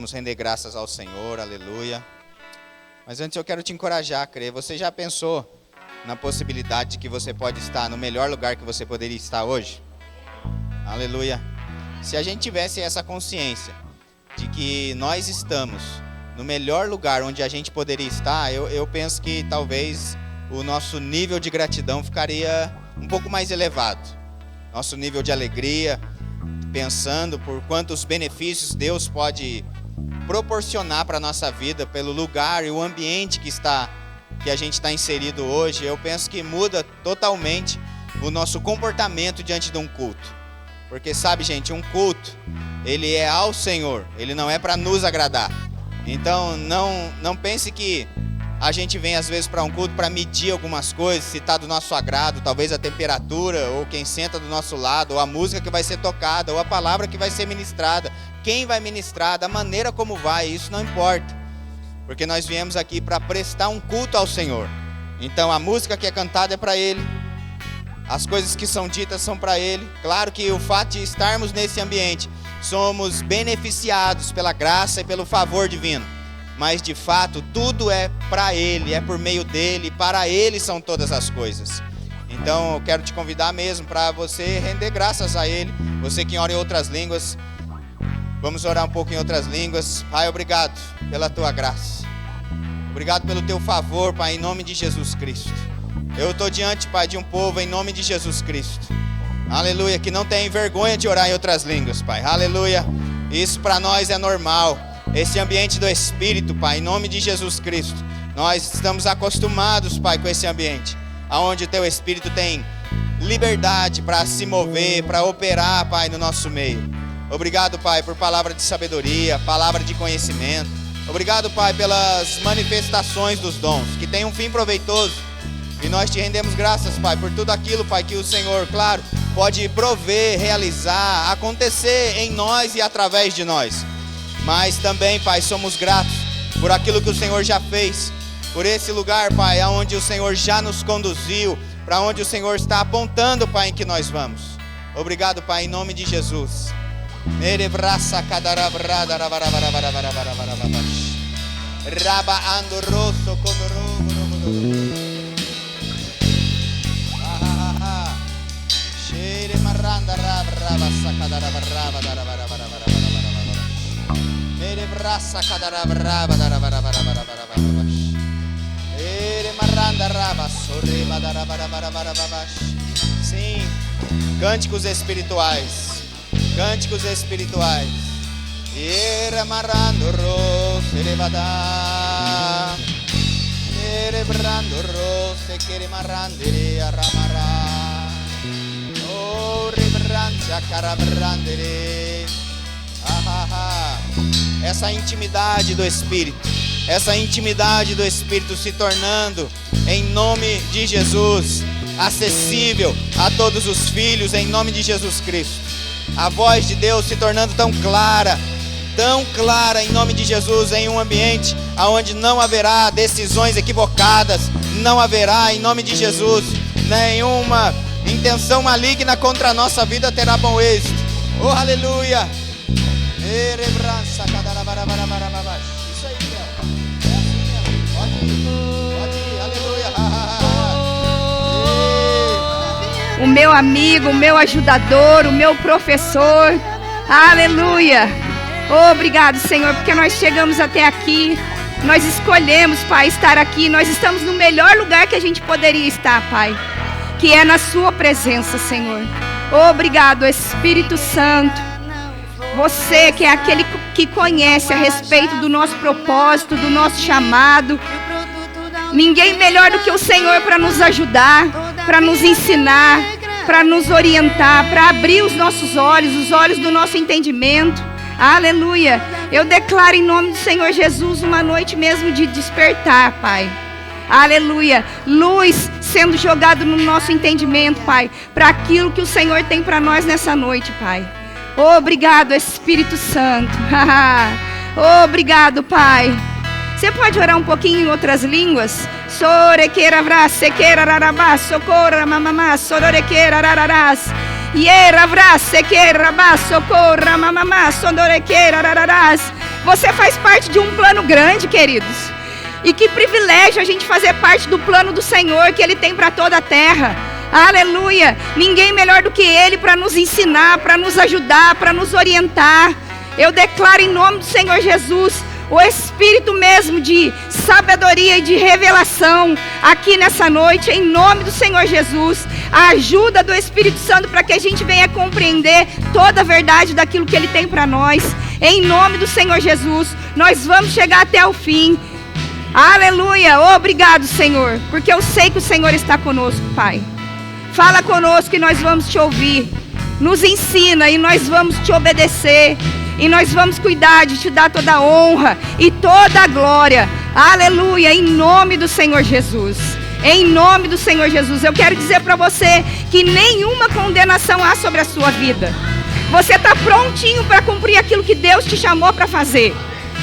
Vamos render graças ao Senhor, aleluia. Mas antes eu quero te encorajar a crer. Você já pensou na possibilidade de que você pode estar no melhor lugar que você poderia estar hoje? Aleluia. Se a gente tivesse essa consciência de que nós estamos no melhor lugar onde a gente poderia estar, eu penso que talvez o nosso nível de gratidão ficaria um pouco mais elevado. Nosso nível de alegria, pensando por quantos benefícios Deus pode proporcionar para a nossa vida, pelo lugar e o ambiente que a gente está inserido hoje, eu penso que muda totalmente o nosso comportamento diante de um culto. Porque sabe, gente, um culto, ele é ao Senhor, ele não é para nos agradar. Então não pense que a gente vem às vezes para um culto para medir algumas coisas, se está do nosso agrado, talvez a temperatura, ou quem senta do nosso lado, ou a música que vai ser tocada, ou a palavra que vai ser ministrada, quem vai ministrar, da maneira como vai, isso não importa. Porque nós viemos aqui para prestar um culto ao Senhor. Então a música que é cantada é para Ele, as coisas que são ditas são para Ele. Claro que o fato de estarmos nesse ambiente, somos beneficiados pela graça e pelo favor divino. Mas de fato, tudo é para Ele, é por meio dEle, para Ele são todas as coisas. Então eu quero te convidar mesmo para você render graças a Ele. Você que ora em outras línguas, vamos orar um pouco em outras línguas. Pai, obrigado pela Tua graça. Obrigado pelo Teu favor, Pai, em nome de Jesus Cristo. Eu estou diante, Pai, de um povo em nome de Jesus Cristo. Aleluia, que não tem vergonha de orar em outras línguas, Pai. Aleluia, isso para nós é normal. Esse ambiente do Espírito, Pai, em nome de Jesus Cristo. Nós estamos acostumados, Pai, com esse ambiente, onde o Teu Espírito tem liberdade para se mover, para operar, Pai, no nosso meio. Obrigado, Pai, por palavra de sabedoria, palavra de conhecimento. Obrigado, Pai, pelas manifestações dos dons, que tem um fim proveitoso. E nós te rendemos graças, Pai, por tudo aquilo, Pai, que o Senhor, claro, pode prover, realizar, acontecer em nós e através de nós. Mas também, Pai, somos gratos por aquilo que o Senhor já fez, por esse lugar, Pai, aonde o Senhor já nos conduziu, para onde o Senhor está apontando, Pai, em que nós vamos. Obrigado, Pai, em nome de Jesus. Sim, cânticos espirituais. Cânticos espirituais. Essa intimidade do Espírito, essa intimidade do Espírito se tornando, em nome de Jesus, acessível a todos os filhos, em nome de Jesus Cristo. A voz de Deus se tornando tão clara, em nome de Jesus, em um ambiente onde não haverá decisões equivocadas, não haverá, em nome de Jesus, nenhuma intenção maligna contra a nossa vida terá bom êxito. Oh, aleluia! Isso aí, Léo. É assim mesmo. Pode ir, aleluia. O meu amigo, o meu ajudador, o meu professor. Aleluia. Obrigado, Senhor, porque nós chegamos até aqui. Nós escolhemos, Pai, estar aqui. Nós estamos no melhor lugar que a gente poderia estar, Pai, que é na Sua presença, Senhor. Obrigado, Espírito Santo. Você que é aquele que conhece a respeito do nosso propósito, do nosso chamado. Ninguém melhor do que o Senhor para nos ajudar, para nos ensinar, para nos orientar, para abrir os nossos olhos, os olhos do nosso entendimento. Aleluia. Eu declaro em nome do Senhor Jesus uma noite mesmo de despertar, Pai. Aleluia. Luz sendo jogado no nosso entendimento, Pai, para aquilo que o Senhor tem para nós nessa noite, Pai. Obrigado, Espírito Santo. Obrigado, Pai. Você pode orar um pouquinho em outras línguas? Sorequeira vras, sequeira rarabás, socorra mamamás, sororequeira rararás. Iera vras, sequeira rabás, socorra mamamás, sororequeira rararás. Você faz parte de um plano grande, queridos. E que privilégio a gente fazer parte do plano do Senhor que Ele tem para toda a terra. Aleluia! Ninguém melhor do que Ele para nos ensinar, para nos ajudar, para nos orientar. Eu declaro em nome do Senhor Jesus o Espírito mesmo de sabedoria e de revelação aqui nessa noite, em nome do Senhor Jesus. A ajuda do Espírito Santo para que a gente venha compreender toda a verdade daquilo que Ele tem para nós. Em nome do Senhor Jesus, nós vamos chegar até o fim. Aleluia! Obrigado, Senhor, porque eu sei que o Senhor está conosco, Pai. Fala conosco e nós vamos te ouvir. Nos ensina e nós vamos te obedecer. E nós vamos cuidar de te dar toda a honra e toda a glória. Aleluia, em nome do Senhor Jesus. Em nome do Senhor Jesus. Eu quero dizer para você que nenhuma condenação há sobre a sua vida. Você está prontinho para cumprir aquilo que Deus te chamou para fazer.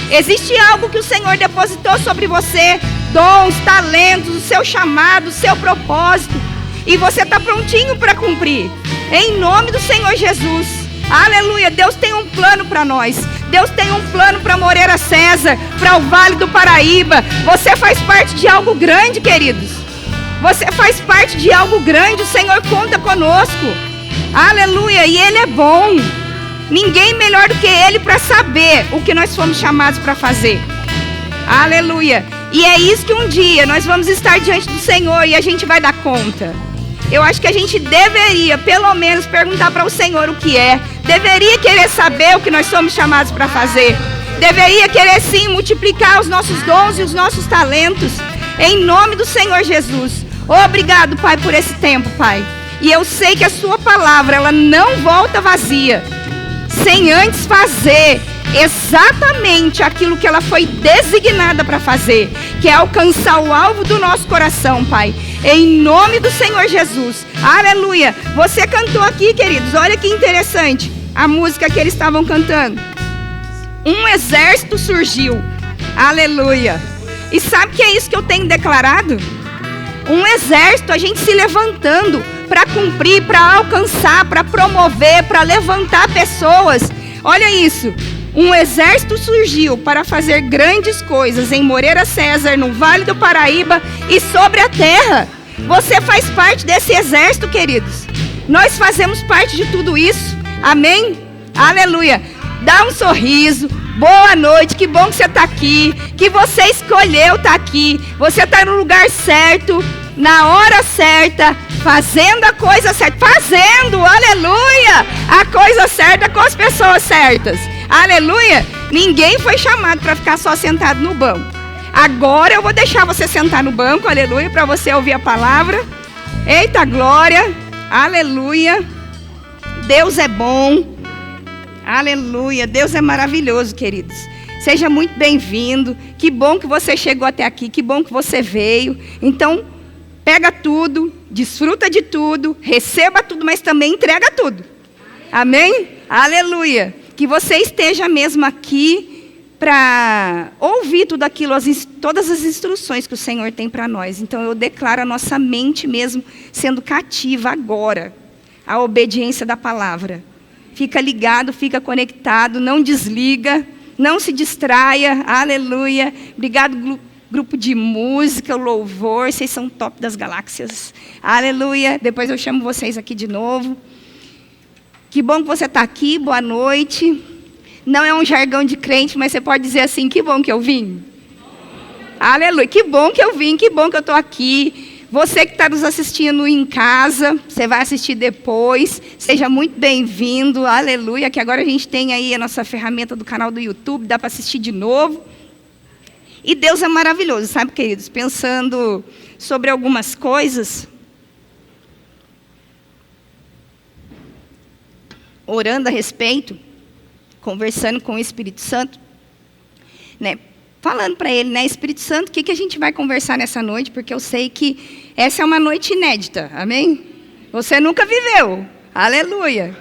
Existe algo que o Senhor depositou sobre você. Dons, talentos, o seu chamado, o seu propósito. E você está prontinho para cumprir. Em nome do Senhor Jesus. Aleluia, Deus tem um plano para nós. Deus tem um plano para Moreira César, para o Vale do Paraíba. Você faz parte de algo grande, queridos. Você faz parte de algo grande. O Senhor conta conosco. Aleluia, e Ele é bom. Ninguém melhor do que Ele para saber o que nós fomos chamados para fazer. Aleluia. E é isso que um dia nós vamos estar diante do Senhor e a gente vai dar conta. Eu acho que a gente deveria, pelo menos, perguntar para o Senhor o que é. Deveria querer saber o que nós somos chamados para fazer. Deveria querer, sim, multiplicar os nossos dons e os nossos talentos. Em nome do Senhor Jesus. Obrigado, Pai, por esse tempo, Pai. E eu sei que a sua palavra, ela não volta vazia. Sem antes fazer exatamente aquilo que ela foi designada para fazer, que é alcançar o alvo do nosso coração, Pai, em nome do Senhor Jesus. Aleluia. Você cantou aqui, queridos, olha que interessante a música que eles estavam cantando. Um exército surgiu. Aleluia. E sabe o que é isso que eu tenho declarado? Um exército, a gente se levantando para cumprir, para alcançar, para promover, para levantar pessoas. Olha isso. Um exército surgiu para fazer grandes coisas em Moreira César, no Vale do Paraíba e sobre a terra. Você faz parte desse exército, queridos. Nós fazemos parte de tudo isso. Amém? Aleluia. Dá um sorriso. Boa noite, que bom que você está aqui. Que você escolheu estar aqui. Você está no lugar certo, na hora certa, fazendo a coisa certa. Fazendo, aleluia, a coisa certa com as pessoas certas. Aleluia. Ninguém foi chamado para ficar só sentado no banco. Agora eu vou deixar você sentar no banco, aleluia, para você ouvir a palavra. Eita glória, aleluia. Deus é bom. Aleluia, Deus é maravilhoso, queridos. Seja muito bem-vindo. Que bom que você chegou até aqui, que bom que você veio. Então, pega tudo, desfruta de tudo, receba tudo, mas também entrega tudo. Amém? Aleluia. Que você esteja mesmo aqui para ouvir tudo aquilo, todas as instruções que o Senhor tem para nós. Então, eu declaro a nossa mente mesmo sendo cativa agora à obediência da palavra. Fica ligado, fica conectado, não desliga, não se distraia. Aleluia. Obrigado, grupo de música, louvor. Vocês são top das galáxias. Aleluia. Depois eu chamo vocês aqui de novo. Que bom que você está aqui. Boa noite. Não é um jargão de crente, mas você pode dizer assim, que bom que eu vim. Aleluia. Que bom que eu vim, que bom que eu estou aqui. Você que está nos assistindo em casa, você vai assistir depois, seja muito bem-vindo, aleluia, que agora a gente tem aí a nossa ferramenta do canal do YouTube, dá para assistir de novo. E Deus é maravilhoso, sabe, queridos? Pensando sobre algumas coisas, orando a respeito, conversando com o Espírito Santo, né? Falando para ele, né, Espírito Santo, o que a gente vai conversar nessa noite? Porque eu sei que essa é uma noite inédita, amém? Você nunca viveu, aleluia.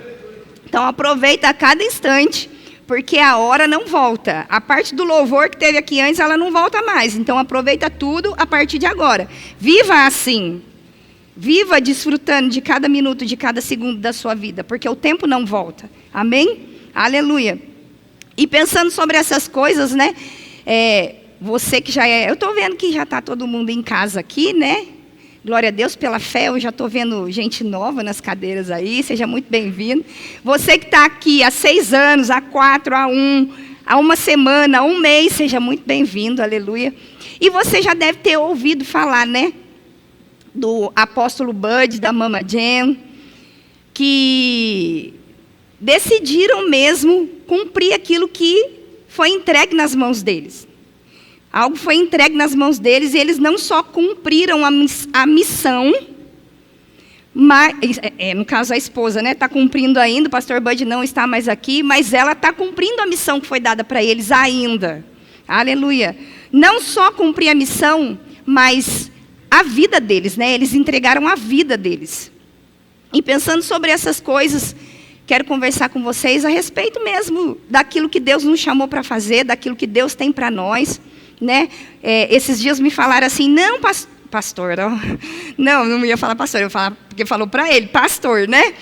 Então aproveita a cada instante, porque a hora não volta. A parte do louvor que teve aqui antes, ela não volta mais. Então aproveita tudo a partir de agora. Viva assim. Viva desfrutando de cada minuto, de cada segundo da sua vida, porque o tempo não volta, amém? Aleluia. E pensando sobre essas coisas, né? Você que já eu estou vendo que já está todo mundo em casa aqui, né? Glória a Deus pela fé, eu já estou vendo gente nova nas cadeiras aí, seja muito bem-vindo. Você que está aqui há 6 anos, há 4, há 1, há 1 semana, há 1 mês, seja muito bem-vindo, aleluia. E você já deve ter ouvido falar, né? Do apóstolo Bud, da Mama Jen, que decidiram mesmo cumprir aquilo que foi entregue nas mãos deles. Algo foi entregue nas mãos deles e eles não só cumpriram a missão, mas, no caso a esposa, né, está cumprindo ainda, o pastor Bud não está mais aqui, mas ela está cumprindo a missão que foi dada para eles ainda. Aleluia. Não só cumprir a missão, mas a vida deles, né? Eles entregaram a vida deles. E pensando sobre essas coisas, quero conversar com vocês a respeito mesmo daquilo que Deus nos chamou para fazer, daquilo que Deus tem para nós. Né? Esses dias me falaram assim, não, pastor, não ia falar pastor, eu ia falar, porque falou para ele, pastor, né?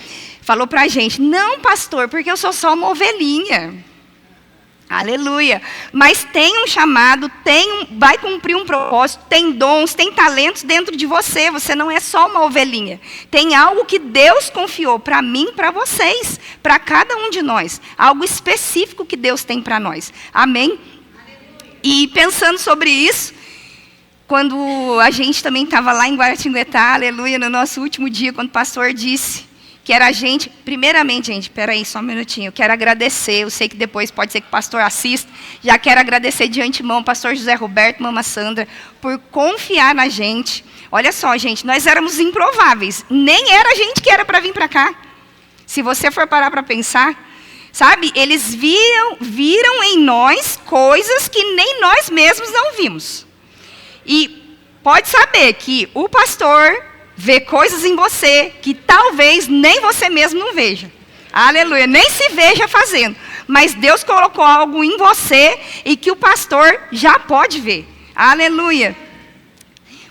Falou para a gente, não, pastor, porque eu sou só uma ovelhinha. Aleluia. Mas tem um chamado, vai cumprir um propósito, tem dons, tem talentos dentro de você. Você não é só uma ovelhinha. Tem algo que Deus confiou para mim, para vocês, para cada um de nós. Algo específico que Deus tem para nós. Amém? E pensando sobre isso, quando a gente também estava lá em Guaratinguetá, aleluia, no nosso último dia, quando o pastor disse que era a gente, primeiramente, gente, peraí, só um minutinho, eu quero agradecer, eu sei que depois pode ser que o pastor assista, já quero agradecer de antemão o pastor José Roberto, Mama Sandra, por confiar na gente. Olha só, gente, nós éramos improváveis, nem era a gente que era para vir para cá. Se você for parar para pensar, sabe, eles viram em nós coisas que nem nós mesmos não vimos. E pode saber que o pastor vê coisas em você que talvez nem você mesmo não veja. Aleluia, nem se veja fazendo. Mas Deus colocou algo em você e que o pastor já pode ver. Aleluia.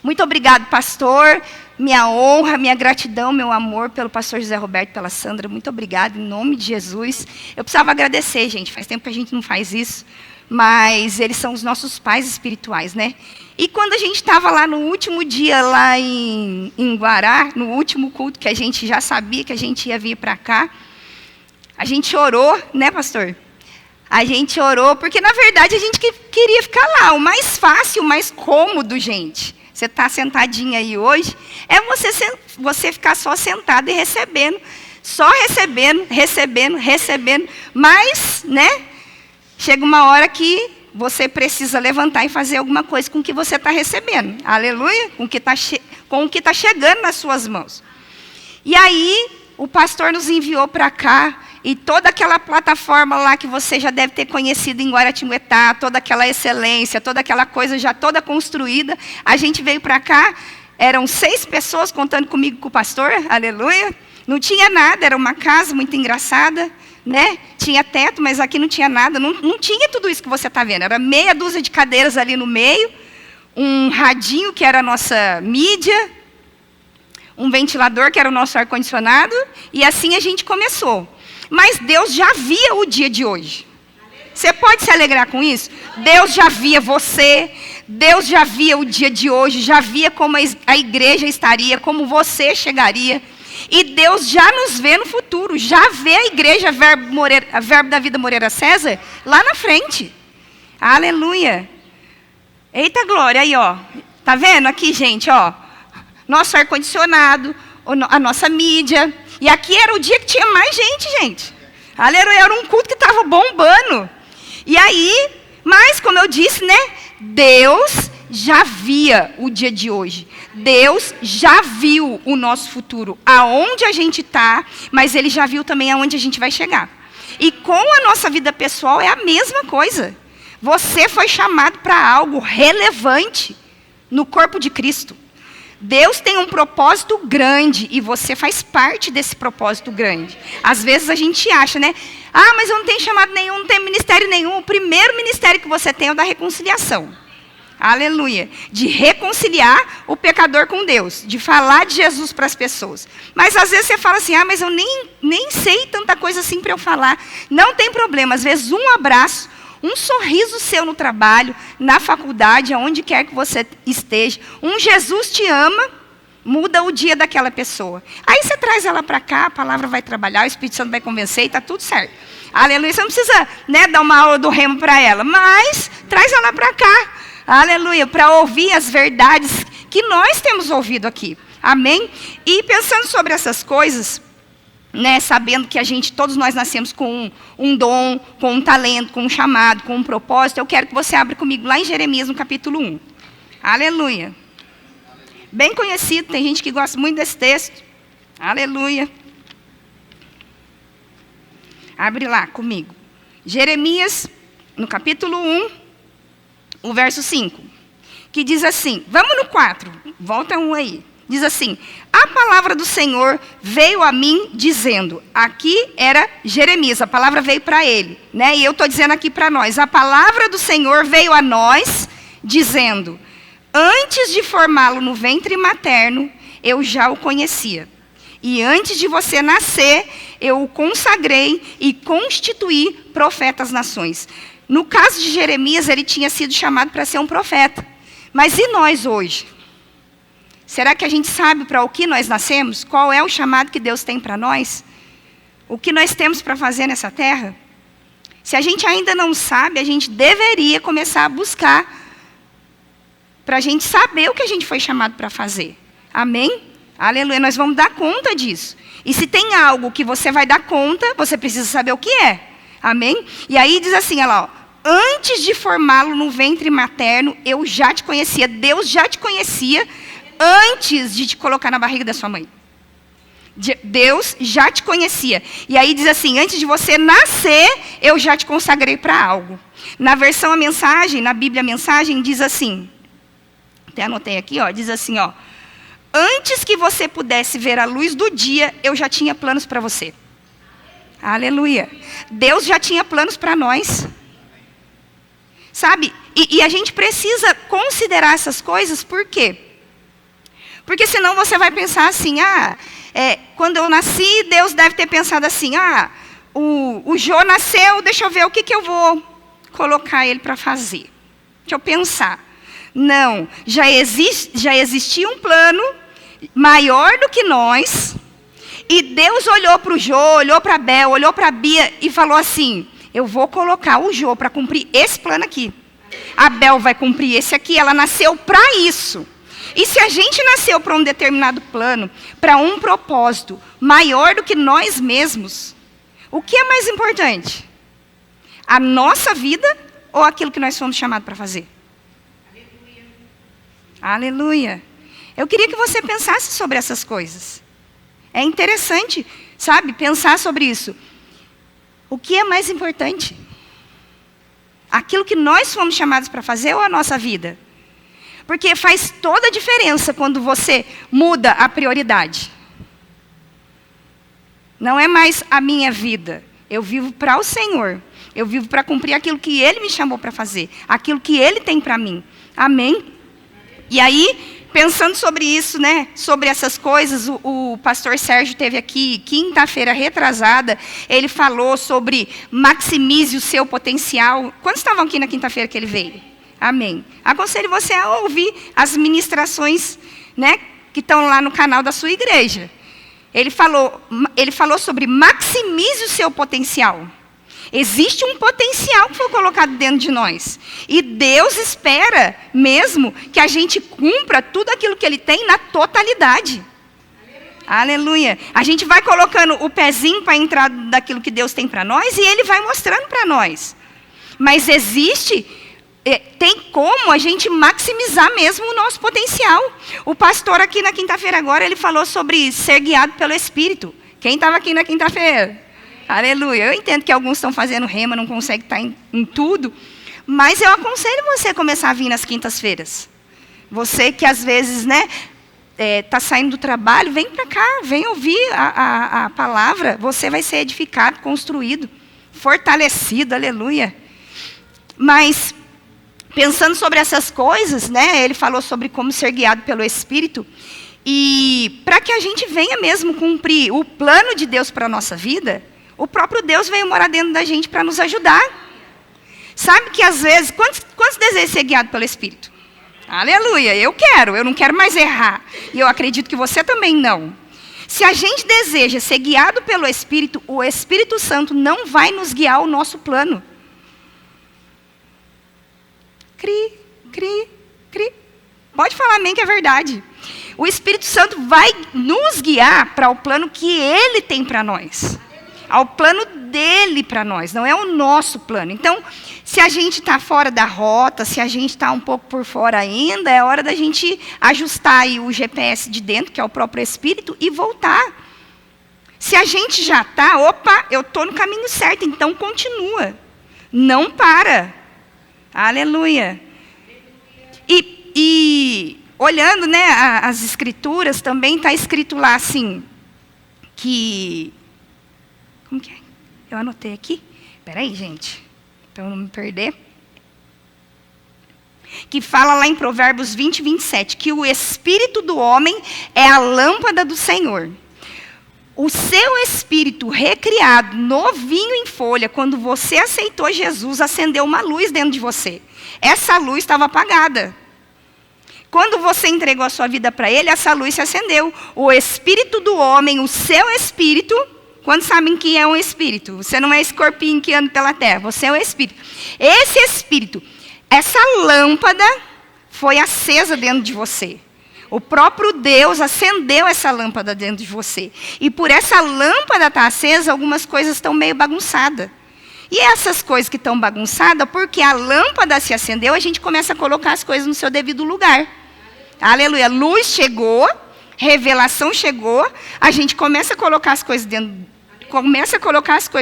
Muito obrigado, pastor. Minha honra, minha gratidão, meu amor pelo pastor José Roberto, pela Sandra. Muito obrigado, em nome de Jesus. Eu precisava agradecer, gente. Faz tempo que a gente não faz isso. Mas eles são os nossos pais espirituais, né? E quando a gente estava lá no último dia, lá em Guará, no último culto, que a gente já sabia que a gente ia vir para cá, a gente orou, né, pastor? A gente orou, porque na verdade a gente queria ficar lá, o mais fácil, o mais cômodo, gente. Você está sentadinha aí hoje, é você ficar só sentado e recebendo, só recebendo, mas, né, chega uma hora que você precisa levantar e fazer alguma coisa com o que você está recebendo, aleluia, com o que tá chegando nas suas mãos. E aí, o pastor nos enviou para cá, e toda aquela plataforma lá que você já deve ter conhecido em Guaratinguetá, toda aquela excelência, toda aquela coisa já toda construída, a gente veio para cá, eram 6 pessoas contando comigo com o pastor, aleluia. Não tinha nada, era uma casa muito engraçada, né? Tinha teto, mas aqui não tinha nada, não tinha tudo isso que você está vendo. Era meia dúzia de cadeiras ali no meio, um radinho que era a nossa mídia, um ventilador que era o nosso ar-condicionado, e assim a gente começou. Mas Deus já via o dia de hoje. Você pode se alegrar com isso? Deus já via você, Deus já via o dia de hoje, já via como a igreja estaria, como você chegaria. E Deus já nos vê no futuro, já vê a igreja Verbo da Vida Moreira César lá na frente. Aleluia. Eita glória, aí ó. Tá vendo aqui, gente, ó. Nosso ar-condicionado, a nossa mídia. E aqui era o dia que tinha mais gente. Aleluia, era um culto que estava bombando. E aí, mas como eu disse, né? Deus já via o dia de hoje. Deus já viu o nosso futuro, aonde a gente está, mas Ele já viu também aonde a gente vai chegar. E com a nossa vida pessoal é a mesma coisa. Você foi chamado para algo relevante no corpo de Cristo. Deus tem um propósito grande e você faz parte desse propósito grande. Às vezes a gente acha, né? Ah, mas eu não tenho chamado nenhum, não tenho ministério nenhum. O primeiro ministério que você tem é o da reconciliação. Aleluia. De reconciliar o pecador com Deus. De falar de Jesus para as pessoas. Mas às vezes você fala assim, mas eu nem sei tanta coisa assim para eu falar. Não tem problema. Às vezes um abraço, um sorriso seu no trabalho, na faculdade, aonde quer que você esteja. Um Jesus te ama, muda o dia daquela pessoa. Aí você traz ela para cá, a palavra vai trabalhar, o Espírito Santo vai convencer e está tudo certo. Aleluia. Você não precisa, dar uma aula do remo para ela, mas traz ela para cá. Aleluia. Para ouvir as verdades que nós temos ouvido aqui. Amém? E pensando sobre essas coisas, sabendo que todos nós nascemos com um dom, com um talento, com um chamado, com um propósito, eu quero que você abra comigo lá em Jeremias, no capítulo 1. Aleluia. Bem conhecido, tem gente que gosta muito desse texto. Aleluia. Abre lá comigo. Jeremias, no capítulo 1, o verso 5. Que diz assim, vamos no 4, volta um aí. Diz assim, a palavra do Senhor veio a mim dizendo, aqui era Jeremias, a palavra veio para ele, e eu estou dizendo aqui para nós, a palavra do Senhor veio a nós dizendo, antes de formá-lo no ventre materno, eu já o conhecia. E antes de você nascer, eu o consagrei e constituí profeta às nações. No caso de Jeremias, ele tinha sido chamado para ser um profeta. Mas e nós hoje? Será que a gente sabe para o que nós nascemos? Qual é o chamado que Deus tem para nós? O que nós temos para fazer nessa terra? Se a gente ainda não sabe, a gente deveria começar a buscar para a gente saber o que a gente foi chamado para fazer. Amém? Aleluia. Nós vamos dar conta disso. E se tem algo que você vai dar conta, você precisa saber o que é. Amém? E aí diz assim, olha lá, antes de formá-lo no ventre materno, eu já te conhecia. Deus já te conhecia antes de te colocar na barriga da sua mãe. Deus já te conhecia. E aí diz assim, antes de você nascer, eu já te consagrei para algo. Na versão a mensagem, na Bíblia a mensagem, diz assim, até anotei aqui, diz assim, antes que você pudesse ver a luz do dia, eu já tinha planos para você. Aleluia. Deus já tinha planos para nós. Sabe? E a gente precisa considerar essas coisas, por quê? Porque senão você vai pensar assim, quando eu nasci, Deus deve ter pensado assim, o Jô nasceu, deixa eu ver o que eu vou colocar ele para fazer. Deixa eu pensar. Não, já existia um plano maior do que nós, e Deus olhou para o Jô, olhou para a Bel, olhou para a Bia e falou assim, eu vou colocar o Jô para cumprir esse plano aqui. A Bel vai cumprir esse aqui, ela nasceu para isso. E se a gente nasceu para um determinado plano, para um propósito maior do que nós mesmos, o que é mais importante? A nossa vida ou aquilo que nós fomos chamados para fazer? Aleluia. Aleluia. Eu queria que você pensasse sobre essas coisas. É interessante, sabe, pensar sobre isso. O que é mais importante? Aquilo que nós fomos chamados para fazer ou a nossa vida? Porque faz toda a diferença quando você muda a prioridade. Não é mais a minha vida. Eu vivo para o Senhor. Eu vivo para cumprir aquilo que Ele me chamou para fazer. Aquilo que Ele tem para mim. Amém? E aí, pensando sobre isso, sobre essas coisas, o pastor Sérgio teve aqui, quinta-feira retrasada, ele falou sobre maximize o seu potencial. Quantos estavam aqui na quinta-feira que ele veio? Amém. Aconselho você a ouvir as ministrações, que estão lá no canal da sua igreja. Ele falou sobre maximize o seu potencial. Existe um potencial que foi colocado dentro de nós. E Deus espera mesmo que a gente cumpra tudo aquilo que Ele tem na totalidade. Aleluia. A gente vai colocando o pezinho para entrar daquilo que Deus tem para nós e Ele vai mostrando para nós. Mas tem como a gente maximizar mesmo o nosso potencial. O pastor aqui na quinta-feira agora, ele falou sobre ser guiado pelo Espírito. Quem estava aqui na quinta-feira? Aleluia. Eu entendo que alguns estão fazendo rema, não conseguem estar em tudo. Mas eu aconselho você a começar a vir nas quintas-feiras. Você que às vezes, está saindo do trabalho, vem para cá, vem ouvir a palavra. Você vai ser edificado, construído, fortalecido, aleluia. Mas pensando sobre essas coisas, né? Ele falou sobre como ser guiado pelo Espírito. E para que a gente venha mesmo cumprir o plano de Deus para a nossa vida, o próprio Deus veio morar dentro da gente para nos ajudar. Sabe que às vezes, quantos desejam ser guiado pelo Espírito? Aleluia, eu não quero mais errar. E eu acredito que você também não. Se a gente deseja ser guiado pelo Espírito, o Espírito Santo não vai nos guiar ao nosso plano. Cri, cri, cri. Pode falar amém que é verdade. O Espírito Santo vai nos guiar para o plano que Ele tem para nós. Ao plano dele para nós, não é o nosso plano. Então, se a gente está fora da rota, se a gente está um pouco por fora ainda, é hora da gente ajustar aí o GPS de dentro, que é o próprio Espírito, e voltar. Se a gente já está, eu estou no caminho certo, então continua. Não para. Aleluia. E olhando, né, as escrituras, também está escrito lá assim, que... Como que é? Eu anotei aqui. Espera aí, gente, para eu não me perder. Que fala lá em Provérbios 20, 27, que o espírito do homem é a lâmpada do Senhor. O seu espírito recriado, novinho em folha, quando você aceitou Jesus, acendeu uma luz dentro de você. Essa luz estava apagada. Quando você entregou a sua vida para Ele, essa luz se acendeu. O espírito do homem, o seu espírito... Quando sabem que é um espírito? Você não é esse corpinho que anda pela terra, você é um espírito. Esse espírito, essa lâmpada foi acesa dentro de você. O próprio Deus acendeu essa lâmpada dentro de você. E por essa lâmpada estar acesa, algumas coisas estão meio bagunçadas. E essas coisas que estão bagunçadas, porque a lâmpada se acendeu, a gente começa a colocar as coisas no seu devido lugar. Aleluia. Luz chegou, revelação chegou, a gente começa a colocar as coisas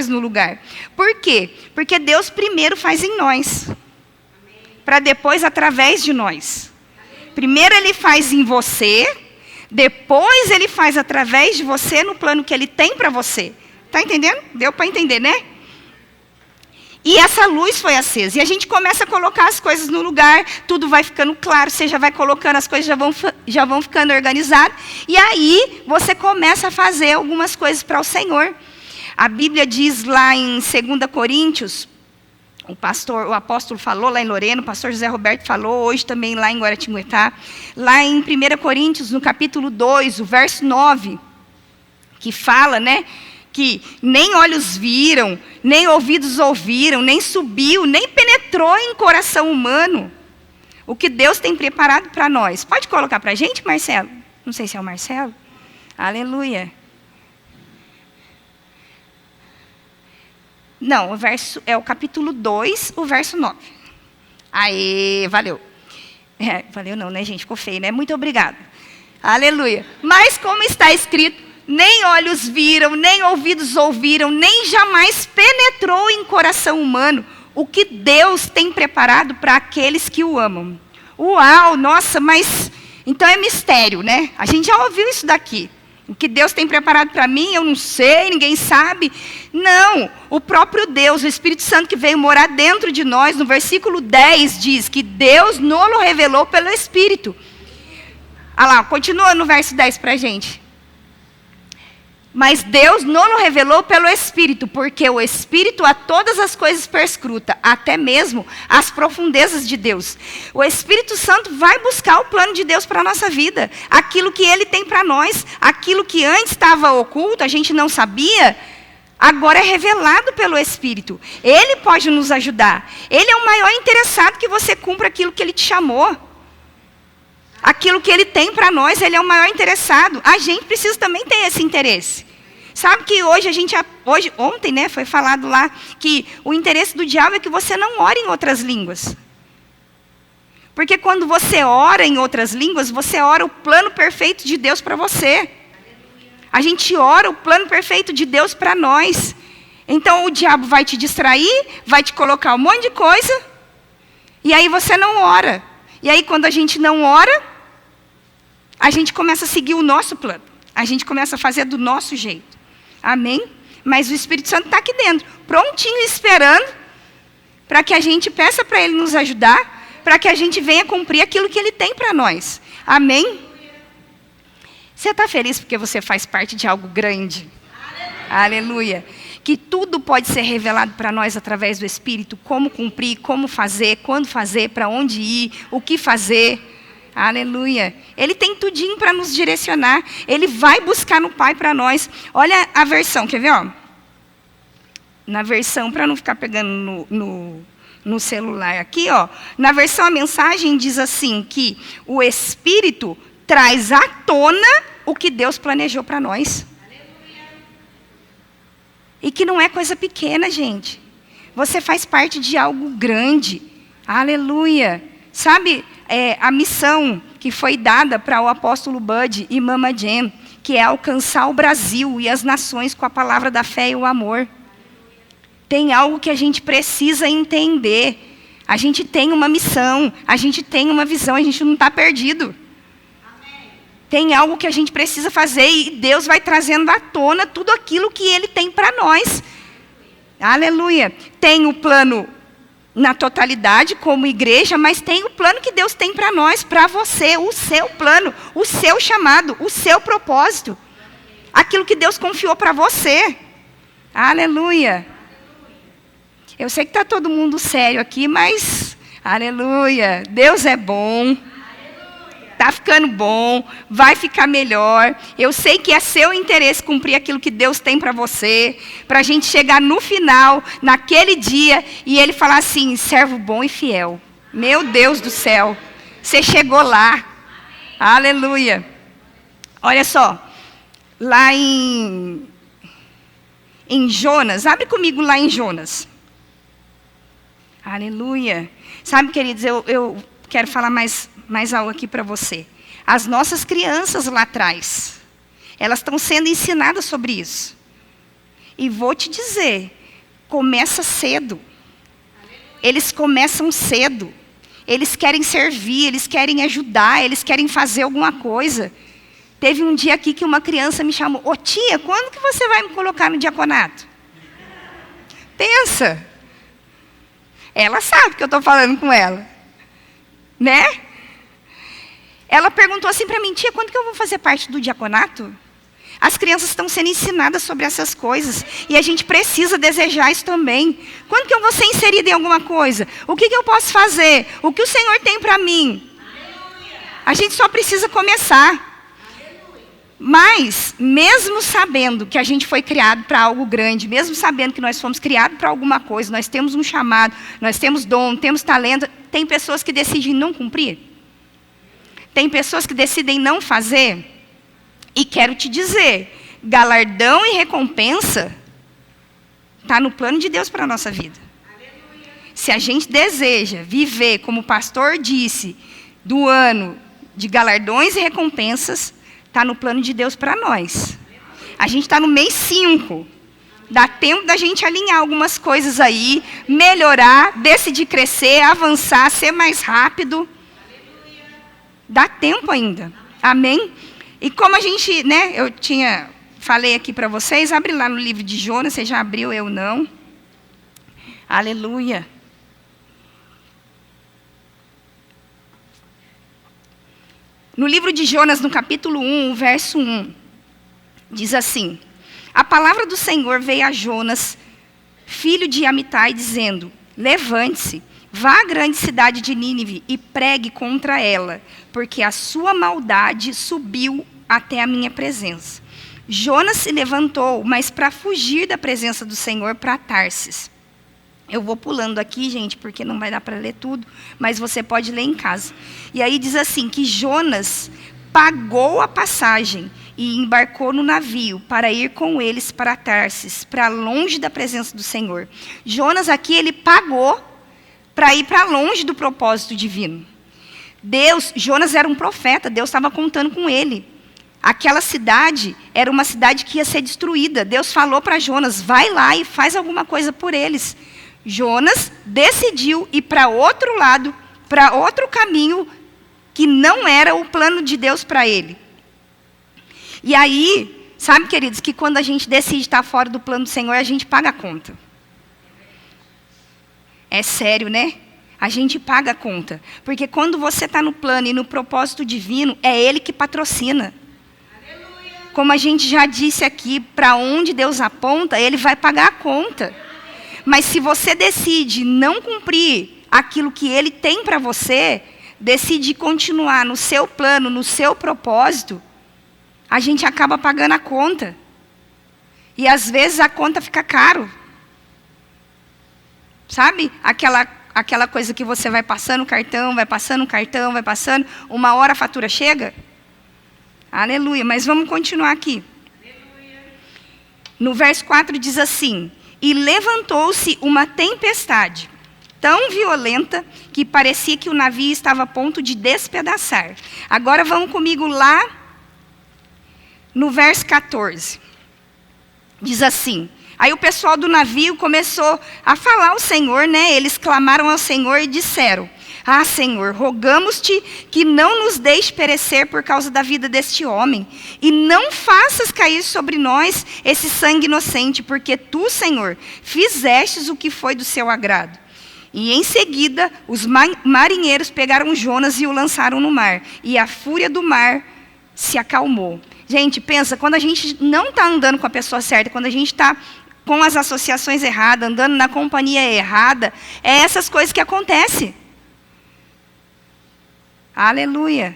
no lugar. Por quê? Porque Deus primeiro faz em nós, para depois através de nós. Primeiro Ele faz em você, depois Ele faz através de você no plano que Ele tem para você. Está entendendo? Deu para entender, né? E essa luz foi acesa. E a gente começa a colocar as coisas no lugar, tudo vai ficando claro, você já vai colocando, as coisas já vão ficando organizadas. E aí você começa a fazer algumas coisas para o Senhor. A Bíblia diz lá em 2 Coríntios, o apóstolo falou lá em Lorena, o pastor José Roberto falou hoje também lá em Guaratinguetá, lá em 1 Coríntios, no capítulo 2, o verso 9, que fala, né, que nem olhos viram, nem ouvidos ouviram, nem subiu, nem penetrou em coração humano o que Deus tem preparado para nós. Pode colocar para a gente, Marcelo? Não sei se é o Marcelo. Aleluia. Não, é o capítulo 2, o verso 9. Aê, valeu. Valeu não, né, gente? Ficou feio, né? Muito obrigada. Aleluia. Mas como está escrito, nem olhos viram, nem ouvidos ouviram, nem jamais penetrou em coração humano o que Deus tem preparado para aqueles que o amam. Uau, nossa, mas então é mistério, né? A gente já ouviu isso daqui. O que Deus tem preparado para mim, eu não sei, ninguém sabe. Não, o próprio Deus, o Espírito Santo que veio morar dentro de nós, no versículo 10 diz que Deus nos revelou pelo Espírito. Olha lá, continua no verso 10 para a gente. Mas Deus nos revelou pelo Espírito, porque o Espírito a todas as coisas perscruta, até mesmo as profundezas de Deus. O Espírito Santo vai buscar o plano de Deus para a nossa vida. Aquilo que Ele tem para nós, aquilo que antes estava oculto, a gente não sabia, agora é revelado pelo Espírito. Ele pode nos ajudar. Ele é o maior interessado que você cumpra aquilo que Ele te chamou. Aquilo que Ele tem para nós, Ele é o maior interessado. A gente precisa também ter esse interesse. Sabe que ontem, né, foi falado lá que o interesse do diabo é que você não ore em outras línguas. Porque quando você ora em outras línguas, você ora o plano perfeito de Deus para você. A gente ora o plano perfeito de Deus para nós. Então o diabo vai te distrair, vai te colocar um monte de coisa, e aí você não ora. E aí quando a gente não ora, a gente começa a seguir o nosso plano. A gente começa a fazer do nosso jeito. Amém? Mas o Espírito Santo está aqui dentro, prontinho, esperando, para que a gente peça para Ele nos ajudar, para que a gente venha cumprir aquilo que Ele tem para nós. Amém? Você está feliz porque você faz parte de algo grande? Aleluia. Que tudo pode ser revelado para nós através do Espírito, como cumprir, como fazer, quando fazer, para onde ir, o que fazer. Aleluia. Ele tem tudinho para nos direcionar. Ele vai buscar no Pai para nós. Olha a versão, quer ver? Ó? Na versão, para não ficar pegando no celular aqui, ó. Na versão, a mensagem diz assim, que o Espírito traz à tona o que Deus planejou para nós. E que não é coisa pequena, gente. Você faz parte de algo grande. Aleluia. Sabe, a missão que foi dada para o apóstolo Bud e Mama Jen, que é alcançar o Brasil e as nações com a palavra da fé e o amor. Tem algo que a gente precisa entender. A gente tem uma missão, a gente tem uma visão, a gente não está perdido. Tem algo que a gente precisa fazer e Deus vai trazendo à tona tudo aquilo que Ele tem para nós. Aleluia. Tem o plano na totalidade como igreja, mas tem o plano que Deus tem para nós, para você, o seu plano, o seu chamado, o seu propósito. Aquilo que Deus confiou para você. Aleluia. Eu sei que está todo mundo sério aqui, mas, aleluia, Deus é bom. Está ficando bom, vai ficar melhor. Eu sei que é seu interesse cumprir aquilo que Deus tem para você, para a gente chegar no final, naquele dia, e Ele falar assim, servo bom e fiel. Meu Deus do céu, você chegou lá. Aleluia. Olha só, lá em Jonas, abre comigo lá em Jonas. Aleluia. Sabe, queridos, eu quero falar mais algo aqui para você. As nossas crianças lá atrás, elas estão sendo ensinadas sobre isso. E vou te dizer, começa cedo. Eles começam cedo. Eles querem servir, eles querem ajudar, eles querem fazer alguma coisa. Teve um dia aqui que uma criança me chamou, ô tia, quando que você vai me colocar no diaconato? Pensa. Ela sabe que eu estou falando com ela. Né? Ela perguntou assim para mim, tia, quando que eu vou fazer parte do diaconato? As crianças estão sendo ensinadas sobre essas coisas. E a gente precisa desejar isso também. Quando que eu vou ser inserida em alguma coisa? O que eu posso fazer? O que o Senhor tem para mim? A gente só precisa começar. Mas, mesmo sabendo que a gente foi criado para algo grande, mesmo sabendo que nós fomos criados para alguma coisa, nós temos um chamado, nós temos dom, temos talento, tem pessoas que decidem não cumprir. Tem pessoas que decidem não fazer. E quero te dizer, galardão e recompensa está no plano de Deus para a nossa vida. Se a gente deseja viver, como o pastor disse, do ano de galardões e recompensas, está no plano de Deus para nós. A gente está no mês 5. Dá tempo da gente alinhar algumas coisas aí, melhorar, decidir crescer, avançar, ser mais rápido. Dá tempo ainda. Amém? E como a gente, né, falei aqui para vocês, abre lá no livro de Jonas, você já abriu, eu não. Aleluia. No livro de Jonas, no capítulo 1, verso 1, diz assim, a palavra do Senhor veio a Jonas, filho de Amitai, dizendo, levante-se, vá à grande cidade de Nínive e pregue contra ela, porque a sua maldade subiu até a minha presença. Jonas se levantou, mas para fugir da presença do Senhor para Tarsis. Eu vou pulando aqui, gente, porque não vai dar para ler tudo, mas você pode ler em casa. E aí diz assim, que Jonas pagou a passagem e embarcou no navio para ir com eles para Tarsis, para longe da presença do Senhor. Jonas aqui, ele pagou para ir para longe do propósito divino. Jonas era um profeta, Deus estava contando com ele. Aquela cidade era uma cidade que ia ser destruída. Deus falou para Jonas, vai lá e faz alguma coisa por eles. Jonas decidiu ir para outro lado, para outro caminho, que não era o plano de Deus para ele. E aí, sabe, queridos, que quando a gente decide estar fora do plano do Senhor, a gente paga a conta. É sério, né? A gente paga a conta. Porque quando você está no plano e no propósito divino, é Ele que patrocina. Aleluia. Como a gente já disse aqui, para onde Deus aponta, Ele vai pagar a conta. Mas se você decide não cumprir aquilo que Ele tem para você, decide continuar no seu plano, no seu propósito, a gente acaba pagando a conta. E às vezes a conta fica caro. Sabe? Aquela coisa que você vai passando o cartão, vai passando, uma hora a fatura chega. Aleluia. Mas vamos continuar aqui. Aleluia. No verso 4 diz assim: e levantou-se uma tempestade tão violenta que parecia que o navio estava a ponto de despedaçar. Agora vamos comigo lá no verso 14. Diz assim: aí o pessoal do navio começou a falar ao Senhor, né? Eles clamaram ao Senhor e disseram: ah, Senhor, rogamos-te que não nos deixe perecer por causa da vida deste homem, e não faças cair sobre nós esse sangue inocente, porque tu, Senhor, fizestes o que foi do seu agrado. E em seguida, os marinheiros pegaram Jonas e o lançaram no mar, e a fúria do mar se acalmou. Gente, pensa, quando a gente não está andando com a pessoa certa, quando a gente está com as associações erradas, andando na companhia errada, é essas coisas que acontecem. Aleluia.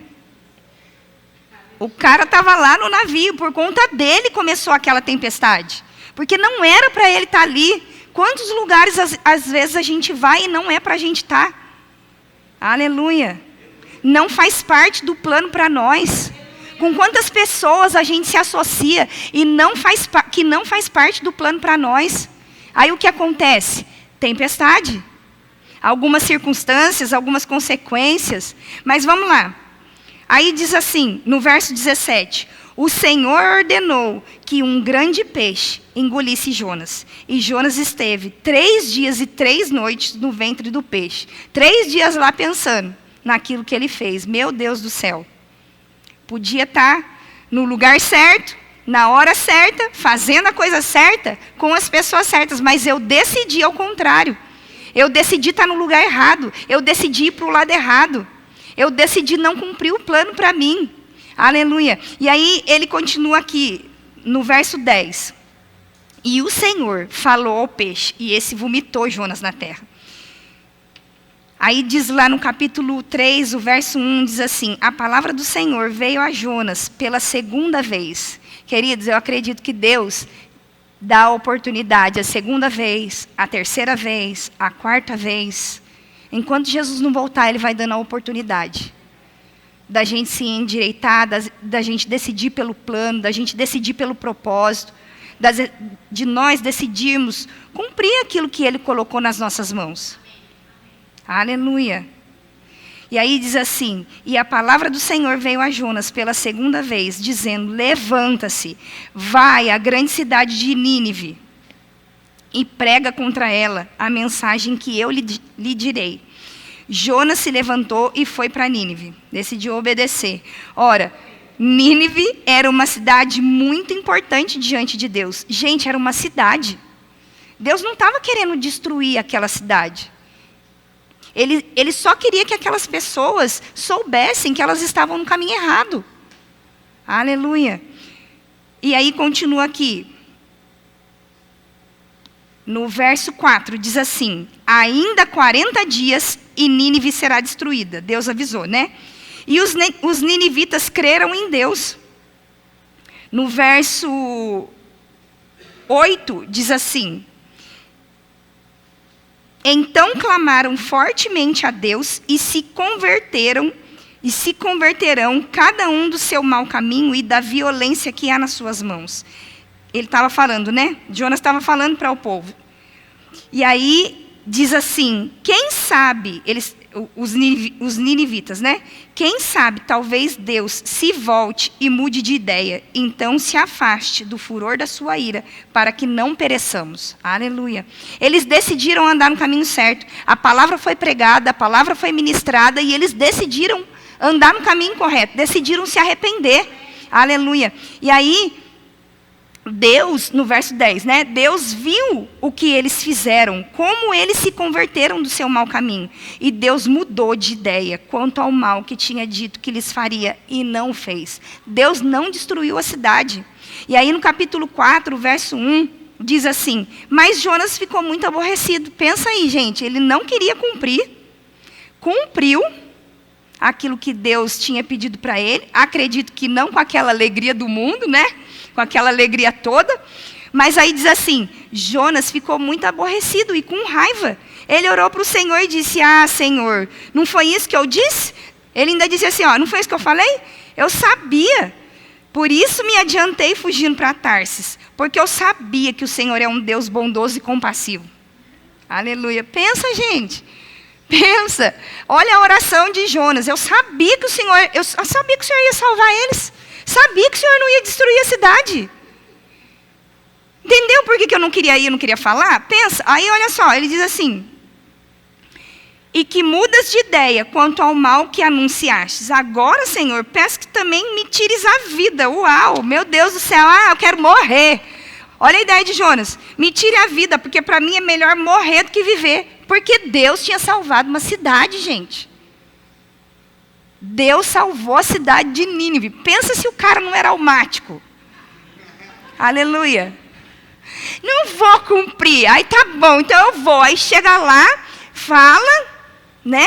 O cara estava lá no navio, por conta dele começou aquela tempestade. Porque não era para ele estar ali. Quantos lugares às vezes a gente vai e não é para a gente estar? Aleluia. Não faz parte do plano para nós. Com quantas pessoas a gente se associa e que não faz parte do plano para nós? Aí o que acontece? Tempestade. Algumas circunstâncias, algumas consequências. Mas vamos lá. Aí diz assim, no verso 17: o Senhor ordenou que um grande peixe engolisse Jonas. E Jonas esteve 3 dias e 3 noites no ventre do peixe. 3 dias lá pensando naquilo que ele fez. Meu Deus do céu. Podia estar no lugar certo, na hora certa, fazendo a coisa certa, com as pessoas certas. Mas eu decidi ao contrário. Eu decidi estar no lugar errado. Eu decidi ir para o lado errado. Eu decidi não cumprir o plano para mim. Aleluia. E aí ele continua aqui, no verso 10. E o Senhor falou ao peixe, e esse vomitou Jonas na terra. Aí diz lá no capítulo 3, o verso 1, diz assim: a palavra do Senhor veio a Jonas pela 2ª vez. Queridos, eu acredito que Deus dá a oportunidade a 2ª vez, a 3ª vez, a 4ª vez. Enquanto Jesus não voltar, Ele vai dando a oportunidade da gente se endireitar, da gente decidir pelo plano, da gente decidir pelo propósito, de nós decidirmos cumprir aquilo que Ele colocou nas nossas mãos. Aleluia. E aí diz assim: e a palavra do Senhor veio a Jonas pela 2ª vez, dizendo: levanta-se, vai à grande cidade de Nínive e prega contra ela a mensagem que eu lhe direi. Jonas se levantou e foi para Nínive, decidiu obedecer. Ora, Nínive era uma cidade muito importante diante de Deus. Gente, era uma cidade. Deus não estava querendo destruir aquela cidade. Ele só queria que aquelas pessoas soubessem que elas estavam no caminho errado. Aleluia. E aí continua aqui. No verso 4, diz assim: ainda 40 dias e Nínive será destruída. Deus avisou, né? E os ninivitas creram em Deus. No verso 8, diz assim: então clamaram fortemente a Deus e se converterão, cada um do seu mau caminho e da violência que há nas suas mãos. Ele estava falando, né? Jonas estava falando para o povo. E aí diz assim: quem sabe, os ninivitas, né? Quem sabe, talvez Deus se volte e mude de ideia, então se afaste do furor da sua ira, para que não pereçamos. Aleluia. Eles decidiram andar no caminho certo. A palavra foi pregada, a palavra foi ministrada, e eles decidiram andar no caminho correto, decidiram se arrepender. Aleluia. E aí Deus, no verso 10, né? Deus viu o que eles fizeram, como eles se converteram do seu mau caminho. E Deus mudou de ideia quanto ao mal que tinha dito que lhes faria e não fez. Deus não destruiu a cidade. E aí no capítulo 4, verso 1, diz assim: mas Jonas ficou muito aborrecido. Pensa aí, gente, ele não queria cumprir. Cumpriu aquilo que Deus tinha pedido para ele. Acredito que não com aquela alegria do mundo, né? Com aquela alegria toda. Mas aí diz assim: Jonas ficou muito aborrecido e com raiva. Ele orou para o Senhor e disse: ah, Senhor, não foi isso que eu disse? Ele ainda disse assim, ó, não foi isso que eu falei? Eu sabia. Por isso me adiantei fugindo para Tarsis. Porque eu sabia que o Senhor é um Deus bondoso e compassivo. Aleluia. Pensa, gente. Pensa. Olha a oração de Jonas. Eu sabia que o Senhor ia salvar eles. Sabia que o Senhor não ia destruir a cidade. Entendeu por que eu não queria ir, eu não queria falar? Pensa. Aí olha só, ele diz assim: e que mudas de ideia quanto ao mal que anunciastes. Agora, Senhor, peço que também me tires a vida. Uau, meu Deus do céu, eu quero morrer. Olha a ideia de Jonas. Me tire a vida, porque para mim é melhor morrer do que viver. Porque Deus tinha salvado uma cidade, gente. Deus salvou a cidade de Nínive. Pensa se o cara não era almático. Aleluia. Não vou cumprir. Aí tá bom, então eu vou. Aí chega lá, fala, né?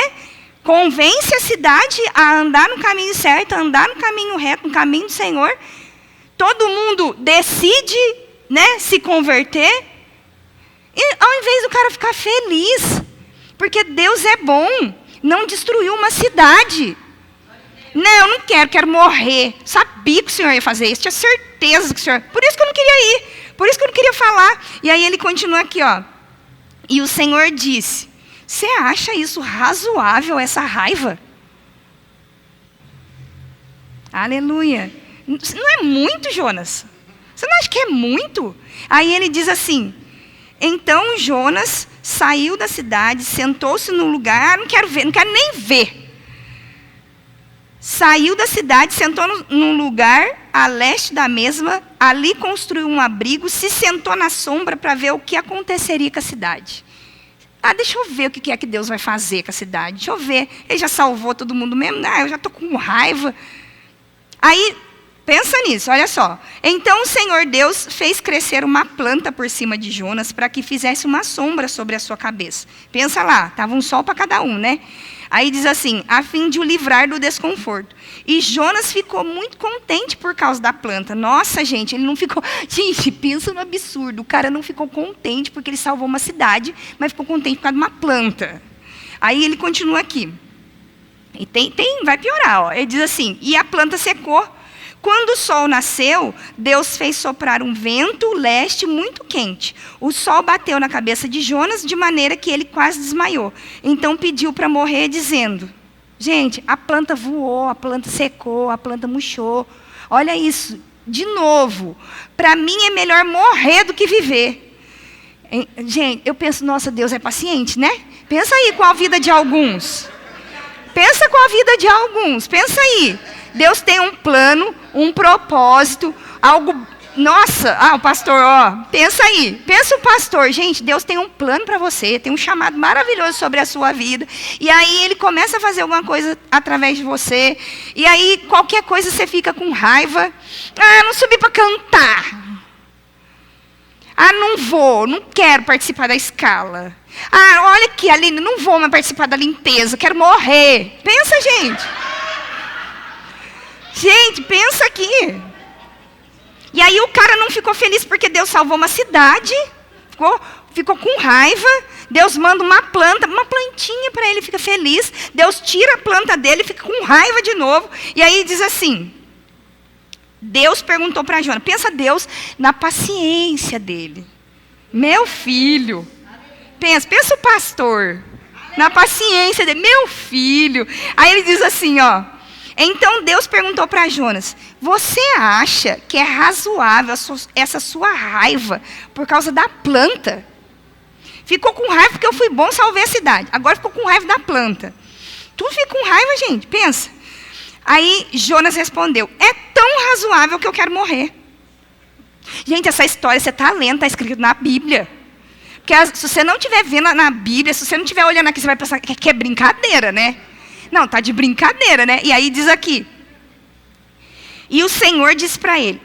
Convence a cidade a andar no caminho certo, a andar no caminho reto, no caminho do Senhor. Todo mundo decide, né, se converter. E ao invés do cara ficar feliz, porque Deus é bom, não destruiu uma cidade. Não, eu não quero morrer. Sabia que o Senhor ia fazer isso, tinha certeza que o Senhor... Por isso que eu não queria ir, por isso que eu não queria falar. E aí ele continua aqui, ó. E o Senhor disse: você acha isso razoável, essa raiva? Aleluia. Não é muito, Jonas? Você não acha que é muito? Aí ele diz assim: então Jonas saiu da cidade, sentou-se num lugar, não quero nem ver. Saiu da cidade, sentou num lugar a leste da mesma, ali construiu um abrigo, se sentou na sombra para ver o que aconteceria com a cidade. Deixa eu ver o que é que Deus vai fazer com a cidade. Deixa eu ver. Ele já salvou todo mundo mesmo? Eu já estou com raiva. Aí, pensa nisso, olha só. Então o Senhor Deus fez crescer uma planta por cima de Jonas para que fizesse uma sombra sobre a sua cabeça. Pensa lá, estava um sol para cada um, né? Aí diz assim: a fim de o livrar do desconforto. E Jonas ficou muito contente por causa da planta. Nossa, gente, ele não ficou... Gente, pensa no absurdo. O cara não ficou contente porque ele salvou uma cidade, mas ficou contente por causa de uma planta. Aí ele continua aqui. E vai piorar, ó. Ele diz assim: e a planta secou. Quando o sol nasceu, Deus fez soprar um vento leste muito quente. O sol bateu na cabeça de Jonas de maneira que ele quase desmaiou. Então pediu para morrer, dizendo... Gente, a planta voou, a planta secou, a planta murchou. Olha isso, de novo. Para mim é melhor morrer do que viver. Gente, eu penso, nossa, Deus é paciente, né? Pensa aí com a vida de alguns. Pensa com a vida de alguns, pensa aí. Deus tem um plano, um propósito, algo... Nossa, o pastor, pensa aí. Pensa o pastor. Gente, Deus tem um plano para você, tem um chamado maravilhoso sobre a sua vida. E aí ele começa a fazer alguma coisa através de você. E aí qualquer coisa você fica com raiva. Não subi para cantar. Não quero participar da escala. Olha aqui, Aline, não vou mais participar da limpeza, quero morrer. Pensa, gente. Gente, pensa aqui. E aí o cara não ficou feliz porque Deus salvou uma cidade, ficou com raiva. Deus manda uma plantinha para ele, fica feliz. Deus tira a planta dele, fica com raiva de novo. E aí diz assim, Deus perguntou para Jonas, pensa Deus na paciência dele. Meu filho, pensa o pastor, na paciência dele, meu filho. Aí ele diz assim, então Deus perguntou para Jonas, você acha que é razoável essa sua raiva por causa da planta? Ficou com raiva porque eu fui bom, salvei a cidade. Agora ficou com raiva da planta. Tu fica com raiva, gente, pensa. Aí Jonas respondeu, é tão razoável que eu quero morrer. Gente, essa história, você está lendo, está escrito na Bíblia. Porque se você não estiver vendo na Bíblia, se você não estiver olhando aqui, você vai pensar que é brincadeira, né? Não, está de brincadeira, né? E aí diz aqui. E o Senhor diz para ele,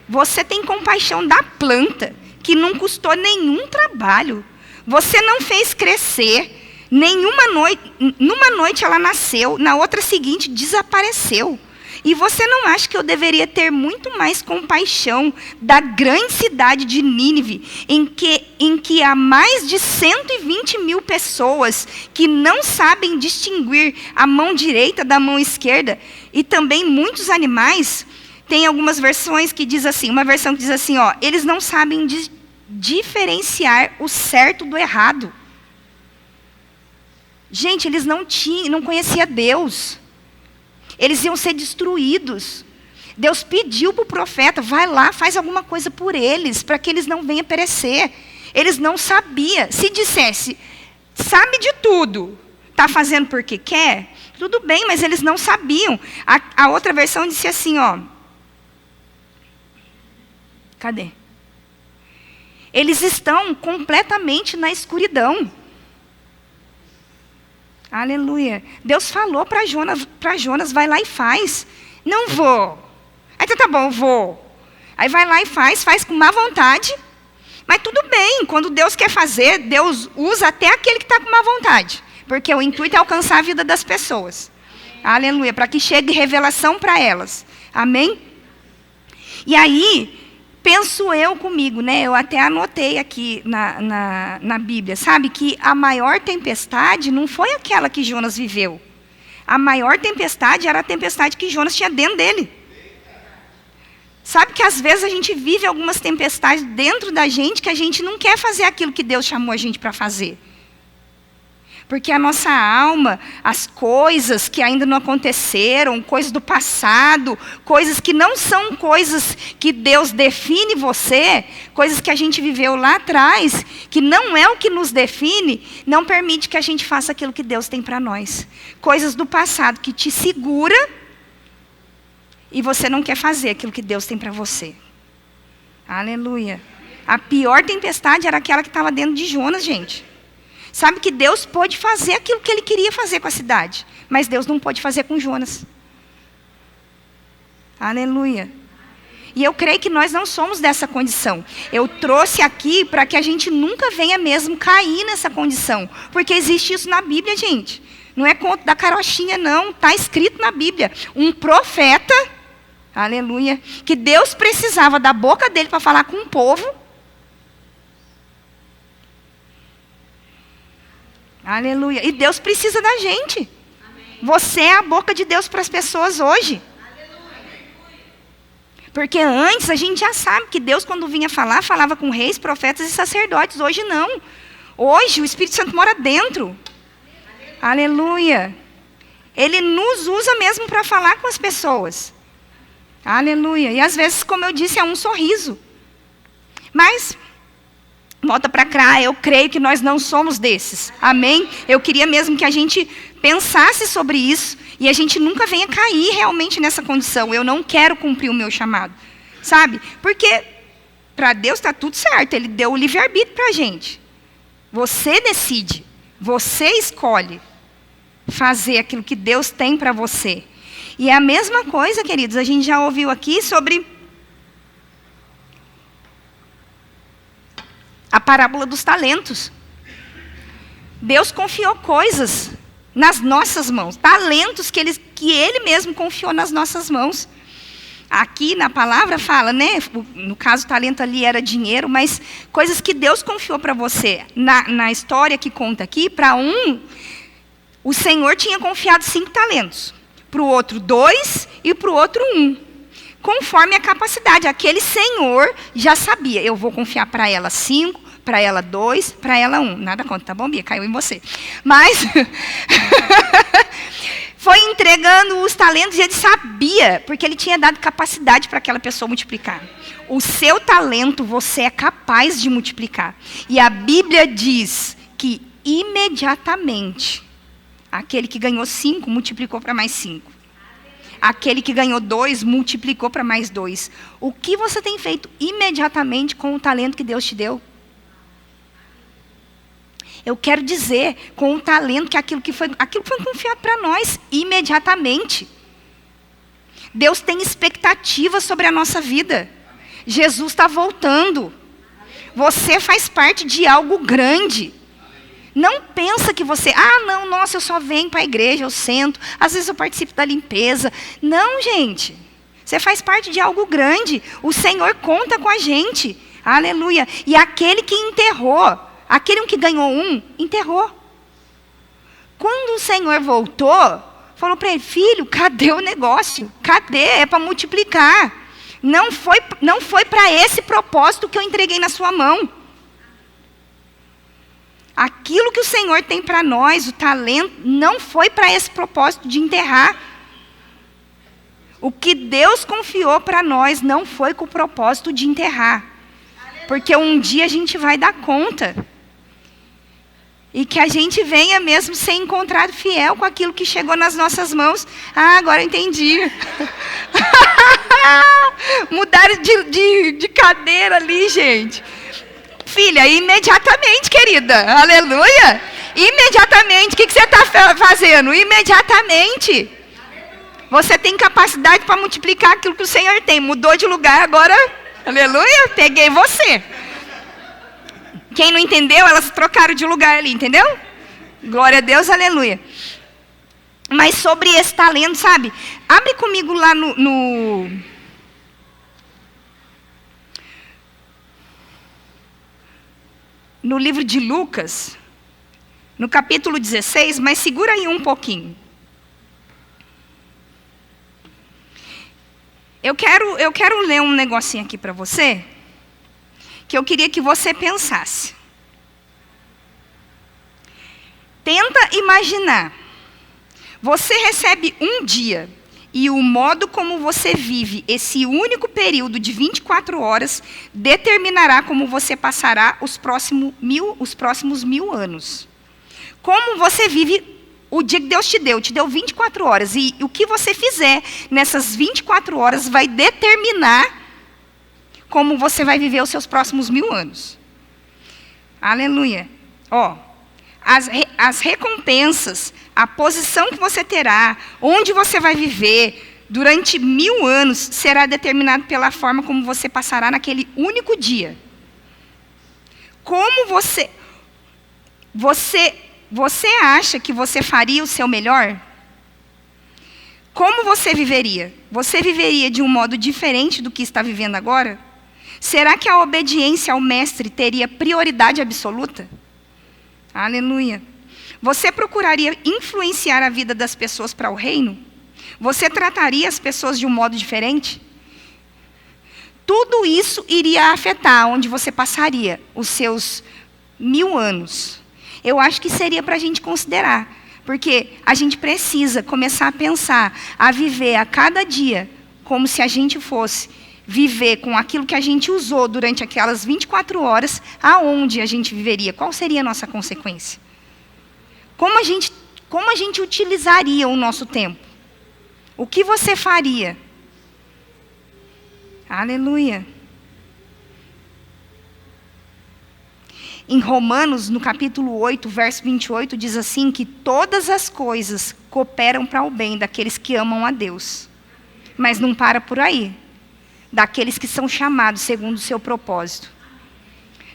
você tem compaixão da planta, que não custou nenhum trabalho. Você não fez crescer. Numa noite ela nasceu, na outra seguinte desapareceu. E você não acha que eu deveria ter muito mais compaixão da grande cidade de Nínive, em que há mais de 120 mil pessoas que não sabem distinguir a mão direita da mão esquerda, e também muitos animais? Tem algumas versões que diz assim, uma versão que diz assim, ó, eles não sabem diferenciar o certo do errado. Gente, eles não conheciam Deus. Eles iam ser destruídos. Deus pediu para o profeta, vai lá, faz alguma coisa por eles, para que eles não venham perecer. Eles não sabiam. Se dissesse, sabe de tudo, está fazendo porque quer, tudo bem, mas eles não sabiam. A outra versão disse assim, ó. Cadê? Eles estão completamente na escuridão. Aleluia. Deus falou para Jonas, vai lá e faz. Não vou. Aí então tá bom, vou. Aí vai lá e faz com má vontade. Mas tudo bem, quando Deus quer fazer, Deus usa até aquele que está com má vontade. Porque o intuito é alcançar a vida das pessoas. Aleluia. Para que chegue revelação para elas. Amém? E aí, penso eu comigo, né? Eu até anotei aqui na Bíblia, sabe? Que a maior tempestade não foi aquela que Jonas viveu. A maior tempestade era a tempestade que Jonas tinha dentro dele. Sabe que às vezes a gente vive algumas tempestades dentro da gente que a gente não quer fazer aquilo que Deus chamou a gente para fazer. Porque a nossa alma, as coisas que ainda não aconteceram, coisas do passado, coisas que não são coisas que Deus define você, coisas que a gente viveu lá atrás, que não é o que nos define, não permite que a gente faça aquilo que Deus tem para nós. Coisas do passado que te segura e você não quer fazer aquilo que Deus tem para você. Aleluia. A pior tempestade era aquela que estava dentro de Jonas, gente. Sabe que Deus pôde fazer aquilo que ele queria fazer com a cidade. Mas Deus não pôde fazer com Jonas. Aleluia. E eu creio que nós não somos dessa condição. Eu trouxe aqui para que a gente nunca venha mesmo cair nessa condição. Porque existe isso na Bíblia, gente. Não é conto da carochinha, não. Está escrito na Bíblia. Um profeta, aleluia, que Deus precisava da boca dele para falar com o povo. Aleluia. E Deus precisa da gente. Amém. Você é a boca de Deus para as pessoas hoje. Aleluia. Porque antes a gente já sabe que Deus, quando vinha falar, falava com reis, profetas e sacerdotes. Hoje não. Hoje o Espírito Santo mora dentro. Aleluia. Ele nos usa mesmo para falar com as pessoas. Aleluia. E às vezes, como eu disse, é um sorriso. Mas volta para cá, eu creio que nós não somos desses. Amém? Eu queria mesmo que a gente pensasse sobre isso e a gente nunca venha cair realmente nessa condição. Eu não quero cumprir o meu chamado. Sabe? Porque para Deus está tudo certo. Ele deu o livre-arbítrio para a gente. Você decide. Você escolhe fazer aquilo que Deus tem para você. E é a mesma coisa, queridos. A gente já ouviu aqui sobre a parábola dos talentos. Deus confiou coisas nas nossas mãos. Talentos que Ele mesmo confiou nas nossas mãos. Aqui na palavra fala, né? No caso, o talento ali era dinheiro, mas coisas que Deus confiou para você. Na história que conta aqui, para o Senhor tinha confiado 5 talentos. Para o outro 2 e para o outro 1. Conforme a capacidade. Aquele Senhor já sabia. Eu vou confiar para ela 5. Para ela 2, para ela 1. Nada contra, tá bom, Bia? Caiu em você. Mas foi entregando os talentos e ele sabia, porque ele tinha dado capacidade para aquela pessoa multiplicar. O seu talento você é capaz de multiplicar. E a Bíblia diz que imediatamente aquele que ganhou 5 multiplicou para mais 5. Aquele que ganhou 2, multiplicou para mais 2. O que você tem feito imediatamente com o talento que Deus te deu? Eu quero dizer, com o talento, que aquilo foi confiado para nós imediatamente. Deus tem expectativa sobre a nossa vida. Jesus está voltando. Você faz parte de algo grande. Não pensa que você, não, nossa, eu só venho para a igreja, eu sento, às vezes eu participo da limpeza. Não, gente. Você faz parte de algo grande. O Senhor conta com a gente. Aleluia. E aquele que enterrou, aquele que ganhou 1, enterrou. Quando o Senhor voltou, falou para ele: filho, cadê o negócio? Cadê? É para multiplicar. Não foi para esse propósito que eu entreguei na sua mão. Aquilo que o Senhor tem para nós, o talento, não foi para esse propósito de enterrar. O que Deus confiou para nós não foi com o propósito de enterrar. Porque um dia a gente vai dar conta. E que a gente venha mesmo ser encontrado fiel com aquilo que chegou nas nossas mãos. Agora eu entendi. Mudaram de cadeira ali, gente. Filha, imediatamente, querida. Aleluia. Imediatamente. O que você está fazendo? Imediatamente. Você tem capacidade para multiplicar aquilo que o Senhor tem. Mudou de lugar agora. Aleluia. Peguei você. Quem não entendeu, elas trocaram de lugar ali, entendeu? Glória a Deus, aleluia. Mas sobre esse talento, sabe? Abre comigo lá no livro de Lucas, no capítulo 16, mas segura aí um pouquinho. Eu quero ler um negocinho aqui para você, que eu queria que você pensasse. Tenta imaginar. Você recebe um dia, e o modo como você vive esse único período de 24 horas determinará como você passará os próximos 1000 anos. Como você vive o dia que Deus te deu 24 horas. E o que você fizer nessas 24 horas vai determinar como você vai viver os seus próximos 1000 anos. Aleluia. As recompensas, a posição que você terá, onde você vai viver durante 1000 anos, será determinado pela forma como você passará naquele único dia. Como você acha que você faria o seu melhor? Como você viveria? Você viveria de um modo diferente do que está vivendo agora? Será que a obediência ao mestre teria prioridade absoluta? Aleluia. Você procuraria influenciar a vida das pessoas para o reino? Você trataria as pessoas de um modo diferente? Tudo isso iria afetar onde você passaria os seus 1000 anos. Eu acho que seria para a gente considerar. Porque a gente precisa começar a pensar, a viver a cada dia, como se a gente fosse viver com aquilo que a gente usou durante aquelas 24 horas, aonde a gente viveria? Qual seria a nossa consequência? Como a gente utilizaria o nosso tempo? O que você faria? Aleluia. Em Romanos, no capítulo 8, verso 28, diz assim, que todas as coisas cooperam para o bem daqueles que amam a Deus. Mas não para por aí. Daqueles que são chamados segundo o seu propósito.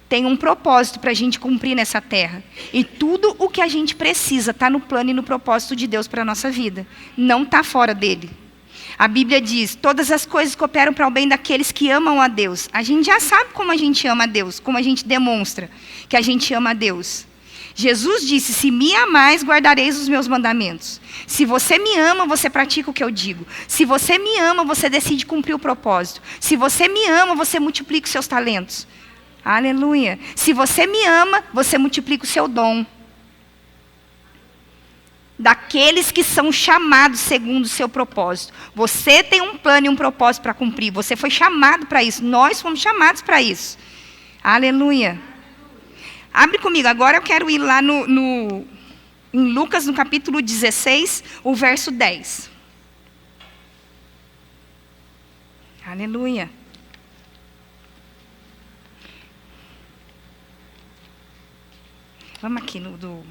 Tem um propósito para a gente cumprir nessa terra. E tudo o que a gente precisa está no plano e no propósito de Deus para a nossa vida. Não está fora dele. A Bíblia diz, todas as coisas cooperam para o bem daqueles que amam a Deus. A gente já sabe como a gente ama a Deus, como a gente demonstra que a gente ama a Deus. Jesus disse, se me amais, guardareis os meus mandamentos. Se você me ama, você pratica o que eu digo. Se você me ama, você decide cumprir o propósito. Se você me ama, você multiplica os seus talentos. Aleluia. Se você me ama, você multiplica o seu dom. Daqueles que são chamados segundo o seu propósito. Você tem um plano e um propósito para cumprir. Você foi chamado para isso. Nós fomos chamados para isso. Aleluia. Abre comigo, agora eu quero ir lá em Lucas, no capítulo 16, o verso 10. Aleluia. Vamos aqui no do...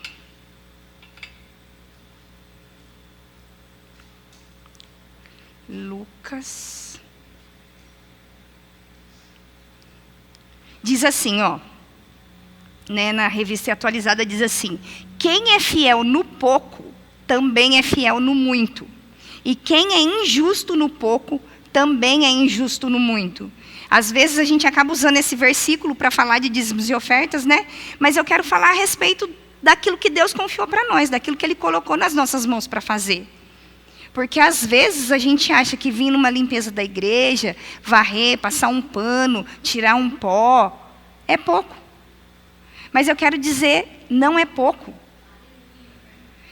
Lucas. Diz assim, ó. Né, na revista atualizada diz assim: quem é fiel no pouco, também é fiel no muito. E quem é injusto no pouco, também é injusto no muito. Às vezes a gente acaba usando esse versículo para falar de dízimos e ofertas, né? Mas eu quero falar a respeito daquilo que Deus confiou para nós, daquilo que Ele colocou nas nossas mãos para fazer. Porque às vezes a gente acha que vir numa limpeza da igreja, varrer, passar um pano, tirar um pó, é pouco. Mas eu quero dizer, não é pouco.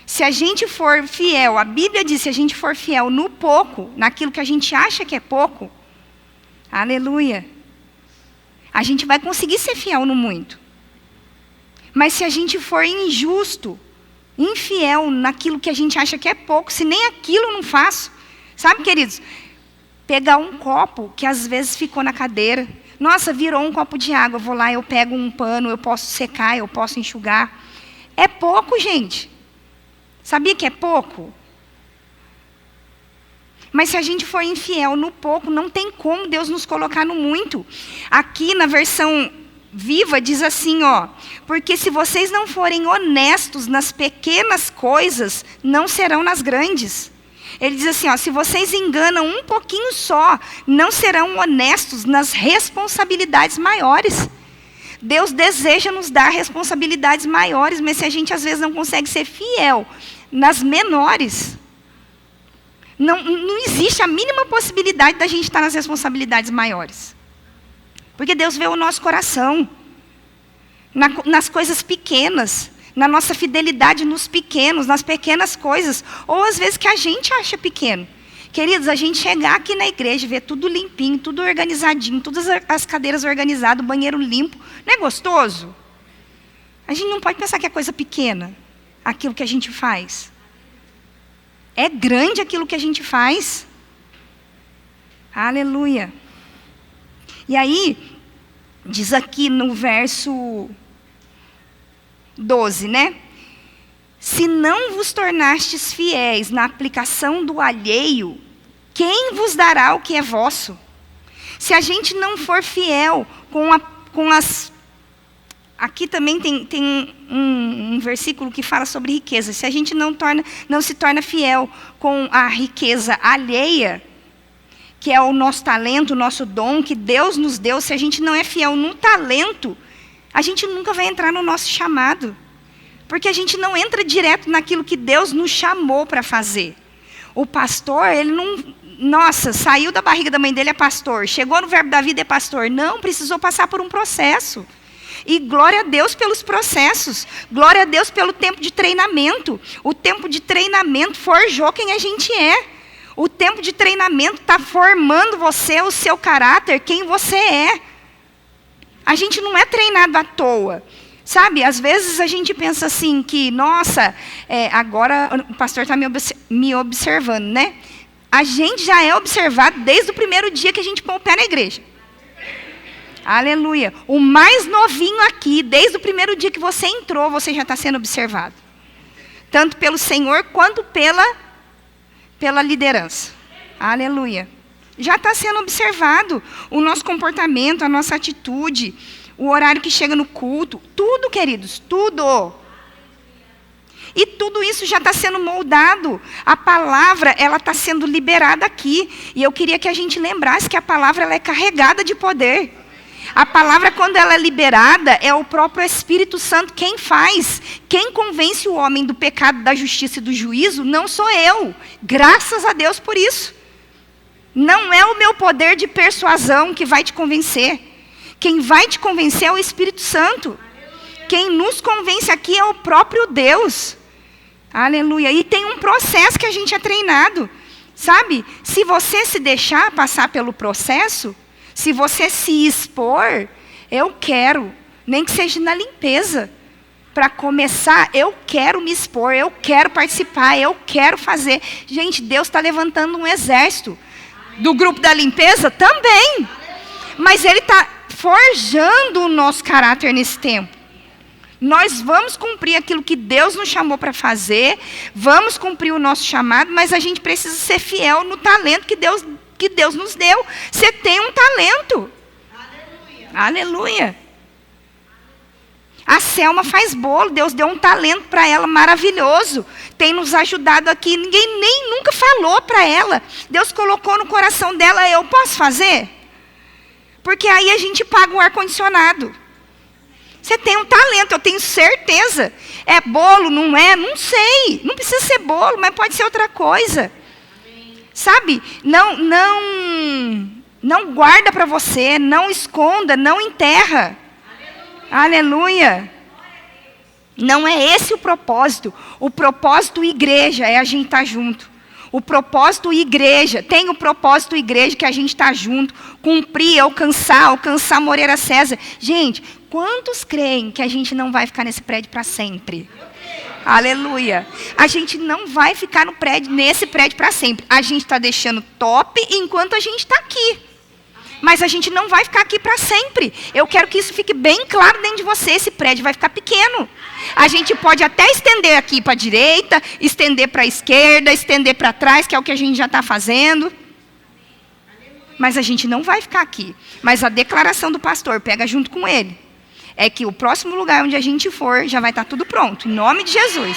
Se a gente for fiel, a Bíblia diz, se a gente for fiel no pouco, naquilo que a gente acha que é pouco, aleluia, a gente vai conseguir ser fiel no muito. Mas se a gente for injusto, infiel naquilo que a gente acha que é pouco, se nem aquilo eu não faço, sabe, queridos? Pegar um copo que às vezes ficou na cadeira, nossa, virou um copo de água, eu vou lá, eu pego um pano, eu posso secar, eu posso enxugar. É pouco, gente. Sabia que é pouco? Mas se a gente for infiel no pouco, não tem como Deus nos colocar no muito. Aqui na versão Viva diz assim, ó: porque se vocês não forem honestos nas pequenas coisas, não serão nas grandes. Ele diz assim, ó: se vocês enganam um pouquinho só, não serão honestos nas responsabilidades maiores. Deus deseja nos dar responsabilidades maiores, mas se a gente às vezes não consegue ser fiel nas menores, não existe a mínima possibilidade da gente estar nas responsabilidades maiores. Porque Deus vê o nosso coração, nas coisas pequenas, na nossa fidelidade nos pequenos, nas pequenas coisas, ou às vezes que a gente acha pequeno. Queridos, a gente chegar aqui na igreja, ver tudo limpinho, tudo organizadinho, todas as cadeiras organizadas, o banheiro limpo, não é gostoso? A gente não pode pensar que é coisa pequena, aquilo que a gente faz. É grande aquilo que a gente faz. Aleluia. E aí, diz aqui no verso 12, né? Se não vos tornastes fiéis na aplicação do alheio, quem vos dará o que é vosso? Se a gente não for fiel com as... Aqui também tem um versículo que fala sobre riqueza. Se a gente não se torna fiel com a riqueza alheia, que é o nosso talento, o nosso dom que Deus nos deu, se a gente não é fiel no talento, a gente nunca vai entrar no nosso chamado. Porque a gente não entra direto naquilo que Deus nos chamou para fazer. O pastor, ele não... Nossa, saiu da barriga da mãe dele, é pastor. Chegou no Verbo da Vida, é pastor. Não, precisou passar por um processo. E glória a Deus pelos processos. Glória a Deus pelo tempo de treinamento. O tempo de treinamento forjou quem a gente é. O tempo de treinamento está formando você, o seu caráter, quem você é. A gente não é treinado à toa. Sabe, às vezes a gente pensa assim que, nossa, agora o pastor está me observando, né? A gente já é observado desde o primeiro dia que a gente põe o pé na igreja. Aleluia. O mais novinho aqui, desde o primeiro dia que você entrou, você já está sendo observado. Tanto pelo Senhor, quanto pela liderança. Aleluia. Já está sendo observado o nosso comportamento, a nossa atitude, o horário que chega no culto, tudo, queridos, tudo. E tudo isso já está sendo moldado. A palavra, ela está sendo liberada aqui. E eu queria que a gente lembrasse que a palavra ela é carregada de poder. A palavra, quando ela é liberada, é o próprio Espírito Santo quem faz. Quem convence o homem do pecado, da justiça e do juízo, não sou eu. Graças a Deus por isso. Não é o meu poder de persuasão que vai te convencer. Quem vai te convencer é o Espírito Santo. Quem nos convence aqui é o próprio Deus. Aleluia. E tem um processo que a gente é treinado. Sabe? Se você se deixar passar pelo processo, se você se expor, eu quero, nem que seja na limpeza. Para começar, eu quero me expor, eu quero participar, eu quero fazer. Gente, Deus está levantando um exército. Do grupo da limpeza? Também. Mas Ele está forjando o nosso caráter nesse tempo. Nós vamos cumprir aquilo que Deus nos chamou para fazer, vamos cumprir o nosso chamado, mas a gente precisa ser fiel no talento que Deus nos deu. Você tem um talento. Aleluia. Aleluia. A Selma faz bolo, Deus deu um talento para ela maravilhoso. Tem nos ajudado aqui, ninguém nem nunca falou para ela. Deus colocou no coração dela, eu posso fazer? Porque aí a gente paga o ar-condicionado. Você tem um talento, eu tenho certeza. É bolo, não é? Não sei. Não precisa ser bolo, mas pode ser outra coisa. Sabe? Não guarda para você, não esconda, não enterra. Aleluia. Não é esse o propósito. O propósito igreja é a gente estar junto. O propósito igreja, tem o propósito igreja que a gente está junto, cumprir, alcançar Moreira César. Gente, quantos creem que a gente não vai ficar nesse prédio para sempre? Aleluia. A gente não vai ficar nesse prédio para sempre. A gente está deixando top enquanto a gente está aqui. Mas a gente não vai ficar aqui para sempre. Eu quero que isso fique bem claro dentro de você. Esse prédio vai ficar pequeno. A gente pode até estender aqui para a direita, estender para a esquerda, estender para trás, que é o que a gente já está fazendo. Mas a gente não vai ficar aqui. Mas a declaração do pastor, pega junto com ele, é que o próximo lugar onde a gente for, já vai estar tudo pronto. Em nome de Jesus.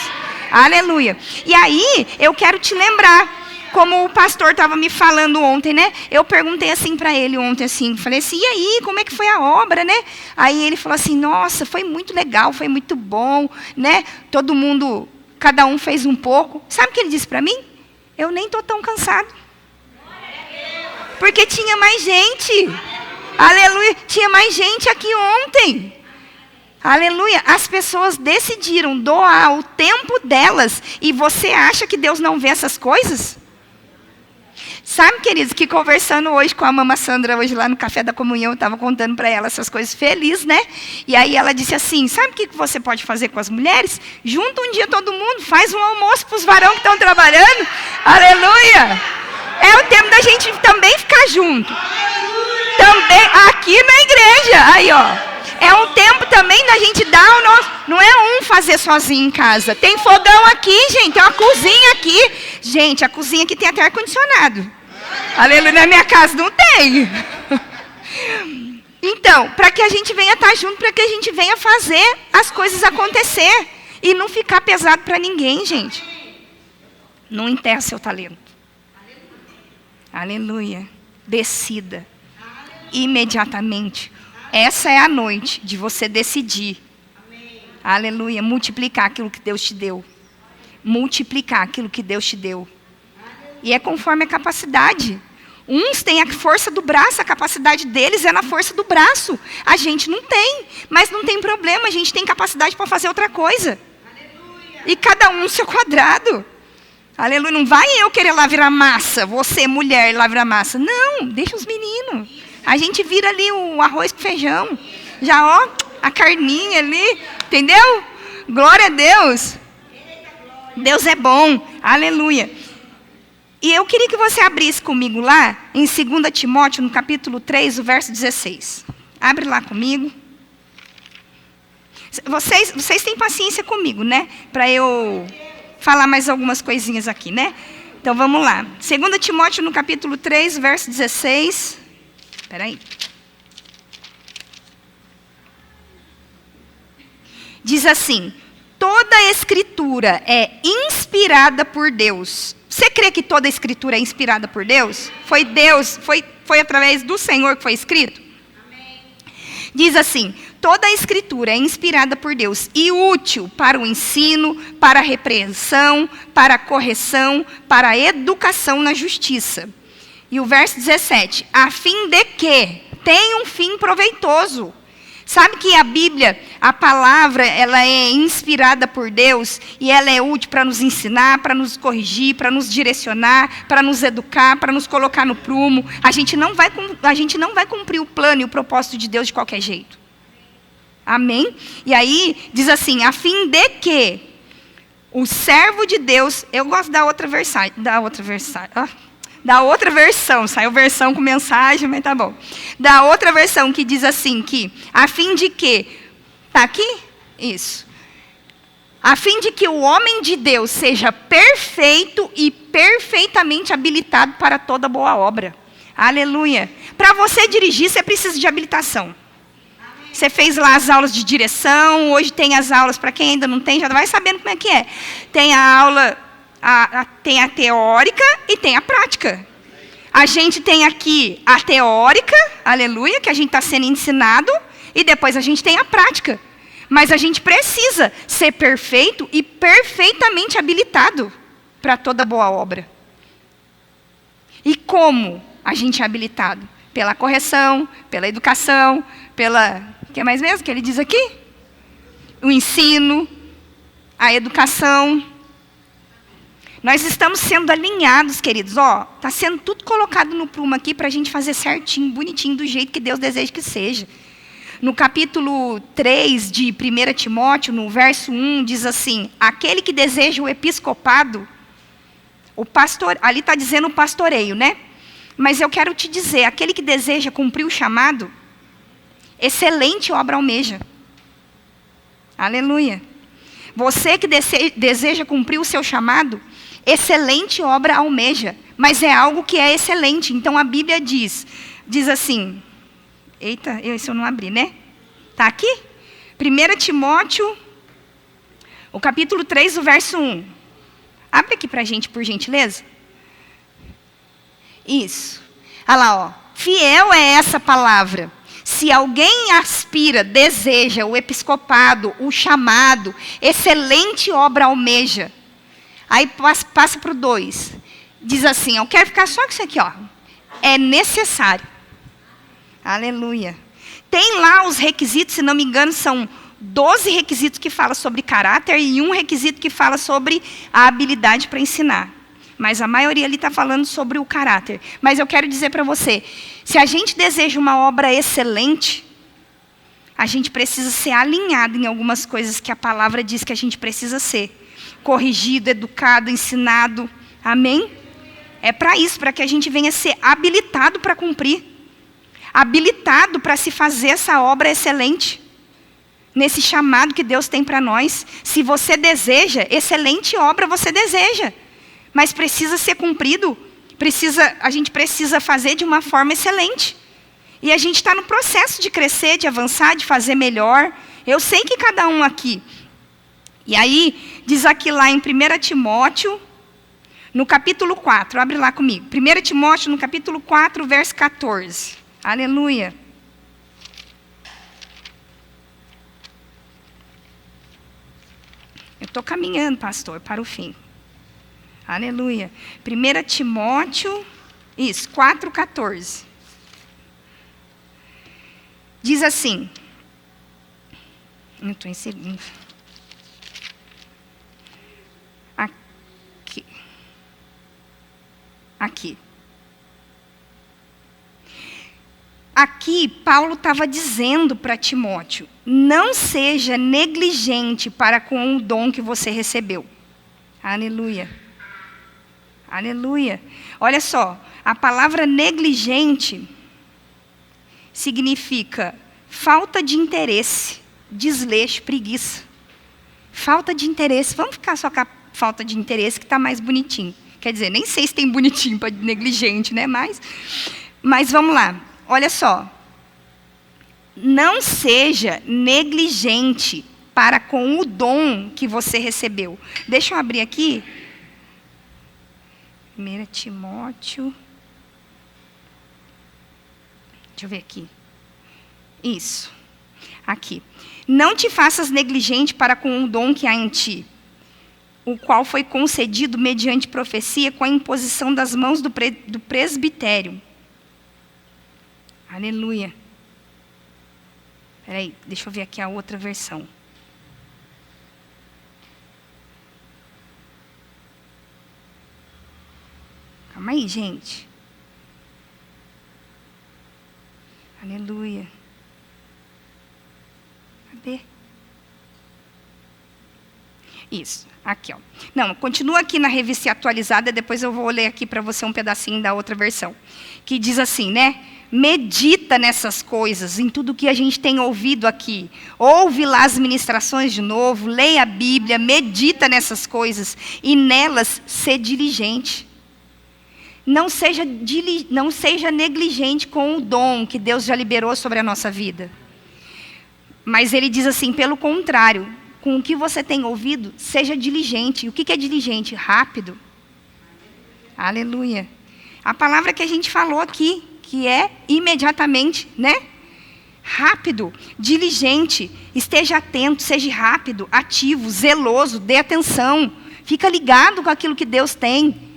Aleluia. E aí, eu quero te lembrar, como o pastor estava me falando ontem, né? Eu perguntei assim para ele ontem, assim, falei assim, e aí, como é que foi a obra, né? Aí ele falou assim, nossa, foi muito legal, foi muito bom, né? Todo mundo, cada um fez um pouco. Sabe o que ele disse para mim? Eu nem estou tão cansado. Porque tinha mais gente. Aleluia. Tinha mais gente aqui ontem. Aleluia. As pessoas decidiram doar o tempo delas. E você acha que Deus não vê essas coisas? Sabe, queridos, que conversando hoje com a mama Sandra, hoje lá no Café da Comunhão, eu estava contando para ela essas coisas feliz, né? E aí ela disse assim, sabe o que você pode fazer com as mulheres? Junta um dia todo mundo, faz um almoço para os varões que estão trabalhando. Aleluia. É o tempo da gente também ficar junto. Também, aqui na igreja, aí ó. É um tempo também da gente dar o nosso... Não é um fazer sozinho em casa. Tem fogão aqui, gente. Tem uma cozinha aqui. Gente, a cozinha aqui tem até ar-condicionado. Aleluia, na minha casa não tem. Então, para que a gente venha estar junto, para que a gente venha fazer as coisas acontecer. E não ficar pesado para ninguém, gente. Não enterra seu talento. Aleluia. Decida. Imediatamente. Essa é a noite de você decidir. Amém. Aleluia. Multiplicar aquilo que Deus te deu. Multiplicar aquilo que Deus te deu. Aleluia. E é conforme a capacidade. Uns têm a força do braço, a capacidade deles é na força do braço. A gente não tem. Mas não tem problema, a gente tem capacidade para fazer outra coisa. Aleluia. E cada um no seu quadrado. Aleluia. Não vai eu querer lá virar massa. Você, mulher, lá virar massa. Não, deixa os meninos. A gente vira ali o arroz com feijão. Já, ó, a carninha ali. Entendeu? Glória a Deus. Deus é bom. Aleluia. E eu queria que você abrisse comigo lá, em 2 Timóteo, no capítulo 3, o verso 16. Abre lá comigo. Vocês têm paciência comigo, né? Para eu falar mais algumas coisinhas aqui, né? Então, vamos lá. 2 Timóteo, no capítulo 3, verso 16... Espera aí. Diz assim, toda a escritura é inspirada por Deus. Você crê que toda a escritura é inspirada por Deus? Foi Deus, foi através do Senhor que foi escrito? Amém. Diz assim, toda a escritura é inspirada por Deus e útil para o ensino, para a repreensão, para a correção, para a educação na justiça. E o verso 17, a fim de que tenha um fim proveitoso. Sabe que a Bíblia, a palavra, ela é inspirada por Deus e ela é útil para nos ensinar, para nos corrigir, para nos direcionar, para nos educar, para nos colocar no prumo. A gente não vai cumprir o plano e o propósito de Deus de qualquer jeito. Amém? E aí, diz assim, a fim de que o servo de Deus, eu gosto da outra versagem, Da outra versão, saiu versão com mensagem, mas tá bom. Da outra versão que diz assim, que a fim de que... Tá aqui? Isso. A fim de que o homem de Deus seja perfeito e perfeitamente habilitado para toda boa obra. Aleluia. Para você dirigir, você precisa de habilitação. Você fez lá as aulas de direção, hoje tem as aulas, para quem ainda não tem, já vai sabendo como é que é. Tem a aula, tem a teórica e tem a prática. A gente tem aqui a teórica, aleluia, que a gente está sendo ensinado, e depois a gente tem a prática. Mas a gente precisa ser perfeito e perfeitamente habilitado para toda boa obra. E como a gente é habilitado? Pela correção, pela educação, pela... O que mais mesmo que ele diz aqui? O ensino, a educação. Nós estamos sendo alinhados, queridos. Está sendo tudo colocado no prumo aqui para a gente fazer certinho, bonitinho, do jeito que Deus deseja que seja. No capítulo 3 de 1 Timóteo, no verso 1, diz assim, aquele que deseja o episcopado, ali está dizendo o pastoreio, né? Mas eu quero te dizer, aquele que deseja cumprir o chamado, excelente obra almeja. Aleluia. Você que deseja cumprir o seu chamado, excelente obra almeja. Mas é algo que é excelente. Então a Bíblia diz assim... Eita, isso eu não abri, né? Está aqui? 1 Timóteo, o capítulo 3, o verso 1. Abre aqui para a gente, por gentileza. Isso. Olha lá, fiel é essa palavra. Se alguém aspira, deseja o episcopado, o chamado, excelente obra almeja. Aí passa para o 2. Diz assim, eu quero ficar só com isso aqui, ó. É necessário. Aleluia. Tem lá os requisitos, se não me engano, são 12 requisitos que falam sobre caráter e um requisito que fala sobre a habilidade para ensinar. Mas a maioria ali está falando sobre o caráter. Mas eu quero dizer para você, se a gente deseja uma obra excelente, a gente precisa ser alinhado em algumas coisas que a palavra diz que a gente precisa ser. Corrigido, educado, ensinado. Amém? É para isso, para que a gente venha ser habilitado para cumprir. Habilitado para se fazer essa obra excelente. Nesse chamado que Deus tem para nós. Se você deseja, excelente obra você deseja. Mas precisa ser cumprido. A gente precisa fazer de uma forma excelente. E a gente está no processo de crescer, de avançar, de fazer melhor. Eu sei que cada um aqui. E aí, diz aqui lá em 1 Timóteo, no capítulo 4. Abre lá comigo. 1 Timóteo, no capítulo 4, verso 14. Aleluia. Eu estou caminhando, pastor, para o fim. Aleluia. 1 Timóteo, 4,14. Diz assim. Eu estou em segundo. Aqui. Aqui, Paulo estava dizendo para Timóteo, não seja negligente para com o dom que você recebeu. Aleluia. Aleluia. Olha só, a palavra negligente significa falta de interesse, desleixo, preguiça. Falta de interesse. Vamos ficar só com a falta de interesse que está mais bonitinho. Quer dizer, nem sei se tem bonitinho para negligente, né? Mas vamos lá. Olha só, não seja negligente para com o dom que você recebeu. Deixa eu abrir aqui. 1 Timóteo. Deixa eu ver aqui. Isso. Aqui. Não te faças negligente para com o dom que há em ti, o qual foi concedido mediante profecia com a imposição das mãos do presbitério. Aleluia. Espera aí, deixa eu ver aqui a outra versão. Calma aí, gente. Aleluia. Cadê? Isso, aqui, ó. Não, continua aqui na revista atualizada, depois eu vou ler aqui para você um pedacinho da outra versão. Que diz assim, né? Medita nessas coisas, em tudo que a gente tem ouvido aqui. Ouve lá as ministrações de novo, leia a Bíblia, medita nessas coisas e nelas ser diligente. Não seja negligente com o dom que Deus já liberou sobre a nossa vida. Mas ele diz assim, pelo contrário, com o que você tem ouvido, seja diligente. E o que é diligente? Rápido. Aleluia. A palavra que a gente falou aqui, que é imediatamente, né? Rápido, diligente, esteja atento, seja rápido, ativo, zeloso, dê atenção. Fica ligado com aquilo que Deus tem.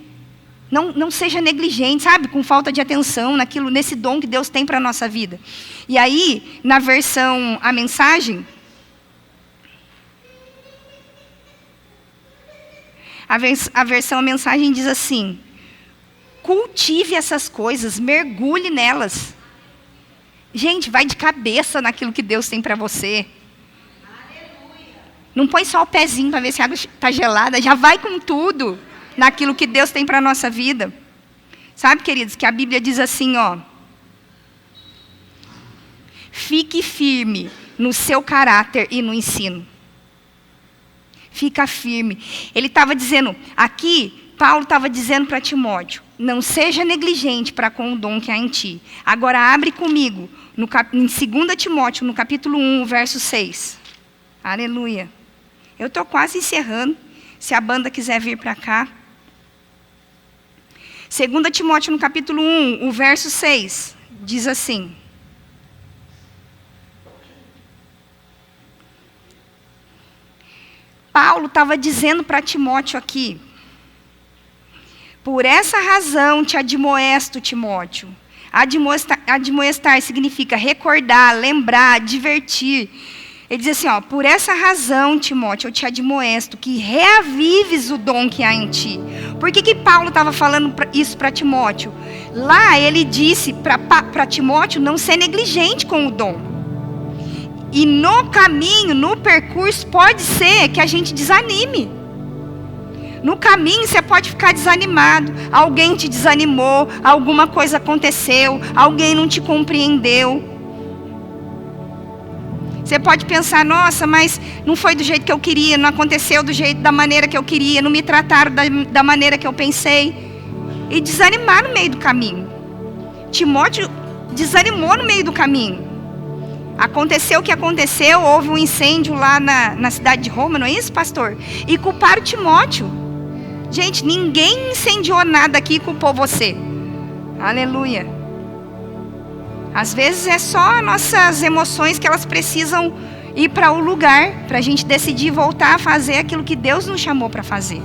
Não seja negligente, sabe? Com falta de atenção nesse dom que Deus tem para a nossa vida. E aí, na versão, a mensagem... A versão, a mensagem diz assim, cultive essas coisas, mergulhe nelas. Gente, vai de cabeça naquilo que Deus tem para você. Não põe só o pezinho para ver se a água está gelada, já vai com tudo naquilo que Deus tem para a nossa vida. Sabe, queridos, que a Bíblia diz assim, ó. Fique firme no seu caráter e no ensino. Fica firme. Ele estava dizendo, aqui, Paulo estava dizendo para Timóteo, não seja negligente para com o dom que há em ti. Agora abre comigo, em 2 Timóteo, no capítulo 1, verso 6. Aleluia. Eu estou quase encerrando, se a banda quiser vir para cá. 2 Timóteo, no capítulo 1, o verso 6, diz assim. Paulo estava dizendo para Timóteo aqui, por essa razão te admoesto, Timóteo. Admoestar significa recordar, lembrar, divertir. Ele diz assim, ó, por essa razão, Timóteo, eu te admoesto, que reavives o dom que há em ti. Por que Paulo estava falando isso para Timóteo? Lá ele disse para Timóteo não ser negligente com o dom. E no caminho, no percurso, pode ser que a gente desanime. No caminho você pode ficar desanimado. Alguém te desanimou, alguma coisa aconteceu, alguém não te compreendeu. Você pode pensar, nossa, mas não foi do jeito que eu queria, não aconteceu da maneira que eu queria, não me trataram da maneira que eu pensei. E desanimar no meio do caminho. Timóteo desanimou no meio do caminho. Aconteceu o que aconteceu, houve um incêndio lá na cidade de Roma, não é isso, pastor? E culparam Timóteo. Gente, ninguém incendiou nada aqui e culpou você. Aleluia. Às vezes é só nossas emoções que elas precisam ir para o lugar, para a gente decidir voltar a fazer aquilo que Deus nos chamou para fazer.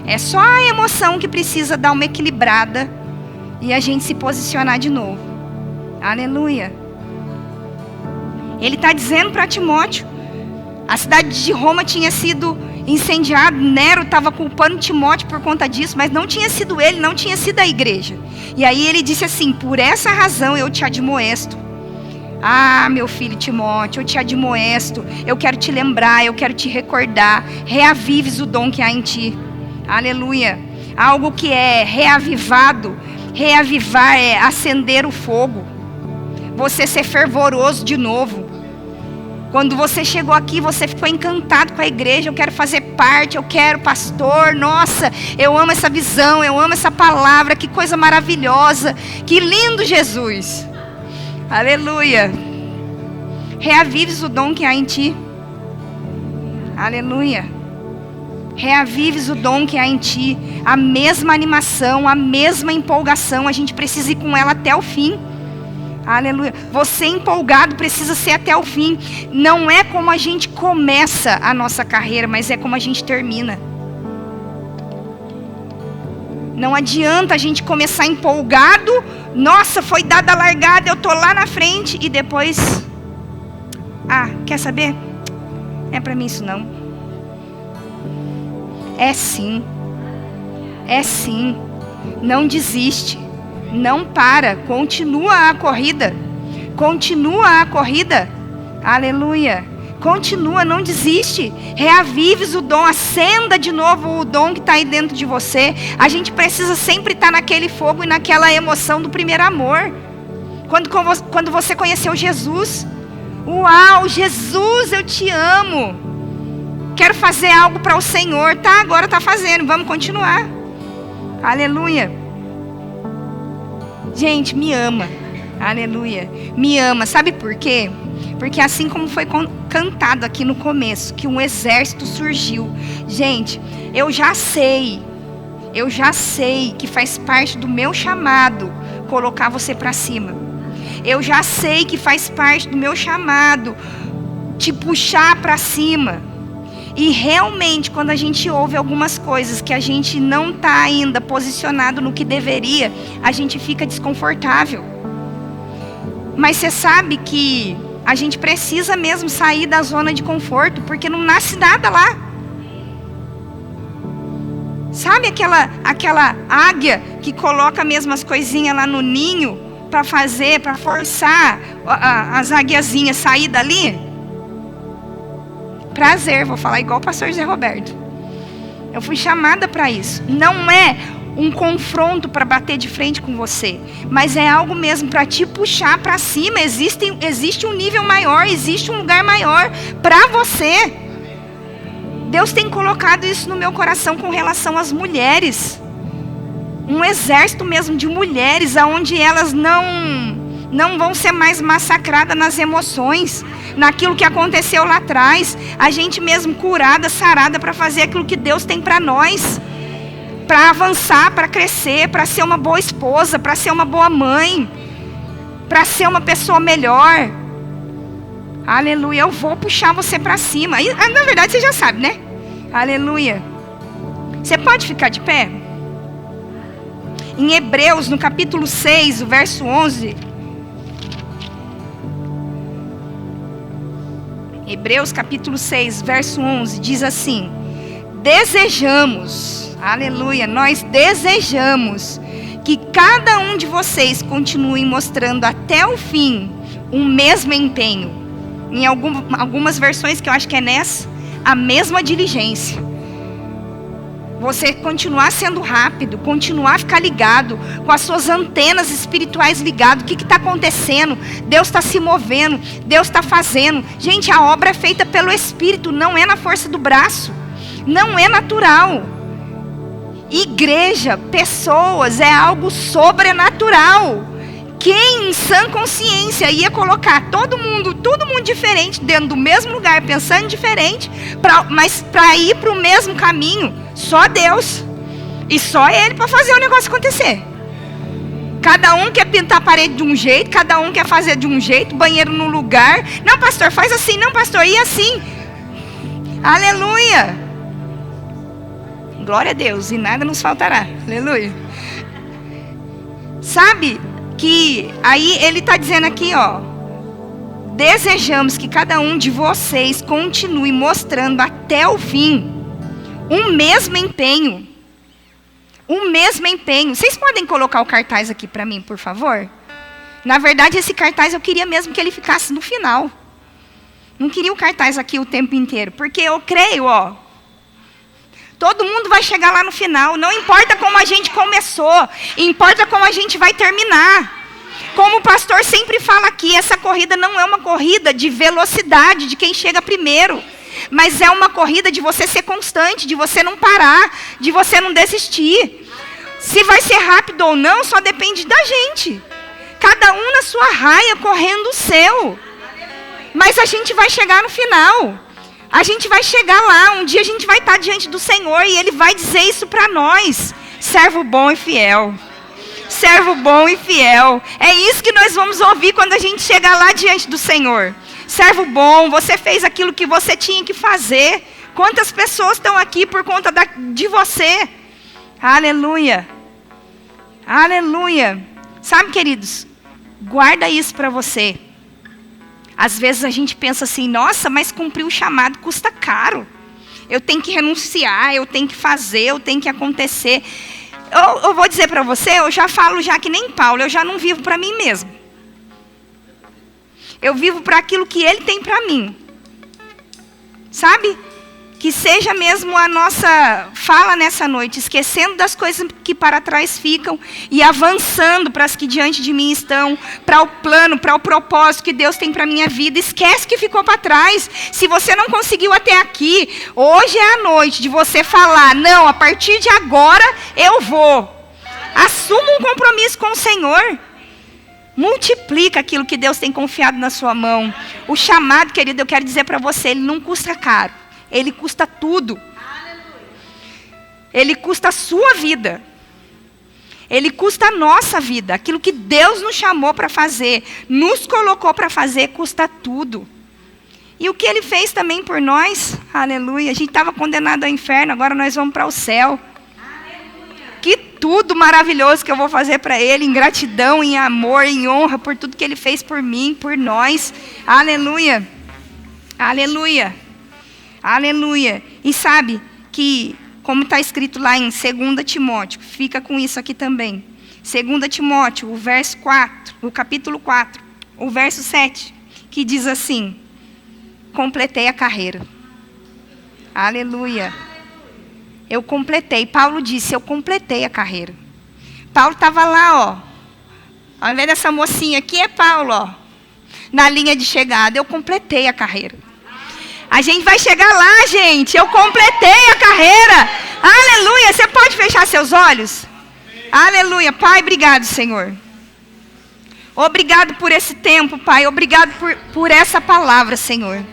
É só a emoção que precisa dar uma equilibrada e a gente se posicionar de novo. Aleluia. Ele está dizendo para Timóteo, a cidade de Roma tinha sido incendiada, Nero estava culpando Timóteo por conta disso, mas não tinha sido ele, não tinha sido a igreja. E aí ele disse assim, por essa razão eu te admoesto. Ah, meu filho Timóteo, eu te admoesto, eu quero te lembrar, eu quero te recordar, reavives o dom que há em ti. Aleluia. Algo que é reavivado, reavivar é acender o fogo. Você ser fervoroso de novo. Quando você chegou aqui, você ficou encantado com a igreja. Eu quero fazer parte, eu quero, pastor. Nossa, eu amo essa visão, eu amo essa palavra. Que coisa maravilhosa. Que lindo, Jesus. Aleluia. Reavives o dom que há em ti. Aleluia. Reavives o dom que há em ti. A mesma animação, a mesma empolgação. A gente precisa ir com ela até o fim. Aleluia. Você empolgado precisa ser até o fim. Não é como a gente começa a nossa carreira, mas é como a gente termina. Não adianta a gente começar empolgado. Nossa, foi dada a largada, eu estou lá na frente. E depois, quer saber? É para mim isso não. É sim. É sim. Não desiste. Não para, continua a corrida. Continua a corrida. Aleluia. Continua, não desiste. Reavives o dom, acenda de novo o dom que está aí dentro de você. A gente precisa sempre estar naquele fogo e naquela emoção do primeiro amor. Quando você conheceu Jesus. Uau, Jesus, eu te amo. Quero fazer algo para o Senhor. Tá, agora está fazendo, vamos continuar. Aleluia. Gente, me ama. Aleluia. Me ama. Sabe por quê? Porque assim como foi cantado aqui no começo, que um exército surgiu. Gente, eu já sei que faz parte do meu chamado colocar você para cima. Eu já sei que faz parte do meu chamado te puxar para cima. E realmente, quando a gente ouve algumas coisas que a gente não está ainda posicionado no que deveria, a gente fica desconfortável. Mas você sabe que a gente precisa mesmo sair da zona de conforto, porque não nasce nada lá. Sabe aquela águia que coloca mesmo as coisinhas lá no ninho para forçar as águiazinhas sair dali? Prazer, vou falar igual o pastor Zé Roberto. Eu fui chamada para isso. Não é um confronto para bater de frente com você, mas é algo mesmo para te puxar para cima. Existe um nível maior, existe um lugar maior para você. Deus tem colocado isso no meu coração com relação às mulheres. Um exército mesmo de mulheres, onde elas não vão ser mais massacradas nas emoções, naquilo que aconteceu lá atrás. A gente mesmo curada, sarada para fazer aquilo que Deus tem para nós. Para avançar, para crescer, para ser uma boa esposa, para ser uma boa mãe, para ser uma pessoa melhor. Aleluia, eu vou puxar você para cima. E, na verdade você já sabe, né? Aleluia. Você pode ficar de pé? Em Hebreus, no capítulo 6, o verso 11. Hebreus capítulo 6, verso 11, diz assim: desejamos, aleluia, nós desejamos que cada um de vocês continue mostrando até o fim o mesmo empenho. Em algumas versões, que eu acho que é nessa, a mesma diligência. Você continuar sendo rápido, continuar a ficar ligado, com as suas antenas espirituais ligadas. O que está acontecendo? Deus está se movendo, Deus está fazendo. Gente, a obra é feita pelo Espírito, não é na força do braço, não é natural. Igreja, pessoas, é algo sobrenatural. Quem em sã consciência ia colocar todo mundo diferente dentro do mesmo lugar, pensando diferente, mas para ir para o mesmo caminho? Só Deus. E só Ele para fazer o negócio acontecer. Cada um quer pintar a parede de um jeito, cada um quer fazer de um jeito, banheiro no lugar. Não, pastor, faz assim. Não, pastor, e assim. Aleluia. Glória a Deus, e nada nos faltará. Aleluia. Sabe que aí ele está dizendo aqui, ó: desejamos que cada um de vocês continue mostrando até o fim o mesmo empenho. O mesmo empenho. Vocês podem colocar o cartaz aqui para mim, por favor? Na verdade, esse cartaz eu queria mesmo que ele ficasse no final. Não queria o cartaz aqui o tempo inteiro, porque eu creio, ó, todo mundo vai chegar lá no final. Não importa como a gente começou, importa como a gente vai terminar. Como o pastor sempre fala aqui, essa corrida não é uma corrida de velocidade, de quem chega primeiro. Mas é uma corrida de você ser constante, de você não parar, de você não desistir. Se vai ser rápido ou não, só depende da gente. Cada um na sua raia, correndo o seu. Mas a gente vai chegar no final. A gente vai chegar lá, um dia a gente vai estar diante do Senhor e Ele vai dizer isso para nós: servo bom e fiel. Servo bom e fiel. É isso que nós vamos ouvir quando a gente chegar lá diante do Senhor. Servo bom, você fez aquilo que você tinha que fazer. Quantas pessoas estão aqui por conta de você? Aleluia. Aleluia. Sabe, queridos, guarda isso para você. Às vezes a gente pensa assim: nossa, mas cumprir o chamado custa caro. Eu tenho que renunciar, eu tenho que fazer, eu tenho que acontecer. Eu vou dizer para você, eu já falo já que nem Paulo, eu já não vivo para mim mesmo. Eu vivo para aquilo que Ele tem para mim. sabe? Que seja mesmo a nossa fala nessa noite, esquecendo das coisas que para trás ficam e avançando para as que diante de mim estão, para o plano, para o propósito que Deus tem para a minha vida. Esquece que ficou para trás. Se você não conseguiu até aqui, hoje é a noite de você falar, não, a partir de agora eu vou. Assuma um compromisso com o Senhor. Multiplica aquilo que Deus tem confiado na sua mão. O chamado, querido, eu quero dizer para você, ele não custa caro. Ele custa tudo. Ele custa a sua vida. Ele custa a nossa vida. Aquilo que Deus nos chamou para fazer, nos colocou para fazer, custa tudo. E o que Ele fez também por nós, aleluia. A gente estava condenado ao inferno, agora nós vamos para o céu. Que tudo maravilhoso que eu vou fazer para Ele, em gratidão, em amor, em honra, por tudo que Ele fez por mim, por nós. Aleluia. Aleluia. Aleluia. E sabe que, como está escrito lá em 2 Timóteo, fica com isso aqui também. 2 Timóteo, o verso 4, o capítulo 4, o verso 7, que diz assim: completei a carreira. Aleluia. Eu completei. Paulo disse, eu completei a carreira. Paulo estava lá, ó. Ao invés dessa mocinha aqui é Paulo, ó. Na linha de chegada. Eu completei a carreira. A gente vai chegar lá, gente. Eu completei a carreira. Aleluia. Você pode fechar seus olhos? Aleluia. Pai, obrigado, Senhor. Obrigado por esse tempo, Pai. Obrigado por essa palavra, Senhor.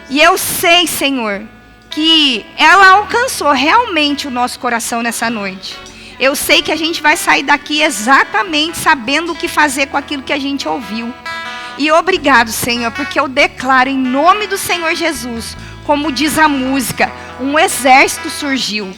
E eu sei, Senhor, que ela alcançou realmente o nosso coração nessa noite. Eu sei que a gente vai sair daqui exatamente sabendo o que fazer com aquilo que a gente ouviu. E obrigado, Senhor, porque eu declaro em nome do Senhor Jesus, como diz a música, um exército surgiu.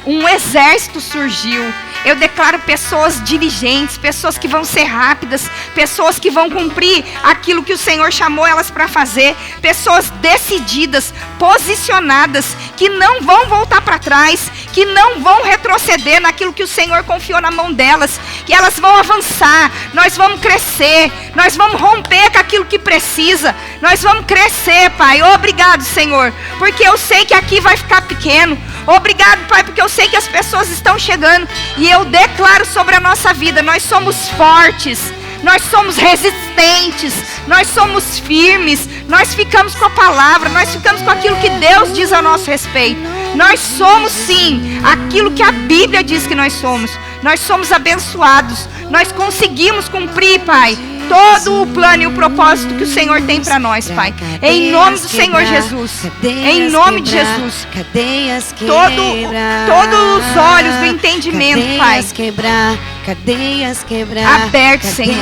Um exército surgiu. Eu declaro pessoas diligentes, pessoas que vão ser rápidas, pessoas que vão cumprir aquilo que o Senhor chamou elas para fazer, pessoas decididas, posicionadas, que não vão voltar para trás, que não vão retroceder naquilo que o Senhor confiou na mão delas, que elas vão avançar, nós vamos crescer, nós vamos romper com aquilo que precisa, nós vamos crescer, Pai. Obrigado, Senhor, porque eu sei que aqui vai ficar pequeno. Obrigado, Pai, porque eu sei que as pessoas estão chegando e eu declaro sobre a nossa vida, nós somos fortes, nós somos resistentes, nós somos firmes, nós ficamos com a palavra, nós ficamos com aquilo que Deus diz a nosso respeito. Nós somos sim aquilo que a Bíblia diz que nós somos abençoados, nós conseguimos cumprir, Pai, todo o plano e o propósito que o Senhor tem para nós, Pai. Em nome do Senhor Jesus. Em nome de Jesus. Todos os olhos do entendimento, Pai. Cadeias quebrar, abertos, Senhor.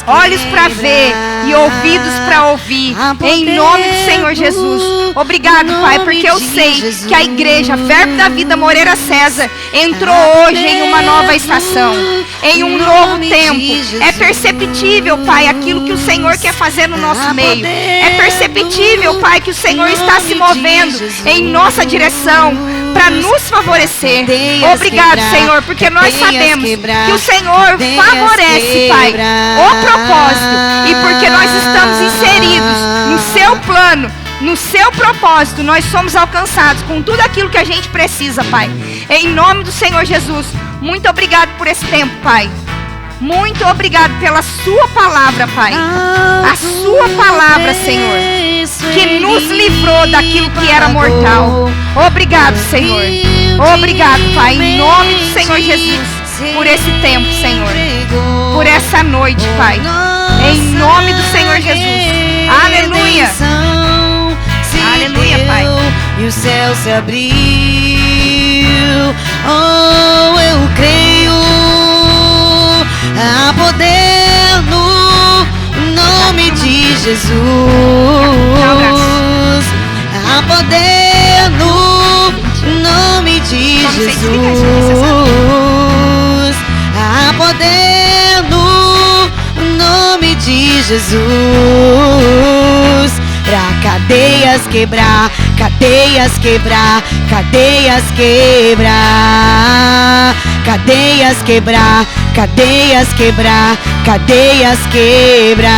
Olhos para ver e ouvidos para ouvir. Em nome do Senhor Jesus. Obrigado, Pai, porque eu sei que a igreja Verbo da Vida Moreira César entrou hoje em uma nova estação, em um novo tempo. É perceptível, Pai, aquilo que o Senhor quer fazer no nosso meio. É perceptível, Pai, que o Senhor está se movendo em nossa direção para nos favorecer. Obrigado, Senhor, porque nós sabemos que o Senhor favorece, Pai, o propósito, e porque nós estamos inseridos no seu plano, no seu propósito, nós somos alcançados com tudo aquilo que a gente precisa, Pai. Em nome do Senhor Jesus, muito obrigado por esse tempo, Pai. Muito obrigado pela sua palavra, Pai. A sua palavra, Senhor, que nos livrou daquilo que era mortal. Obrigado, Senhor. Obrigado, Pai, em nome do Senhor Jesus, por esse tempo, Senhor, por essa noite, Pai, em nome do Senhor Jesus. Aleluia. Aleluia, Pai. E o céu se abriu. Oh, eu creio. Há poder no nome de Jesus. Há poder no nome de Jesus. Há poder no nome de Jesus. Pra cadeias quebrar, cadeias quebrar, cadeias quebrar, cadeias quebrar, cadeias quebrar, cadeias quebrar.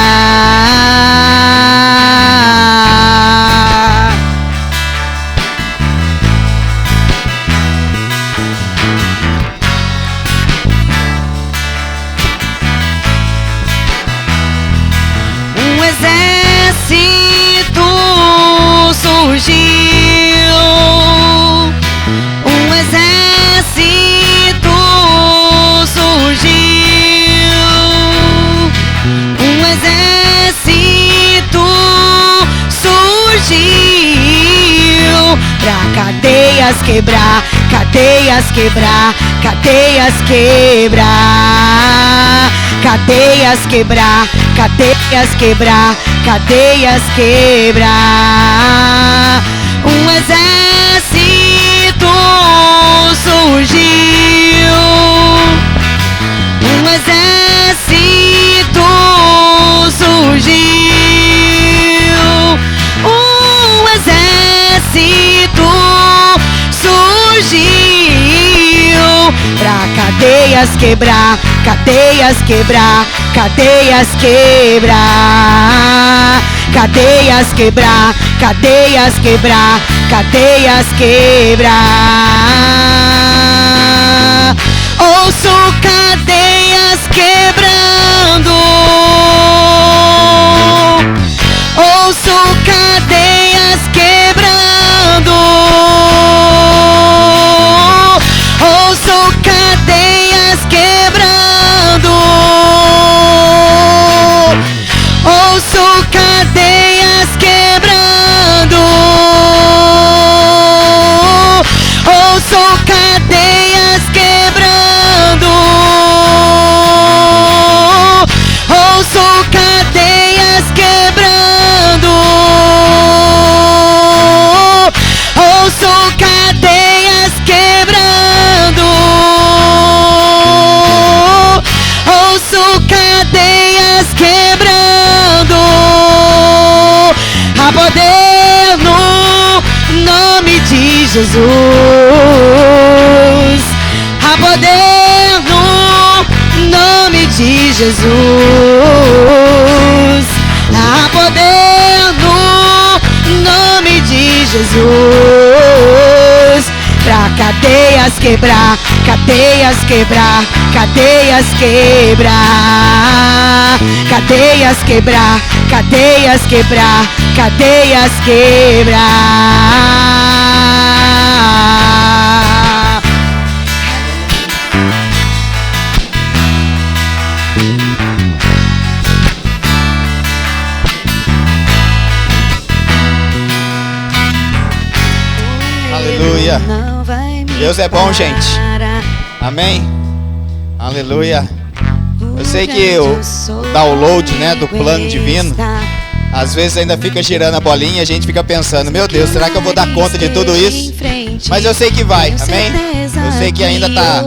surgiu. Um exército surgiu. Um exército surgiu. Pra cadeias quebrar, cadeias quebrar, cadeias quebrar. Cadeias quebrar, cadeias quebrar, cadeias quebrar. Um exército surgiu. Um exército surgiu. Um exército surgiu. Pra cadeias quebrar, cadeias quebrar, cadeias quebrar. Cadeias quebrar, cadeias quebrar, cadeias quebrar. Ouço cadeias quebrando. Ouço cadeias quebrando. Ouço cadeias quebrando. Ouço cadeias quebrando. Ouço cadeias quebrando. Ouço cadeias quebrando. Ouço cadeias quebrando. Ouço cadeias quebrando. A poder no nome de Jesus. A poder no nome de Jesus. A poder no nome de Jesus. Pra cadeias quebrar, cadeias quebrar, cadeias quebrar. Cadeias quebrar, cadeias quebrar, cadeias quebrar. Aleluia. Deus é bom, gente. Amém. Aleluia. Eu sei que o download, né, do plano divino, às vezes ainda fica girando a bolinha e a gente fica pensando, meu Deus, será que eu vou dar conta de tudo isso? Mas eu sei que vai, amém? Eu sei que ainda está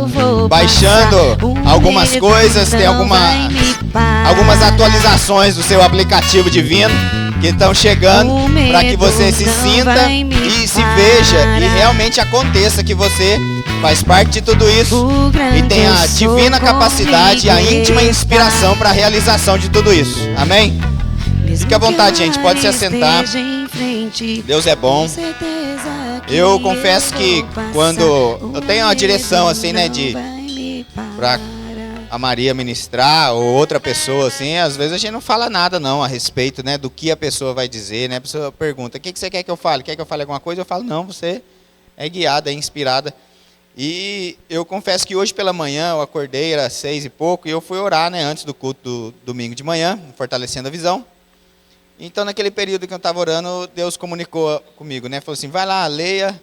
baixando algumas coisas, tem algumas atualizações do seu aplicativo divino que estão chegando para que você se sinta e se veja e realmente aconteça que você faz parte de tudo isso e tem a divina capacidade e a íntima inspiração para a realização de tudo isso. Amém? Fique à vontade, gente. Pode se assentar. Deus é bom. Eu confesso que quando eu tenho uma direção assim, né, para a Maria ministrar ou outra pessoa assim, às vezes a gente não fala nada não a respeito, né, do que a pessoa vai dizer, né? A pessoa pergunta: "O que você quer que eu fale? Quer que eu fale alguma coisa?" Eu falo: "Não, você é guiada, é inspirada." E eu confesso que hoje pela manhã eu acordei, era 6 e pouco, e eu fui orar, né, antes do culto do domingo de manhã, fortalecendo a visão. Então, naquele período que eu estava orando, Deus comunicou comigo, né? Falou assim: vai lá, leia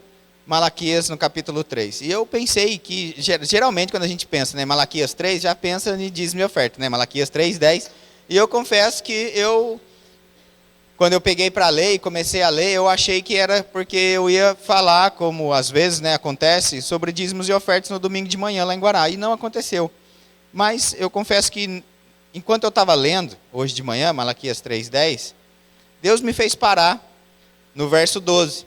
Malaquias no capítulo 3. E eu pensei que, geralmente, quando a gente pensa, né, Malaquias 3, já pensa em dízimo e oferta, né? Malaquias 3, 10. E eu confesso que quando eu peguei para ler e comecei a ler, eu achei que era porque eu ia falar, como às vezes, né, acontece, sobre dízimos e ofertas no domingo de manhã lá em Guará. E não aconteceu. Mas eu confesso que, enquanto eu estava lendo, hoje de manhã, Malaquias 3, 10, Deus me fez parar no verso 12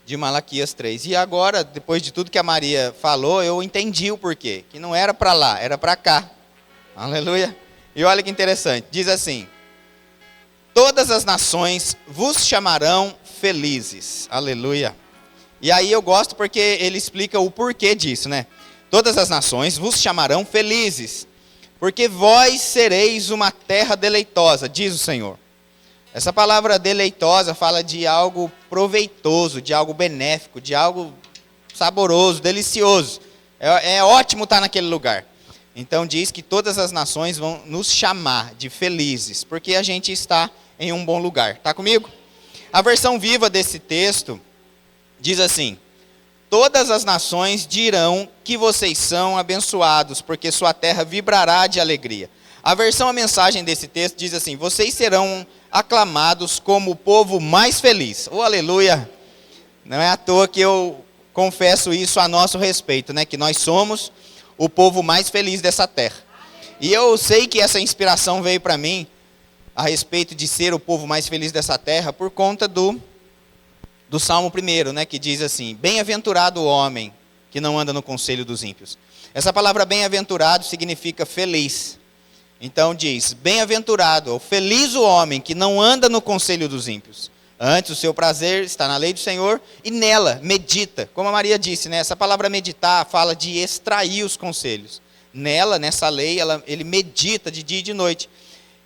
de Malaquias 3. E agora, depois de tudo que a Maria falou, eu entendi o porquê. Que não era para lá, era para cá. Aleluia. E olha que interessante. Diz assim: todas as nações vos chamarão felizes. Aleluia. E aí eu gosto porque ele explica o porquê disso, né? Todas as nações vos chamarão felizes, porque vós sereis uma terra deleitosa, diz o Senhor. Essa palavra deleitosa fala de algo proveitoso, de algo benéfico, de algo saboroso, delicioso. É ótimo estar naquele lugar. Então diz que todas as nações vão nos chamar de felizes, porque a gente está em um bom lugar. Está comigo? A versão viva desse texto diz assim: todas as nações dirão que vocês são abençoados, porque sua terra vibrará de alegria. A mensagem desse texto diz assim: vocês serão aclamados como o povo mais feliz. Oh, aleluia! Não é à toa que eu confesso isso a nosso respeito, né? Que nós somos o povo mais feliz dessa terra. E eu sei que essa inspiração veio para mim a respeito de ser o povo mais feliz dessa terra por conta do Salmo 1, né? Que diz assim: bem-aventurado o homem que não anda no conselho dos ímpios. Essa palavra bem-aventurado significa feliz. Então diz: bem-aventurado, ou feliz o homem que não anda no conselho dos ímpios. Antes o seu prazer está na lei do Senhor e nela medita. Como a Maria disse, né? Essa palavra meditar fala de extrair os conselhos. Nela, nessa lei, ele medita de dia e de noite.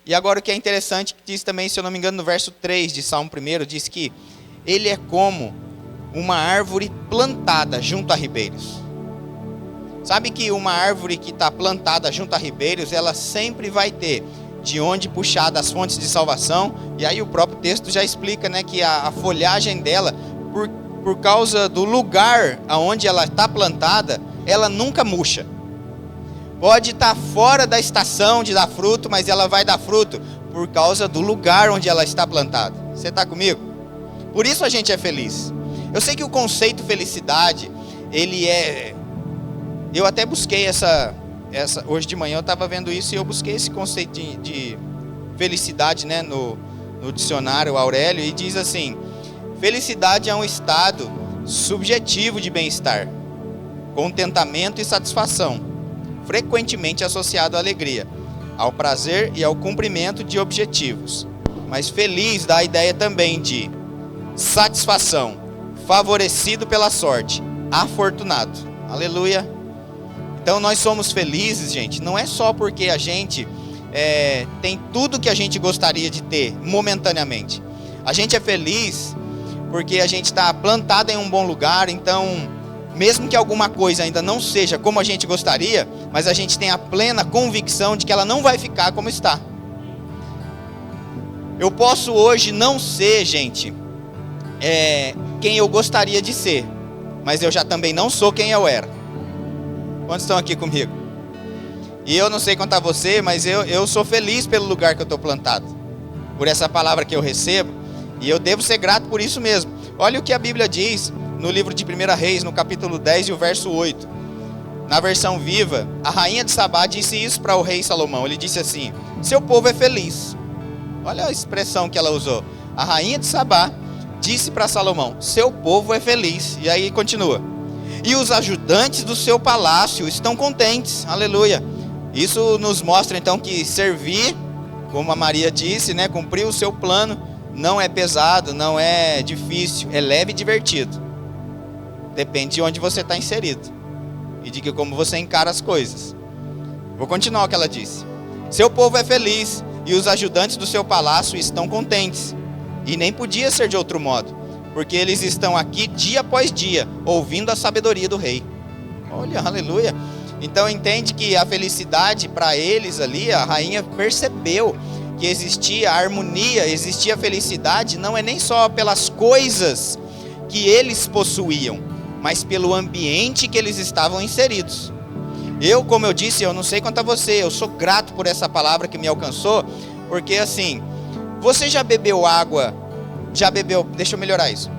E agora o que é interessante, que diz também, se eu não me engano, no verso 3 de Salmo 1, diz que ele é como uma árvore plantada junto a ribeiros. Sabe que uma árvore que está plantada junto a ribeiros, ela sempre vai ter de onde puxar das fontes de salvação. E aí o próprio texto já explica, né, que a folhagem dela, por causa do lugar onde ela está plantada, ela nunca murcha. Pode estar fora da estação de dar fruto, mas ela vai dar fruto por causa do lugar onde ela está plantada. Você está comigo? Por isso a gente é feliz. Eu sei que o conceito felicidade, ele é... Eu até busquei hoje de manhã eu estava vendo isso e eu busquei esse conceito de felicidade, né, no dicionário Aurélio, e diz assim: felicidade é um estado subjetivo de bem-estar, contentamento e satisfação, frequentemente associado à alegria, ao prazer e ao cumprimento de objetivos. Mas feliz dá a ideia também de satisfação, favorecido pela sorte, afortunado. Aleluia! Então nós somos felizes, gente, não é só porque a gente tem tudo que a gente gostaria de ter momentaneamente. A gente é feliz porque a gente está plantado em um bom lugar. Então, mesmo que alguma coisa ainda não seja como a gente gostaria, mas a gente tem a plena convicção de que ela não vai ficar como está. Eu posso hoje não ser, gente, quem eu gostaria de ser, mas eu já também não sou quem eu era. Quantos estão aqui comigo? E eu não sei quanto a você, mas eu sou feliz pelo lugar que eu estou plantado, por essa palavra que eu recebo, e eu devo ser grato por isso mesmo. Olha o que a Bíblia diz no livro de 1 Reis, no capítulo 10 e o verso 8. Na versão viva, a rainha de Sabá disse isso para o rei Salomão. Ele disse assim: seu povo é feliz. Olha a expressão que ela usou. A rainha de Sabá disse para Salomão: seu povo é feliz. E aí continua: e os ajudantes do seu palácio estão contentes. Aleluia. Isso nos mostra então que servir, como a Maria disse, né, cumprir o seu plano, não é pesado, não é difícil, é leve e divertido. Depende de onde você está inserido e de como você encara as coisas. Vou continuar o que ela disse. Seu povo é feliz e os ajudantes do seu palácio estão contentes. E nem podia ser de outro modo, porque eles estão aqui dia após dia, ouvindo a sabedoria do rei. Olha, aleluia. Então entende que a felicidade para eles ali, a rainha percebeu que existia harmonia, existia felicidade, não é nem só pelas coisas que eles possuíam, mas pelo ambiente que eles estavam inseridos. Eu, como eu disse, eu não sei quanto a você, eu sou grato por essa palavra que me alcançou, porque assim, você já bebeu água, deixa eu melhorar isso.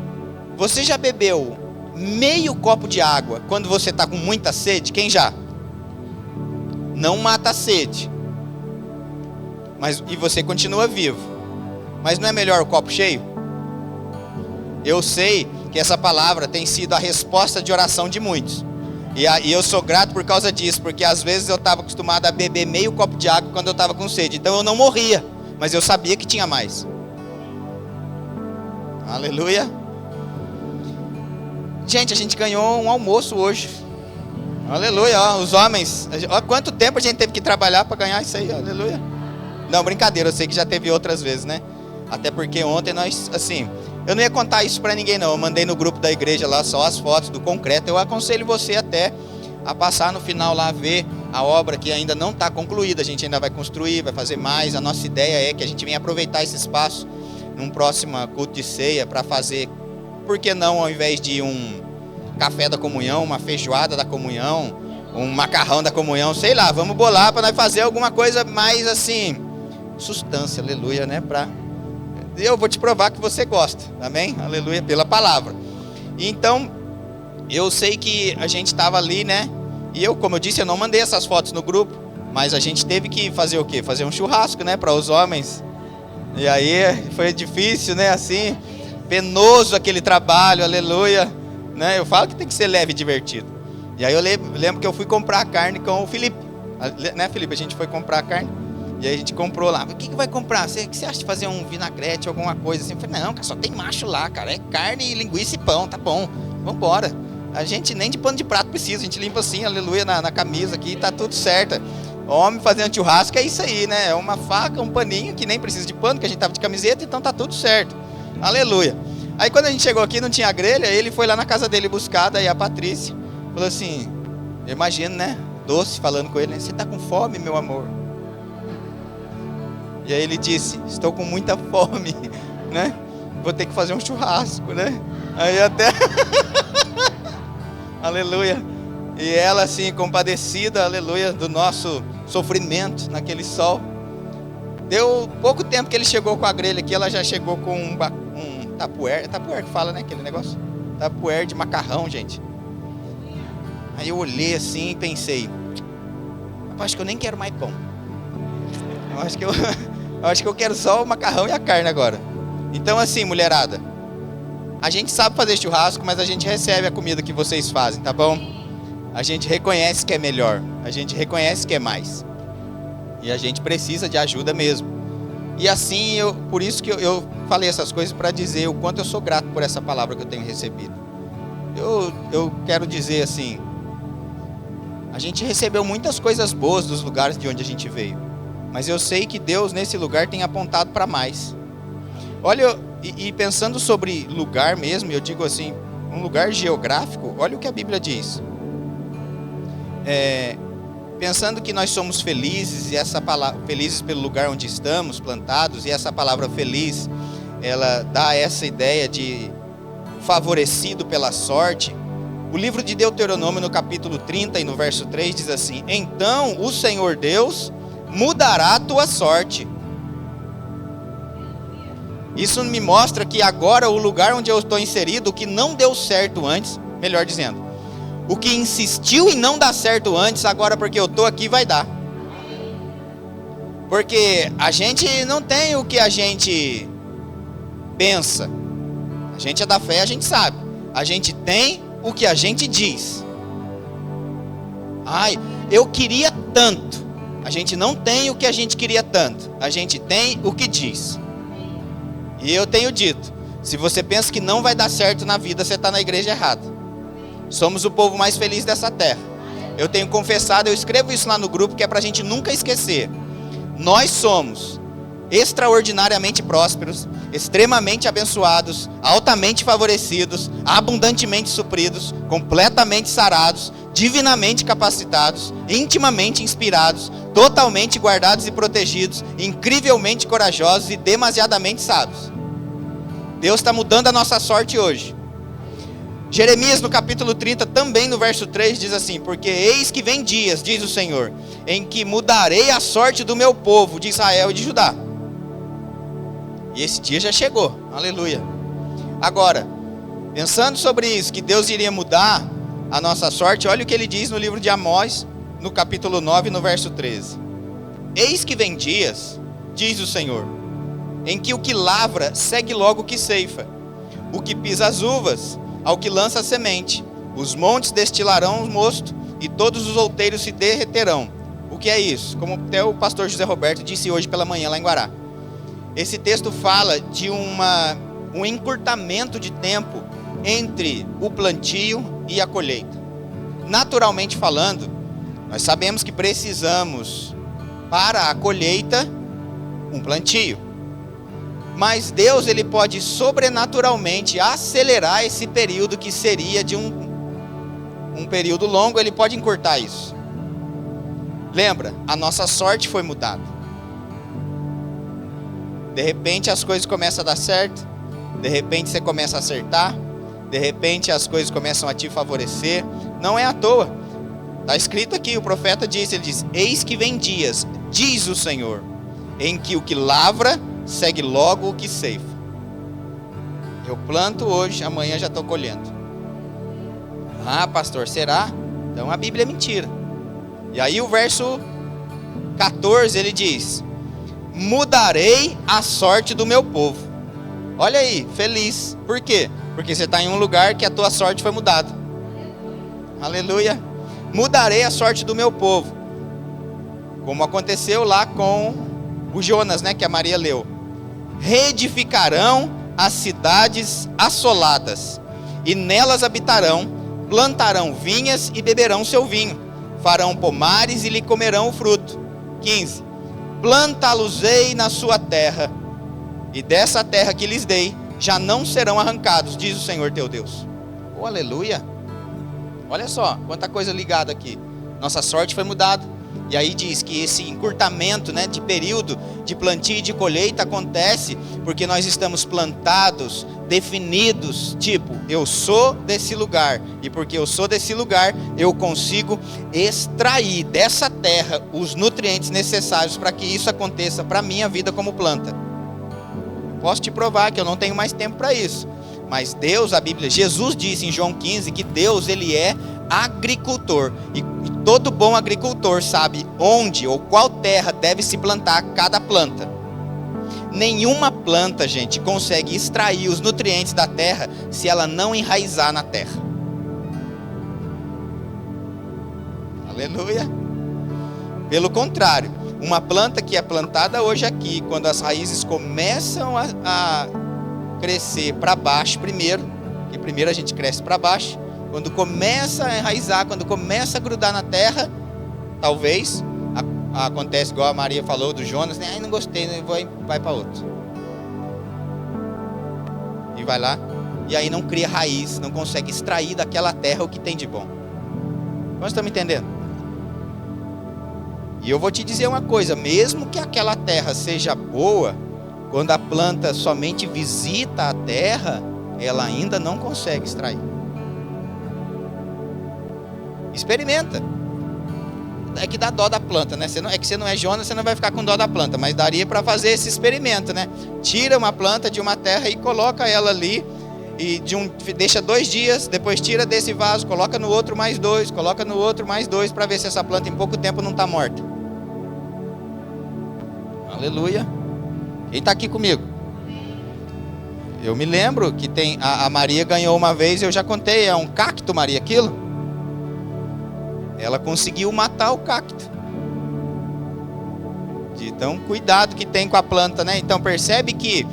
Você já bebeu meio copo de água quando você está com muita sede? Quem já? Não mata a sede, e você continua vivo. Mas não é melhor o copo cheio? Eu sei que essa palavra tem sido a resposta de oração de muitos. E eu sou grato por causa disso, porque às vezes eu estava acostumado a beber meio copo de água quando eu estava com sede. Então eu não morria, mas eu sabia que tinha mais. Aleluia. Gente, a gente ganhou um almoço hoje. Aleluia, ó, os homens. Ó, quanto tempo a gente teve que trabalhar para ganhar isso aí, aleluia. Não, brincadeira, eu sei que já teve outras vezes, né? Até porque ontem nós, assim, eu não ia contar isso para ninguém não. Eu mandei no grupo da igreja lá só as fotos do concreto. Eu aconselho você até a passar no final lá, ver a obra que ainda não está concluída. A gente ainda vai construir, vai fazer mais. A nossa ideia é que a gente venha aproveitar esse espaço num próximo culto de ceia para fazer, por que não, ao invés de um café da comunhão, uma feijoada da comunhão, um macarrão da comunhão, sei lá, vamos bolar para nós fazer alguma coisa mais assim, substância, aleluia, né? Eu vou te provar que você gosta, amém? Aleluia, pela palavra. Então, eu sei que a gente estava ali, né? E eu, como eu disse, eu não mandei essas fotos no grupo, mas a gente teve que fazer o quê? Fazer um churrasco, né? Para os homens. E aí foi difícil, né? Assim, penoso aquele trabalho, aleluia. Né? Eu falo que tem que ser leve e divertido. E aí eu lembro que eu fui comprar a carne com o Felipe. Né, Felipe? A gente foi comprar a carne. E aí a gente comprou lá. O que vai comprar? O que você acha de fazer um vinagrete, alguma coisa assim? Eu falei, não, cara, só tem macho lá, cara. É carne, linguiça e pão, tá bom. Vambora. A gente nem de pano de prato precisa. A gente limpa assim, aleluia, na camisa aqui, tá tudo certo. Homem fazendo churrasco é isso aí, né? É uma faca, um paninho, que nem precisa de pano, que a gente tava de camiseta, então tá tudo certo. Aleluia. Aí quando a gente chegou aqui, não tinha grelha, ele foi lá na casa dele buscar, daí a Patrícia falou assim, eu imagino, né? Doce falando com ele, né? Você tá com fome, meu amor? E aí ele disse, estou com muita fome, né? Vou ter que fazer um churrasco, né? Aí até... aleluia. E ela assim, compadecida, aleluia, do nosso sofrimento naquele sol. Deu pouco tempo que ele chegou com a grelha aqui, ela já chegou com um tapuer. É tapuer que fala, né? Aquele negócio. Tapuer de macarrão, gente. Aí eu olhei assim e pensei, acho que eu nem quero mais pão. Eu acho que eu quero só o macarrão e a carne agora. Então assim, mulherada, a gente sabe fazer churrasco, mas a gente recebe a comida que vocês fazem, tá bom? A gente reconhece que é melhor, a gente reconhece que é mais. E a gente precisa de ajuda mesmo. E assim, por isso que eu falei essas coisas para dizer o quanto eu sou grato por essa palavra que eu tenho recebido. Eu quero dizer assim, a gente recebeu muitas coisas boas dos lugares de onde a gente veio. Mas eu sei que Deus nesse lugar tem apontado para mais. Olha, e pensando sobre lugar mesmo, eu digo assim, um lugar geográfico, olha o que a Bíblia diz. Pensando que nós somos felizes, e essa palavra, felizes pelo lugar onde estamos plantados, e essa palavra feliz, ela dá essa ideia de favorecido pela sorte. O livro de Deuteronômio, no capítulo 30 e no verso 3, diz assim, então o Senhor Deus mudará a tua sorte. Isso me mostra que agora o lugar onde eu estou inserido, o que não deu certo antes, melhor dizendo, o que insistiu em não dar certo antes, agora porque eu estou aqui vai dar. Porque a gente não tem o que a gente pensa. A gente é da fé, a gente sabe. A gente tem o que a gente diz. Ai, eu queria tanto. A gente não tem o que a gente queria tanto. A gente tem o que diz. E eu tenho dito, se você pensa que não vai dar certo na vida, você está na igreja errada. Somos o povo mais feliz dessa terra. Eu tenho confessado, eu escrevo isso lá no grupo, que é para a gente nunca esquecer. Nós somos extraordinariamente prósperos, extremamente abençoados, altamente favorecidos, abundantemente supridos, completamente sarados, divinamente capacitados, intimamente inspirados, totalmente guardados e protegidos, incrivelmente corajosos e demasiadamente sábios. Deus está mudando a nossa sorte hoje. Jeremias no capítulo 30, também no verso 3, diz assim, porque eis que vem dias, diz o Senhor, em que mudarei a sorte do meu povo, de Israel e de Judá. E esse dia já chegou, aleluia. Agora, pensando sobre isso, que Deus iria mudar a nossa sorte, olha o que ele diz no livro de Amós, no capítulo 9, no verso 13. Eis que vem dias, diz o Senhor, em que o que lavra segue logo o que ceifa, o que pisa as uvas, ao que lança a semente, os montes destilarão o mosto, e todos os outeiros se derreterão. O que é isso? Como até o pastor José Roberto disse hoje pela manhã lá em Guará. Esse texto fala de um encurtamento de tempo entre o plantio e a colheita. Naturalmente falando, nós sabemos que precisamos, para a colheita, um plantio. Mas Deus, ele pode sobrenaturalmente acelerar esse período que seria de um período longo, ele pode encurtar isso. Lembra, a nossa sorte foi mudada. De repente as coisas começam a dar certo, de repente você começa a acertar, de repente as coisas começam a te favorecer. Não é à toa. Está escrito aqui, o profeta disse, ele diz: eis que vem dias, diz o Senhor, em que o que lavra segue logo o que ceifa. Eu planto hoje, amanhã já estou colhendo. Ah, pastor, será? Então a Bíblia é mentira. E aí o verso 14 ele diz: mudarei a sorte do meu povo. Olha aí, feliz. Por quê? Porque você está em um lugar que a tua sorte foi mudada. Aleluia. Mudarei a sorte do meu povo. Como aconteceu lá com o Jonas, né, que a Maria leu. Reedificarão as cidades assoladas, e nelas habitarão, plantarão vinhas e beberão seu vinho, farão pomares e lhe comerão o fruto. 15. Plantá-los-ei na sua terra, e dessa terra que lhes dei, já não serão arrancados, diz o Senhor teu Deus. Oh, aleluia. Olha só, quanta coisa ligada aqui. Nossa sorte foi mudada. E aí diz que esse encurtamento, né, de período de plantio e de colheita acontece porque nós estamos plantados, definidos, tipo, eu sou desse lugar. E porque eu sou desse lugar, eu consigo extrair dessa terra os nutrientes necessários para que isso aconteça para a minha vida como planta. Posso te provar que eu não tenho mais tempo para isso. Mas Deus, a Bíblia, Jesus disse em João 15 que Deus, ele é agricultor. E todo bom agricultor sabe onde ou qual terra deve se plantar cada planta. Nenhuma planta, gente, consegue extrair os nutrientes da terra se ela não enraizar na terra. Aleluia. Pelo contrário, uma planta que é plantada hoje aqui, quando as raízes começam a crescer para baixo primeiro, que primeiro a gente cresce para baixo, quando começa a enraizar, quando começa a grudar na terra, talvez acontece igual a Maria falou do Jonas, né? Ai, não gostei, né? Vai para outro. E vai lá, e aí não cria raiz, não consegue extrair daquela terra o que tem de bom. Vocês estão me entendendo? E eu vou te dizer uma coisa, mesmo que aquela terra seja boa, quando a planta somente visita a terra, ela ainda não consegue extrair. Experimenta. É que dá dó da planta, né? É que você não é Jonas, você não vai ficar com dó da planta, mas daria para fazer esse experimento, né? Tira uma planta de uma terra e coloca ela ali, e deixa 2 dias, depois tira desse vaso, coloca no outro mais 2, coloca no outro mais 2, para ver se essa planta em pouco tempo não está morta. Aleluia. Quem está aqui comigo? Eu me lembro que a Maria ganhou uma vez, eu já contei, é um cacto, Maria, aquilo. Ela conseguiu matar o cacto. De tão cuidado que tem com a planta, né? Então percebe que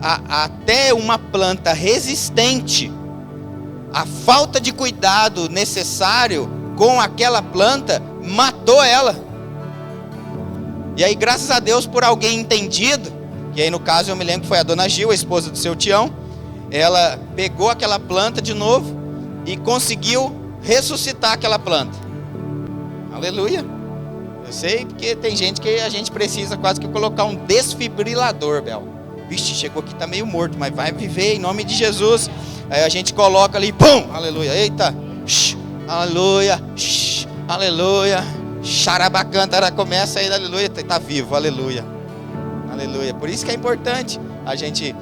até uma planta resistente, a falta de cuidado necessário com aquela planta matou ela. E aí, graças a Deus, por alguém entendido, que aí no caso eu me lembro que foi a dona Gil, a esposa do seu Tião, ela pegou aquela planta de novo e conseguiu ressuscitar aquela planta. Aleluia. Eu sei porque tem gente que a gente precisa quase que colocar um desfibrilador, Bel. Vixe, chegou aqui, tá meio morto, mas vai viver em nome de Jesus. Aí a gente coloca ali, pum, aleluia, eita, aleluia, aleluia, xarabacanta, começa aí, aleluia, tá vivo, aleluia, aleluia. Por isso que é importante a gente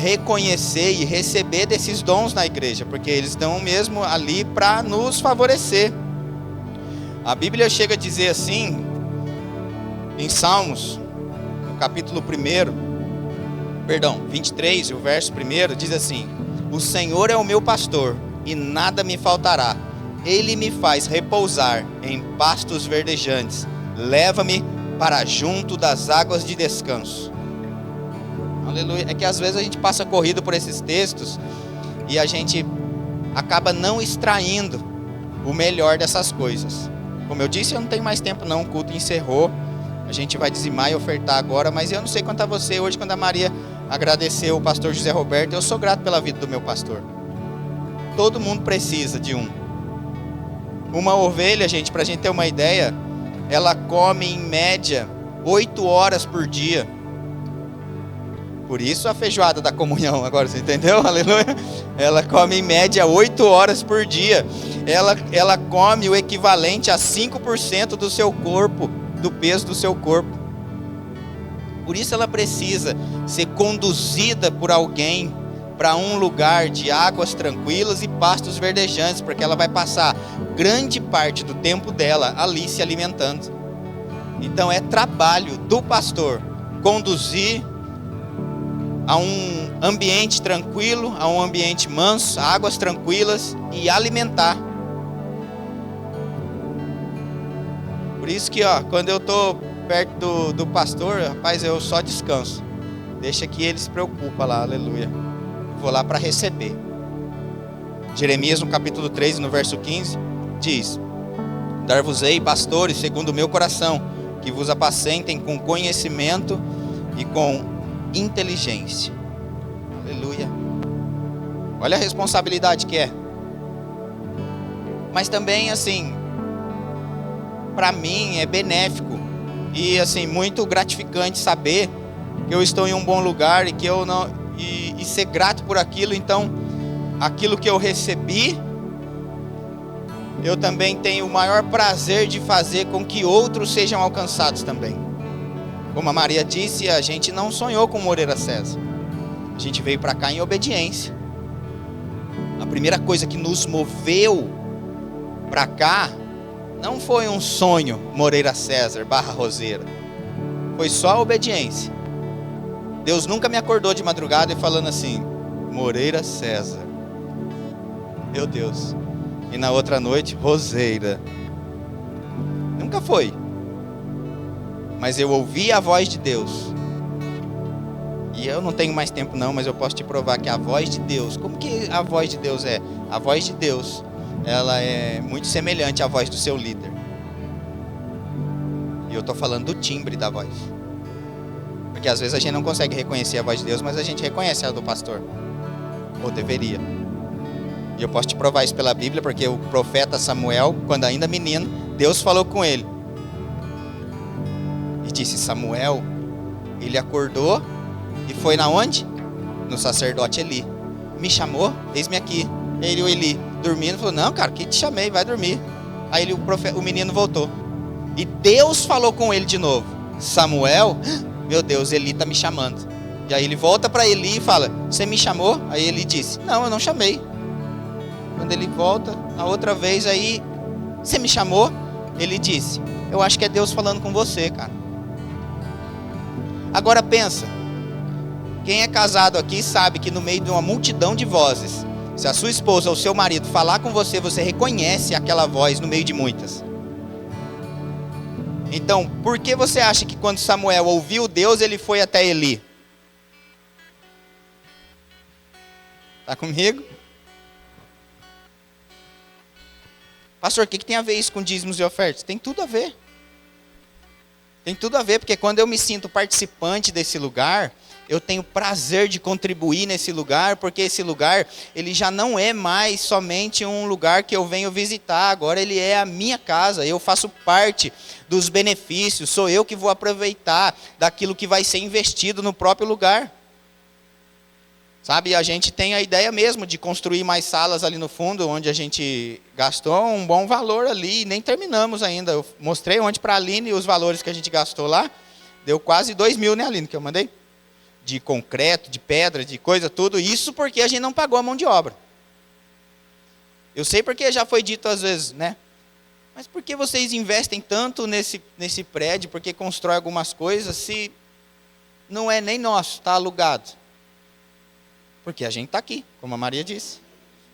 reconhecer e receber desses dons na igreja, porque eles estão mesmo ali para nos favorecer. A Bíblia chega a dizer assim, em Salmos, no capítulo 23, o verso 1, diz assim: o Senhor é o meu pastor, e nada me faltará. Ele me faz repousar em pastos verdejantes, leva-me para junto das águas de descanso. Aleluia. É que às vezes a gente passa corrido por esses textos e a gente acaba não extraindo o melhor dessas coisas. Como eu disse, eu não tenho mais tempo não, o culto encerrou. A gente vai dizimar e ofertar agora, mas eu não sei quanto a você. Hoje, quando a Maria agradecer o pastor José Roberto. Eu sou grato pela vida do meu pastor. Todo mundo precisa de um. Uma ovelha, gente, para a gente ter uma ideia, ela come em média 8 horas por dia. Por isso a feijoada da comunhão, agora você entendeu? Aleluia. Ela come em média 8 horas por dia. Ela come o equivalente a 5% do seu corpo, do peso do seu corpo. Por isso ela precisa ser conduzida por alguém para um lugar de águas tranquilas e pastos verdejantes, porque ela vai passar grande parte do tempo dela ali se alimentando. Então é trabalho do pastor conduzir a um ambiente tranquilo, a um ambiente manso, águas tranquilas e alimentar. Por isso que, quando eu estou perto do pastor, rapaz, eu só descanso. Deixa que ele se preocupa lá, aleluia. Vou lá para receber. Jeremias no capítulo 3, no verso 15, diz: Dar-vos-ei pastores segundo o meu coração, que vos apacentem com conhecimento e com inteligência. Aleluia. Olha a responsabilidade que é. Mas também, assim, para mim é benéfico e, assim, muito gratificante saber que eu estou em um bom lugar e que eu não e ser grato por aquilo. Então, aquilo que eu recebi, eu também tenho o maior prazer de fazer com que outros sejam alcançados também. Como a Maria disse, a gente não sonhou com Moreira César. A gente veio para cá em obediência. A primeira coisa que nos moveu para cá não foi um sonho Moreira César / Roseira. Foi só a obediência. Deus nunca me acordou de madrugada e falando assim: Moreira César. Meu Deus. E na outra noite, Roseira. Nunca foi. Mas eu ouvi a voz de Deus. E eu não tenho mais tempo não, mas eu posso te provar que a voz de Deus, como que a voz de Deus é? A voz de Deus, ela é muito semelhante à voz do seu líder. E eu estou falando do timbre da voz. Porque às vezes a gente não consegue reconhecer a voz de Deus, mas a gente reconhece a do pastor. Ou deveria. E eu posso te provar isso pela Bíblia, porque o profeta Samuel, quando ainda menino, Deus falou com ele. E disse: Samuel, ele acordou e foi na onde? No sacerdote Eli. Me chamou, eis-me aqui. Ele, o Eli, dormindo, falou: não, cara, que te chamei, vai dormir. Aí o menino voltou. E Deus falou com ele de novo: Samuel, meu Deus, Eli está me chamando. E aí ele volta para Eli e fala: você me chamou? Aí ele disse: não, eu não chamei. Quando ele volta, a outra vez, aí: você me chamou? Ele disse: eu acho que é Deus falando com você, cara. Agora pensa, quem é casado aqui sabe que no meio de uma multidão de vozes, se a sua esposa ou seu marido falar com você, você reconhece aquela voz no meio de muitas. Então, por que você acha que quando Samuel ouviu Deus, ele foi até Eli? Está comigo? Pastor, o que tem a ver isso com dízimos e ofertas? Tem tudo a ver. Tem tudo a ver, porque quando eu me sinto participante desse lugar, eu tenho prazer de contribuir nesse lugar, porque esse lugar, ele já não é mais somente um lugar que eu venho visitar, agora ele é a minha casa, eu faço parte dos benefícios, sou eu que vou aproveitar daquilo que vai ser investido no próprio lugar. Sabe, a gente tem a ideia mesmo de construir mais salas ali no fundo, onde a gente gastou um bom valor ali, e nem terminamos ainda. Eu mostrei ontem para a Aline os valores que a gente gastou lá, deu quase 2 mil, né, Aline, que eu mandei? De concreto, de pedra, de coisa, tudo isso porque a gente não pagou a mão de obra. Eu sei porque já foi dito às vezes, né? Mas por que vocês investem tanto nesse prédio, porque constrói algumas coisas, se não é nem nosso, está alugado? Porque a gente está aqui, como a Maria disse.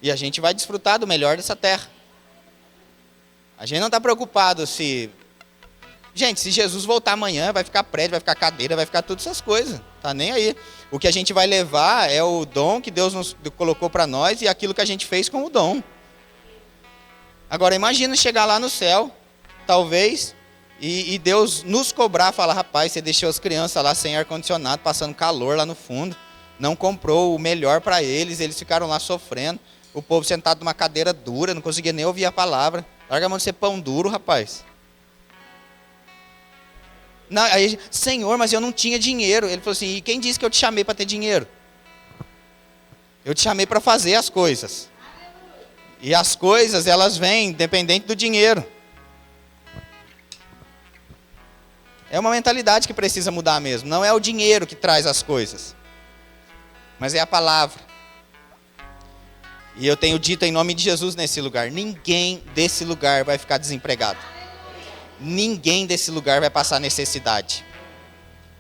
E a gente vai desfrutar do melhor dessa terra. A gente não está preocupado se... Gente, se Jesus voltar amanhã, vai ficar prédio, vai ficar cadeira, vai ficar todas essas coisas. Tá nem aí. O que a gente vai levar é o dom que Deus nos colocou para nós e aquilo que a gente fez com o dom. Agora imagina chegar lá no céu, talvez, e Deus nos cobrar, falar: rapaz, você deixou as crianças lá sem ar-condicionado, passando calor lá no fundo. não comprou o melhor para eles, eles ficaram lá sofrendo. O povo sentado numa cadeira dura, não conseguia nem ouvir a palavra. Larga a mão de ser pão duro, rapaz. Não, aí, Senhor, mas eu não tinha dinheiro. Ele falou assim, e quem disse que eu te chamei para ter dinheiro? Eu te chamei para fazer as coisas. E as coisas, elas vêm independente do dinheiro. É uma mentalidade que precisa mudar mesmo. Não é o dinheiro que traz as coisas, mas é a palavra. E eu tenho dito em nome de Jesus nesse lugar, ninguém desse lugar vai ficar desempregado. Ninguém desse lugar vai passar necessidade.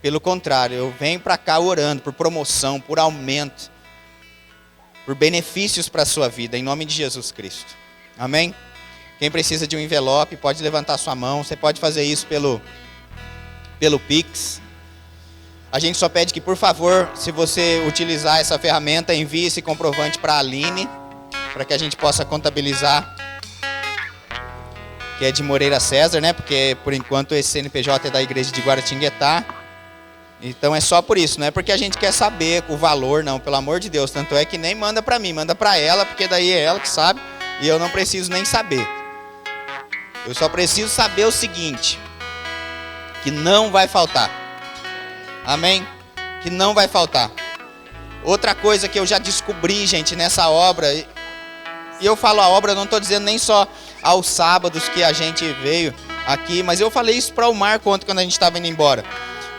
Pelo contrário, eu venho para cá orando por promoção, por aumento, por benefícios para a sua vida, em nome de Jesus Cristo. Amém? Quem precisa de um envelope, pode levantar sua mão. Você pode fazer isso pelo Pix. A gente só pede que, por favor, se você utilizar essa ferramenta, envie esse comprovante para a Aline, para que a gente possa contabilizar, que é de Moreira César, né? Porque, por enquanto, esse CNPJ é da igreja de Guaratinguetá. Então, é só por isso. Não é porque a gente quer saber o valor, não. Pelo amor de Deus. Tanto é que nem manda para mim, manda para ela, porque daí é ela que sabe. E eu não preciso nem saber. Eu só preciso saber o seguinte, que não vai faltar. Amém? Que não vai faltar. Outra coisa que eu já descobri, gente, nessa obra, e eu falo a obra, eu não estou dizendo nem só aos sábados que a gente veio aqui, mas eu falei isso para o Marco ontem quando a gente estava indo embora.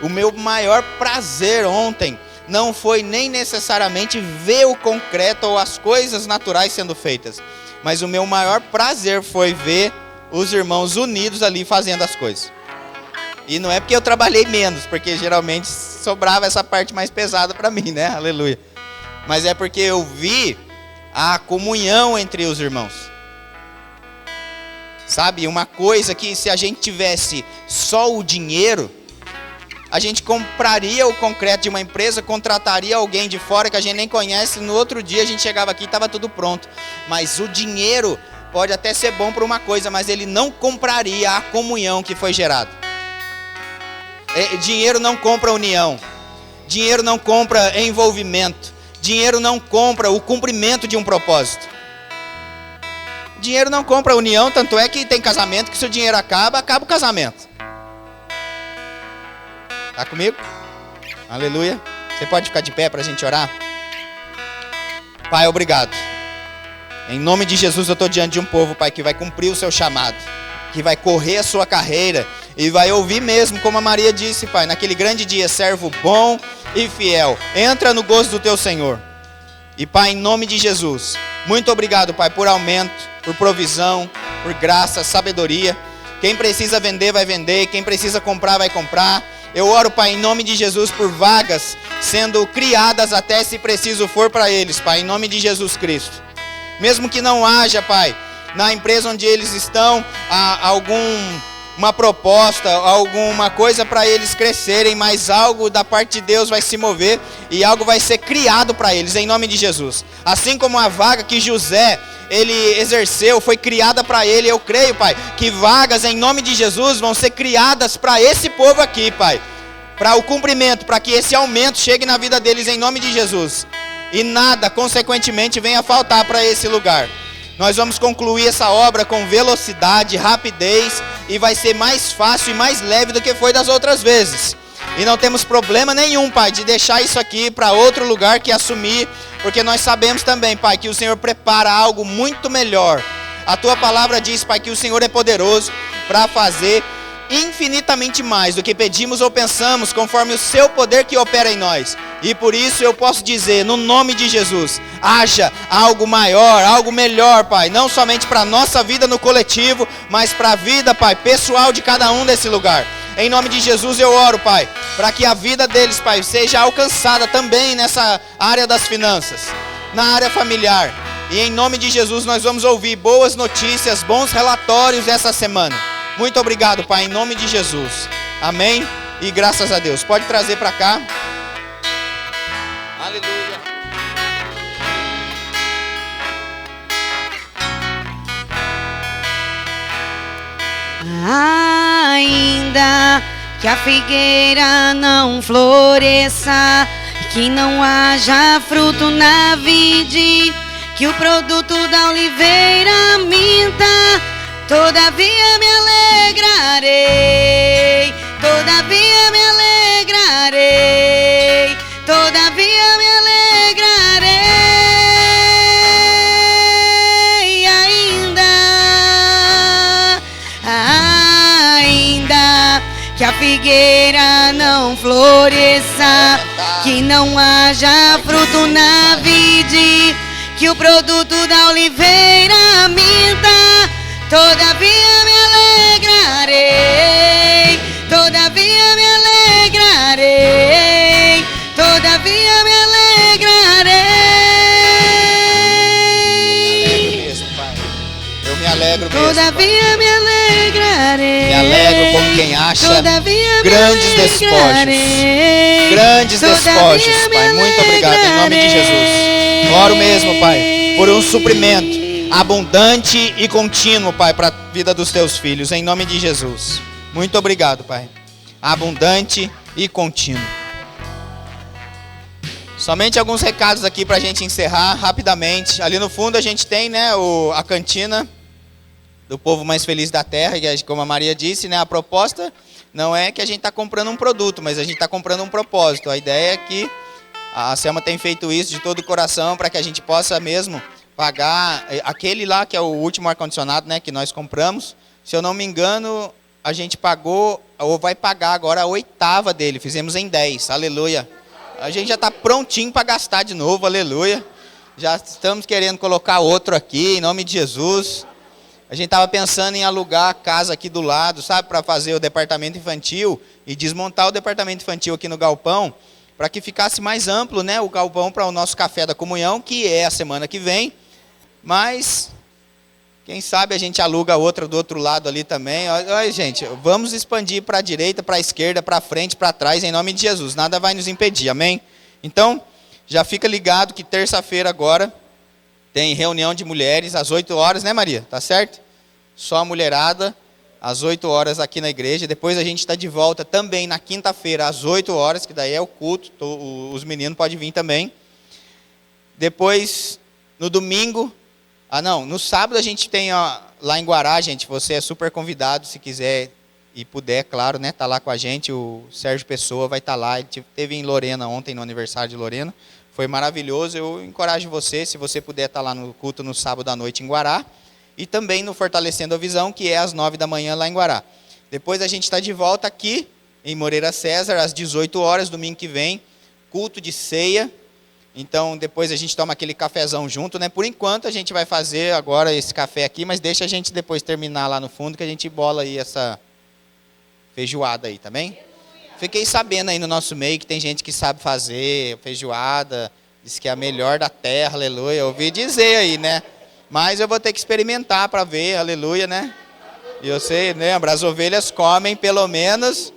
O meu maior prazer ontem não foi nem necessariamente ver o concreto ou as coisas naturais sendo feitas, mas o meu maior prazer foi ver os irmãos unidos ali fazendo as coisas. E não é porque eu trabalhei menos, porque geralmente sobrava essa parte mais pesada para mim, né? Aleluia. Mas é porque eu vi a comunhão entre os irmãos. Sabe, uma coisa que se a gente tivesse só o dinheiro, a gente compraria o concreto de uma empresa, contrataria alguém de fora que a gente nem conhece, no outro dia a gente chegava aqui e estava tudo pronto. Mas o dinheiro pode até ser bom para uma coisa, mas ele não compraria a comunhão que foi gerada. Dinheiro não compra união, dinheiro não compra envolvimento, dinheiro não compra o cumprimento de um propósito. Dinheiro não compra união, tanto é que tem casamento que se o dinheiro acaba o casamento. Tá comigo? Aleluia. Você pode ficar de pé para a gente orar? Pai, obrigado. Em nome de Jesus eu estou diante de um povo, Pai, que vai cumprir o seu chamado, que vai correr a sua carreira e vai ouvir mesmo, como a Maria disse, Pai, naquele grande dia, servo bom e fiel, entra no gozo do teu Senhor. E Pai, em nome de Jesus, muito obrigado, Pai, por aumento, por provisão, por graça, sabedoria. Quem precisa vender vai vender, quem precisa comprar vai comprar. Eu oro, Pai, em nome de Jesus, por vagas sendo criadas até se preciso for para eles, Pai, em nome de Jesus Cristo. Mesmo que não haja, Pai, na empresa onde eles estão, uma proposta, alguma coisa para eles crescerem, mas algo da parte de Deus vai se mover e algo vai ser criado para eles, em nome de Jesus. Assim como a vaga que José, ele exerceu, foi criada para ele, eu creio, Pai, que vagas em nome de Jesus vão ser criadas para esse povo aqui, Pai, para o cumprimento, para que esse aumento chegue na vida deles em nome de Jesus. E nada, consequentemente, venha faltar para esse lugar. Nós vamos concluir essa obra com velocidade, rapidez, e vai ser mais fácil e mais leve do que foi das outras vezes. E não temos problema nenhum, Pai, de deixar isso aqui para outro lugar que assumir, porque nós sabemos também, Pai, que o Senhor prepara algo muito melhor. A Tua palavra diz, Pai, que o Senhor é poderoso para fazer infinitamente mais do que pedimos ou pensamos, conforme o Seu poder que opera em nós. E por isso eu posso dizer, no nome de Jesus, haja algo maior, algo melhor, Pai, não somente para a nossa vida no coletivo, mas para a vida, Pai, pessoal de cada um desse lugar. Em nome de Jesus eu oro, Pai, para que a vida deles, Pai, seja alcançada também nessa área das finanças, na área familiar. E em nome de Jesus nós vamos ouvir boas notícias, bons relatórios essa semana. Muito obrigado, Pai, em nome de Jesus. Amém e graças a Deus. Pode trazer para cá. Aleluia. Ainda que a figueira não floresça, que não haja fruto na vide, que o produto da oliveira minta. Todavia me alegrarei, todavia me alegrarei, todavia me alegrarei, ainda que a figueira não floresça, que não haja fruto na vide, que o produto da oliveira minta. Todavia me alegrarei, todavia me alegrarei, todavia me alegrarei. Eu me alegro mesmo, todavia me alegrarei. Me alegro com quem acha grandes despojos. Grandes despojos, Pai. Muito obrigado em nome de Jesus. Oro mesmo, Pai, por um suprimento abundante e contínuo, Pai, para a vida dos teus filhos, em nome de Jesus. Muito obrigado, Pai. Abundante e contínuo. Somente alguns recados aqui para a gente encerrar rapidamente. Ali no fundo a gente tem, né, a cantina do povo mais feliz da terra, e como a Maria disse, né, a proposta não é que a gente está comprando um produto, mas a gente está comprando um propósito. A ideia é que a Selma tem feito isso de todo o coração para que a gente possa mesmo pagar aquele lá que é o último ar-condicionado, né, que nós compramos. Se eu não me engano, a gente pagou, ou vai pagar agora a 8ª dele. Fizemos em 10, aleluia. A gente já está prontinho para gastar de novo, aleluia. Já estamos querendo colocar outro aqui, em nome de Jesus. A gente estava pensando em alugar a casa aqui do lado, sabe, para fazer o departamento infantil e desmontar o departamento infantil aqui no galpão, para que ficasse mais amplo, né, o galpão para o nosso café da comunhão, que é a semana que vem. Mas, quem sabe a gente aluga outra do outro lado ali também. Olha, gente, vamos expandir para a direita, para a esquerda, para frente, para trás, em nome de Jesus. Nada vai nos impedir, amém? Então, já fica ligado que terça-feira agora tem reunião de mulheres às 8 horas, né, Maria? Tá certo? Só a mulherada, às 8 horas aqui na igreja. Depois a gente está de volta também na quinta-feira, às 8 horas, que daí é o culto. Os meninos podem vir também. Depois, no domingo... no sábado a gente tem lá em Guará, gente, você é super convidado, se quiser e puder, claro, né, tá lá com a gente, o Sérgio Pessoa vai estar lá, ele esteve em Lorena ontem, no aniversário de Lorena, foi maravilhoso. Eu encorajo você, se você puder estar lá no culto no sábado à noite em Guará, e também no Fortalecendo a Visão, que é às 9 da manhã lá em Guará. Depois a gente está de volta aqui, em Moreira César, às 18 horas, domingo que vem, culto de ceia. Então, depois a gente toma aquele cafezão junto, né? Por enquanto, a gente vai fazer agora esse café aqui, mas deixa a gente depois terminar lá no fundo, que a gente bola aí essa feijoada aí, tá bem? Fiquei sabendo aí no nosso meio que tem gente que sabe fazer feijoada, diz que é a melhor da terra, aleluia. Eu ouvi dizer aí, né? Mas eu vou ter que experimentar para ver, aleluia, né? E eu sei, lembra, as ovelhas comem pelo menos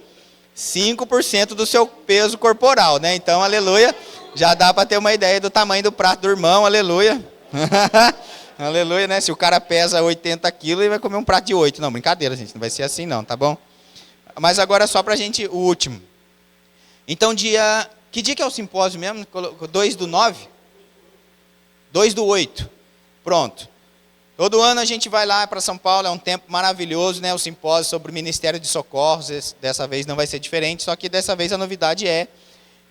5% do seu peso corporal, né? Então, aleluia. Já dá para ter uma ideia do tamanho do prato do irmão, aleluia. Aleluia, né? Se o cara pesa 80 quilos, ele vai comer um prato de 8. Não, brincadeira, gente, não vai ser assim não, tá bom? Mas agora só pra gente, o último. Então, que dia que é o simpósio mesmo? 2/9? 2/8. Pronto. Todo ano a gente vai lá para São Paulo, é um tempo maravilhoso, né? O simpósio sobre o Ministério de Socorros, dessa vez não vai ser diferente, só que dessa vez a novidade é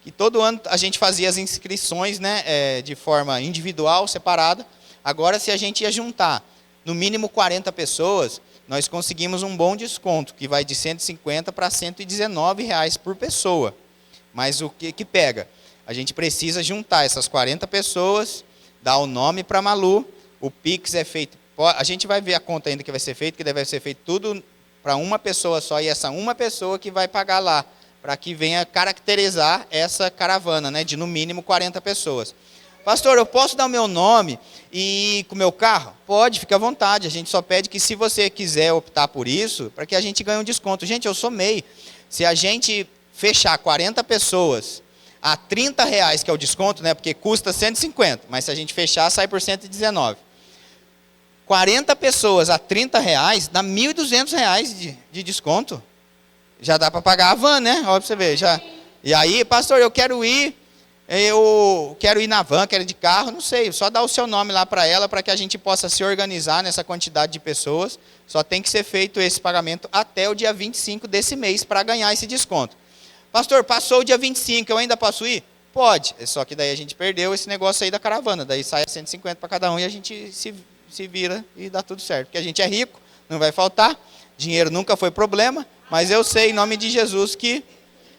que todo ano a gente fazia as inscrições, né, de forma individual, separada. Agora, se a gente ia juntar no mínimo 40 pessoas, nós conseguimos um bom desconto, que vai de R$150 para R$119 por pessoa. Mas o que pega? A gente precisa juntar essas 40 pessoas, dar o nome para a Malu, o Pix é feito, a gente vai ver a conta ainda que vai ser feito, que deve ser feito tudo para uma pessoa só, e essa uma pessoa que vai pagar lá, para que venha caracterizar essa caravana, né, de no mínimo 40 pessoas. Pastor, eu posso dar o meu nome e ir com o meu carro? Pode, fica à vontade. A gente só pede que, se você quiser optar por isso, para que a gente ganhe um desconto. Gente, eu sou MEI. Se a gente fechar 40 pessoas a R$30, que é o desconto, né, porque custa 150, mas se a gente fechar, sai por 119. 40 pessoas a R$30, dá R$1.200 de desconto. Já dá para pagar a van, né? Olha para você ver. Já. E aí, pastor, eu quero ir eu quero ir na van, quero ir de carro, não sei, só dá o seu nome lá para ela, para que a gente possa se organizar nessa quantidade de pessoas. Só tem que ser feito esse pagamento até o dia 25 desse mês para ganhar esse desconto. Pastor, passou o dia 25, eu ainda posso ir? Pode, só que daí a gente perdeu esse negócio aí da caravana, daí sai 150 para cada um e a gente se vira e dá tudo certo. Porque a gente é rico, não vai faltar, dinheiro nunca foi problema, mas eu sei em nome de Jesus que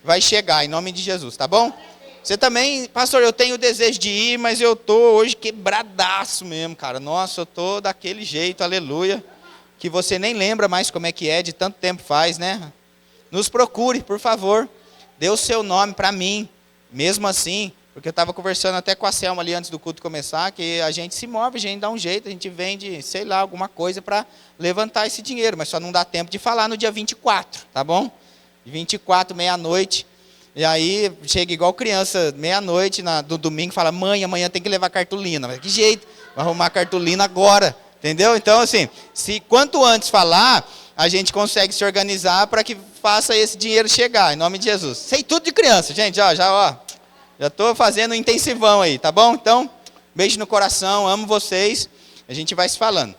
vai chegar, em nome de Jesus, tá bom? Você também, pastor, eu tenho o desejo de ir, mas eu estou hoje quebradaço mesmo, cara. Nossa, eu estou daquele jeito, aleluia, que você nem lembra mais como é que é, de tanto tempo faz, né? Nos procure, por favor, dê o seu nome para mim, mesmo assim, porque eu estava conversando até com a Selma ali antes do culto começar, que a gente se move, a gente dá um jeito, a gente vende, sei lá, alguma coisa para levantar esse dinheiro, mas só não dá tempo de falar no dia 24, tá bom? 24, meia-noite. E aí, chega igual criança, meia-noite, do domingo, fala, mãe, amanhã tem que levar cartolina. Mas que jeito, vai arrumar cartolina agora, entendeu? Então, assim, se quanto antes falar, a gente consegue se organizar para que faça esse dinheiro chegar, em nome de Jesus. Sei tudo de criança, gente, ó, já estou fazendo um intensivão aí, tá bom? Então, beijo no coração, amo vocês, a gente vai se falando.